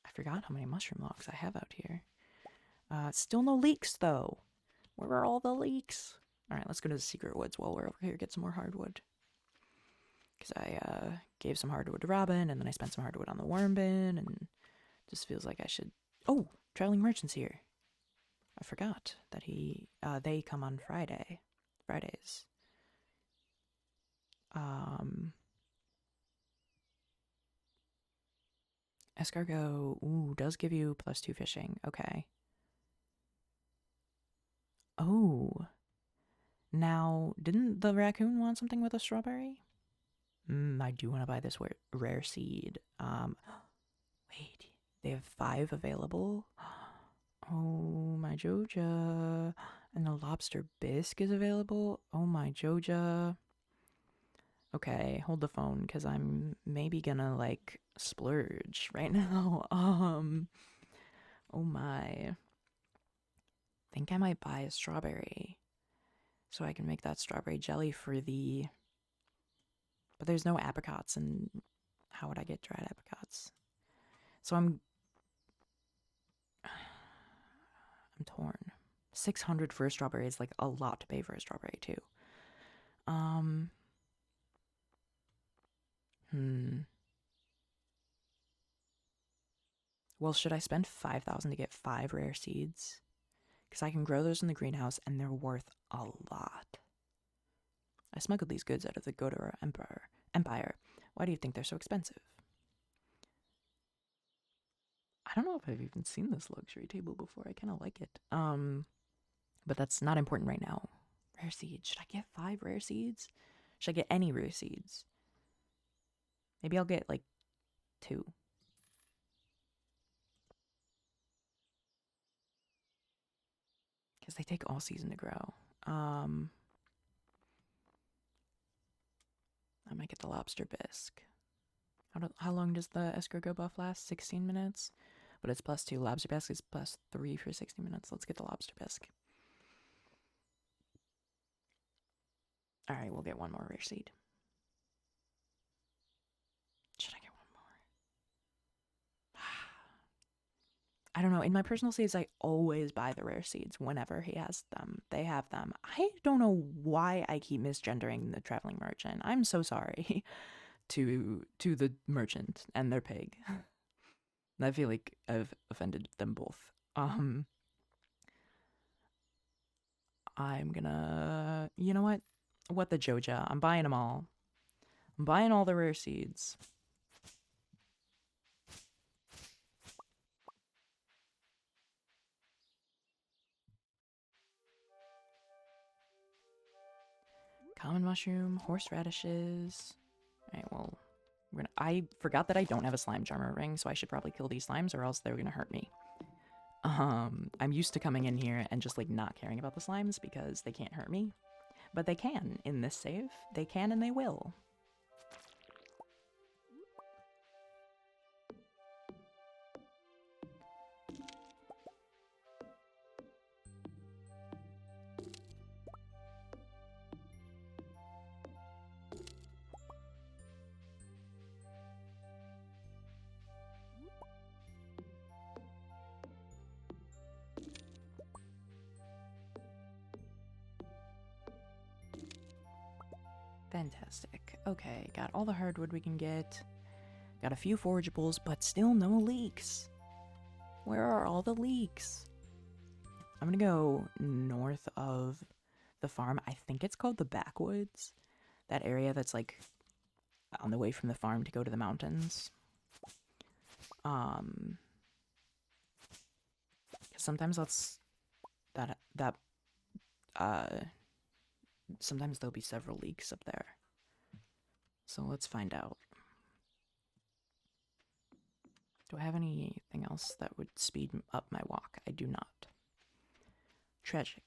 I forgot how many mushroom logs I have out here. Still no leeks, though. Where are all the leeks? Alright, let's go to the secret woods while we're over here, get some more hardwood. Because I gave some hardwood to Robin, and then I spent some hardwood on the worm bin, and just feels like I should... Oh! Traveling merchant's here. I forgot that they come on Fridays. Escargot, ooh, does give you +2 fishing. Okay. Oh. Now, didn't the raccoon want something with a strawberry? I do want to buy this rare seed. Wait, they have 5 available? Oh, my Joja. And the lobster bisque is available? Oh, my Joja. Okay, hold the phone, because I'm maybe gonna, like, splurge right now. Oh my. Think I might buy a strawberry. So I can make that strawberry jelly for the... But there's no apricots, and how would I get dried apricots? So I'm torn. 600 for a strawberry is like a lot to pay for a strawberry too. Well, should I spend 5,000 to get 5 rare seeds? Because I can grow those in the greenhouse and they're worth a lot. I smuggled these goods out of the Joja Empire. Why do you think they're so expensive? I don't know if I've even seen this luxury table before. I kind of like it. But that's not important right now. Rare seeds. Should I get 5 rare seeds? Should I get any rare seeds? Maybe I'll get like 2. Because they take all season to grow. I might get the lobster bisque. How long does the escargot buff last? 16 minutes? But it's +2. Lobster bisque is +3 for 60 minutes. Let's get the lobster bisque. Alright, we'll get 1 more rare seed. Should I get 1 more? I don't know. In my personal saves, I always buy the rare seeds whenever he has them. They have them. I don't know why I keep misgendering the traveling merchant. I'm so sorry to the merchant and their pig. I feel like I've offended them both. I'm gonna... You know what? What the Joja? I'm buying them all. I'm buying all the rare seeds. Common mushroom, horseradishes. Alright, well, I forgot that I don't have a slime charmer ring, so I should probably kill these slimes or else they're gonna hurt me. I'm used to coming in here and just like not caring about the slimes because they can't hurt me. But they can in this save. They can and they will. Fantastic. Okay, got all the hardwood we can get. Got a few forageables, but still no leeks. Where are all the leeks? I'm gonna go north of the farm. I think it's called the Backwoods. That area that's like on the way from the farm to go to the mountains. Because sometimes sometimes there'll be several leaks up there. So let's find out. Do I have anything else that would speed up my walk? I do not. Tragic.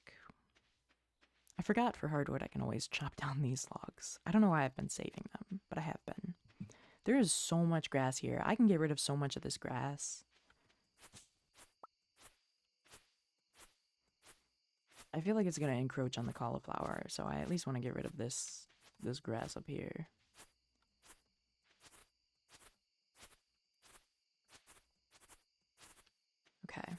I forgot for hardwood I can always chop down these logs. I don't know why I've been saving them, but I have been. There is so much grass here. I can get rid of so much of this grass. I feel like it's going to encroach on the cauliflower, so I at least want to get rid of this grass up here. Okay.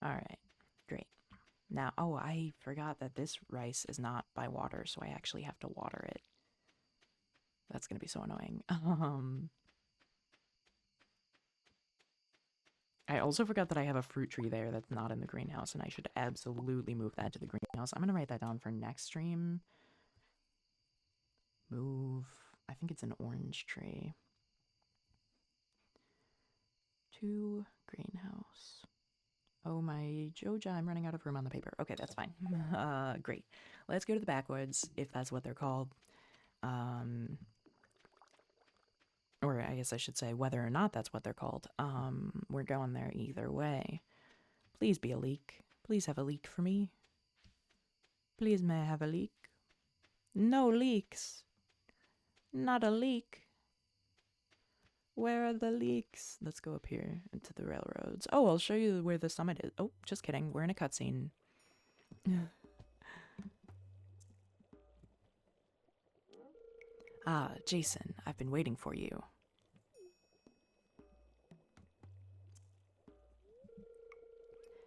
Alright, great. Now, oh, I forgot that this rice is not by water, so I actually have to water it. That's gonna be so annoying. I also forgot that I have a fruit tree there that's not in the greenhouse, and I should absolutely move that to the greenhouse. I'm gonna write that down for next stream. Move, I think it's an orange tree. To greenhouse. Oh, my Joja, I'm running out of room on the paper. Okay, that's fine. Great. Let's go to the backwoods, if that's what they're called. Or I guess I should say whether or not that's what they're called. We're going there either way. Please be a leek. Please have a leek for me. Please may I have a leek? No leeks. Not a leek. Where are the leeks? Let's go up here into the railroads. Oh, I'll show you where the summit is. Oh, just kidding. We're in a cutscene. Ah, Jason, I've been waiting for you.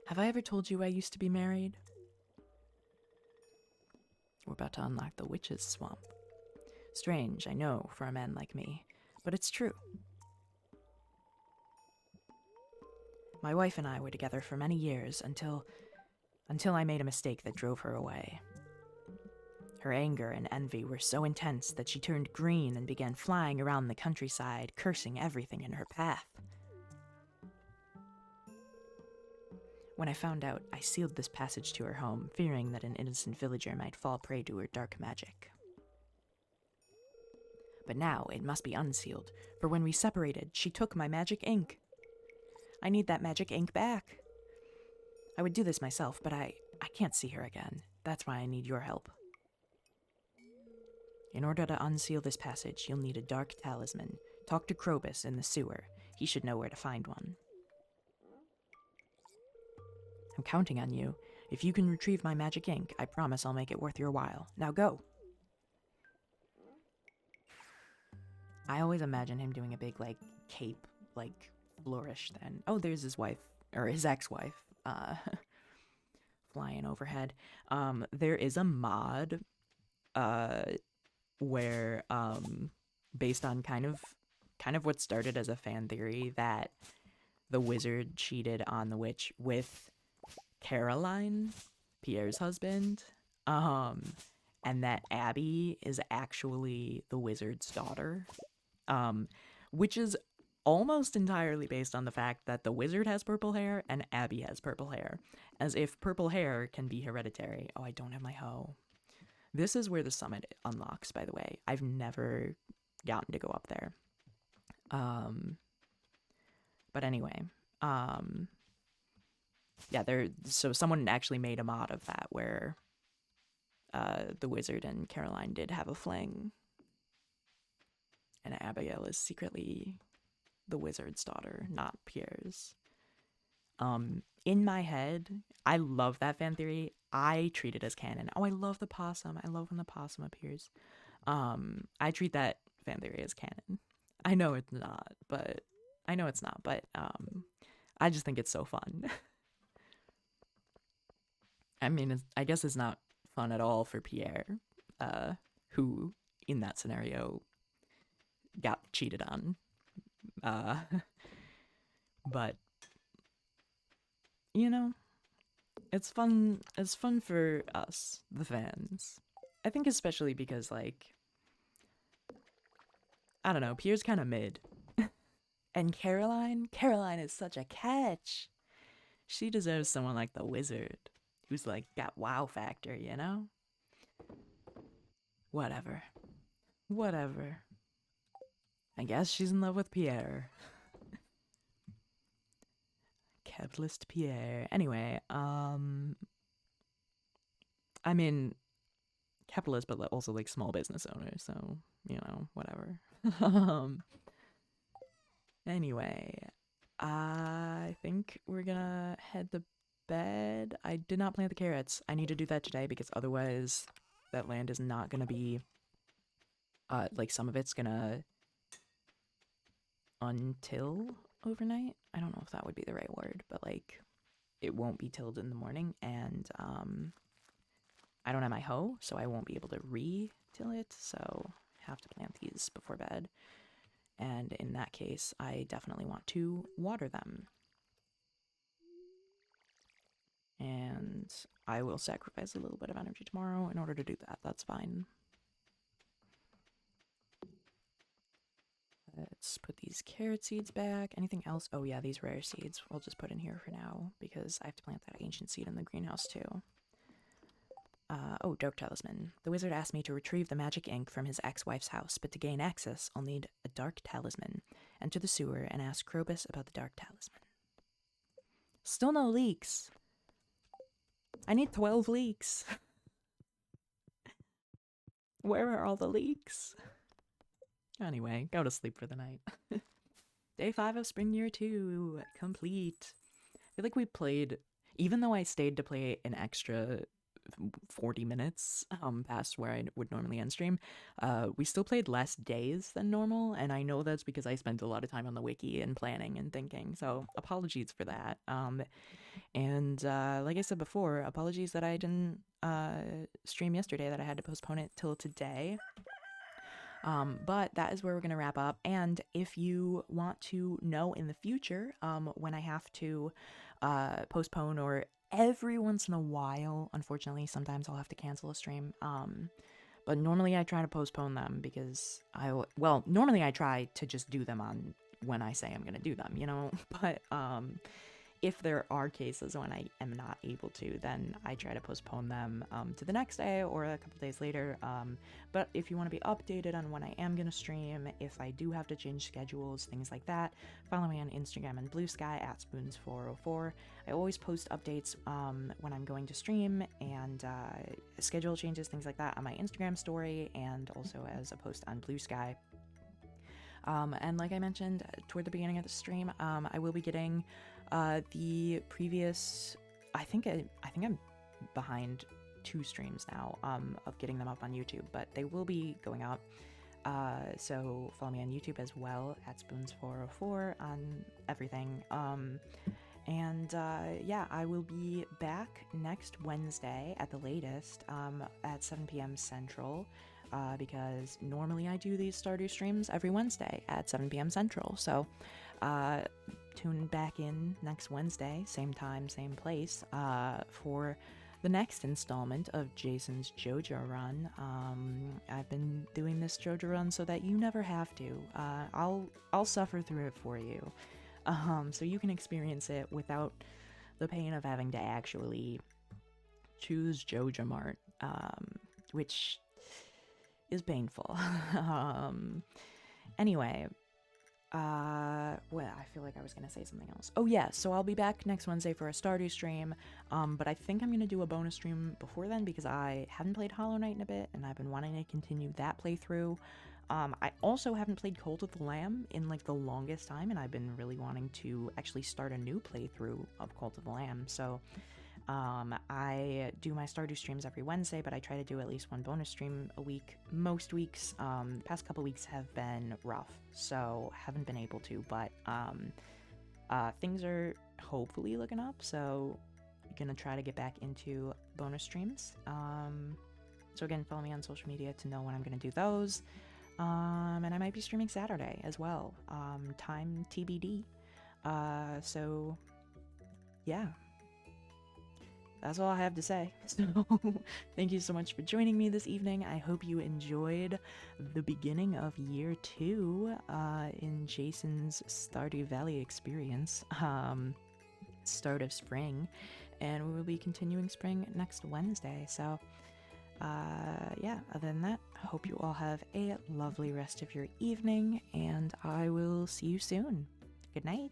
Have I ever told you I used to be married? We're about to unlock the witch's swamp. Strange, I know, for a man like me, but it's true. My wife and I were together for many years until I made a mistake that drove her away. Her anger and envy were so intense that she turned green and began flying around the countryside, cursing everything in her path. When I found out, I sealed this passage to her home, fearing that an innocent villager might fall prey to her dark magic. But now it must be unsealed, for when we separated, she took my magic ink. I need that magic ink back. I would do this myself, but I can't see her again. That's why I need your help. In order to unseal this passage, you'll need a dark talisman. Talk to Krobus in the sewer. He should know where to find one. I'm counting on you. If you can retrieve my magic ink, I promise I'll make it worth your while. Now go! I always imagine him doing a big, cape, flourish then. Oh, there's his wife, or his ex-wife, flying overhead. There is a mod, where, based on kind of what started as a fan theory that the wizard cheated on the witch with Caroline, Pierre's husband, and that Abby is actually the wizard's daughter, which is almost entirely based on the fact that the wizard has purple hair and Abby has purple hair, as if purple hair can be hereditary. Oh, I don't have my hoe. This is where the summit unlocks, by the way. I've never gotten to go up there. But anyway, yeah, so someone actually made a mod of that where the wizard and Caroline did have a fling, and Abigail is secretly the wizard's daughter, not Pierre's. In my head, I love that fan theory. I treat it as canon. Oh, I love the possum. I love when the possum appears. I treat that fan theory as canon. I know it's not, but I just think it's so fun. I mean, I guess it's not fun at all for Pierre, who, in that scenario, got cheated on. But, you know, it's fun for us, the fans. I think especially because, I don't know, Pierre's kind of mid. And Caroline is such a catch. She deserves someone like the wizard, who's like got wow factor, you know? Whatever. Whatever. I guess she's in love with Pierre. Capitalist Pierre. Anyway, I mean, capitalist, but also like small business owner, so, you know, whatever. Anyway, I think we're gonna head to bed. I did not plant the carrots. I need to do that today because otherwise that land is not gonna be, like some of it's gonna untill overnight. I don't know if that would be the right word, but like it won't be tilled in the morning, and I don't have my hoe, so I won't be able to re-till it, so I have to plant these before bed. And in that case, I definitely want to water them. And I will sacrifice a little bit of energy tomorrow in order to do that. That's fine. Let's put these carrot seeds back. Anything else? Oh yeah, these rare seeds we'll just put in here for now because I have to plant that ancient seed in the greenhouse too. Oh, Dark Talisman. The wizard asked me to retrieve the magic ink from his ex-wife's house, but to gain access, I'll need a Dark Talisman. Enter the sewer and ask Krobus about the Dark Talisman. Still no leaks. I need 12 leeks. Where are all the leeks? Anyway, go to sleep for the night. Day 5 of Spring Year 2, complete. I feel like we played, even though I stayed to play an extra 40 minutes past where I would normally end stream, we still played less days than normal, and I know that's because I spent a lot of time on the wiki and planning and thinking, so apologies for that. And like I said before, apologies that I didn't stream yesterday, that I had to postpone it till today. But that is where we're going to wrap up. And if you want to know in the future when I have to postpone, or every once in a while, unfortunately, sometimes I'll have to cancel a stream. But normally I try to postpone them because normally I try to just do them on when I say I'm going to do them, you know? But if there are cases when I am not able to, then I try to postpone them to the next day or a couple days later. But if you want to be updated on when I am going to stream, if I do have to change schedules, things like that, follow me on Instagram and Blue Sky at spoons404. I always post updates when I'm going to stream, and schedule changes, things like that, on my Instagram story, and also as a post on Blue Sky. And like I mentioned toward the beginning of the stream, I will be getting the previous, I think I'm behind 2 streams now of getting them up on YouTube, but they will be going up. So follow me on YouTube as well at spoons404 on everything. Yeah, I will be back next Wednesday at the latest at 7 p.m. Central. Because normally I do these Stardew streams every Wednesday at 7 p.m. Central. So tune back in next Wednesday, same time, same place, for the next installment of Jason's Joja Run. I've been doing this Joja Run so that you never have to. I'll suffer through it for you, so you can experience it without the pain of having to actually choose Joja Mart, which is painful. Anyway, well, I feel like I was gonna say something else. Oh yeah, so I'll be back next Wednesday for a Stardew stream, but I think I'm gonna do a bonus stream before then because I haven't played Hollow Knight in a bit, and I've been wanting to continue that playthrough. I also haven't played Cult of the Lamb in like the longest time, and I've been really wanting to actually start a new playthrough of Cult of the Lamb, so I do my Stardew streams every Wednesday, but I try to do at least one bonus stream a week. Most weeks, the past couple weeks have been rough, so haven't been able to, but things are hopefully looking up, so I'm gonna try to get back into bonus streams. So again, follow me on social media to know when I'm gonna do those. And I might be streaming Saturday as well. Time TBD. So yeah. that's all I have to say. So thank you so much for joining me this evening. I hope you enjoyed the beginning of year 2 in Jason's Stardew Valley experience. Start of spring, and we will be continuing spring next Wednesday. So yeah, other than that, I hope you all have a lovely rest of your evening, and I will see you soon. Good night.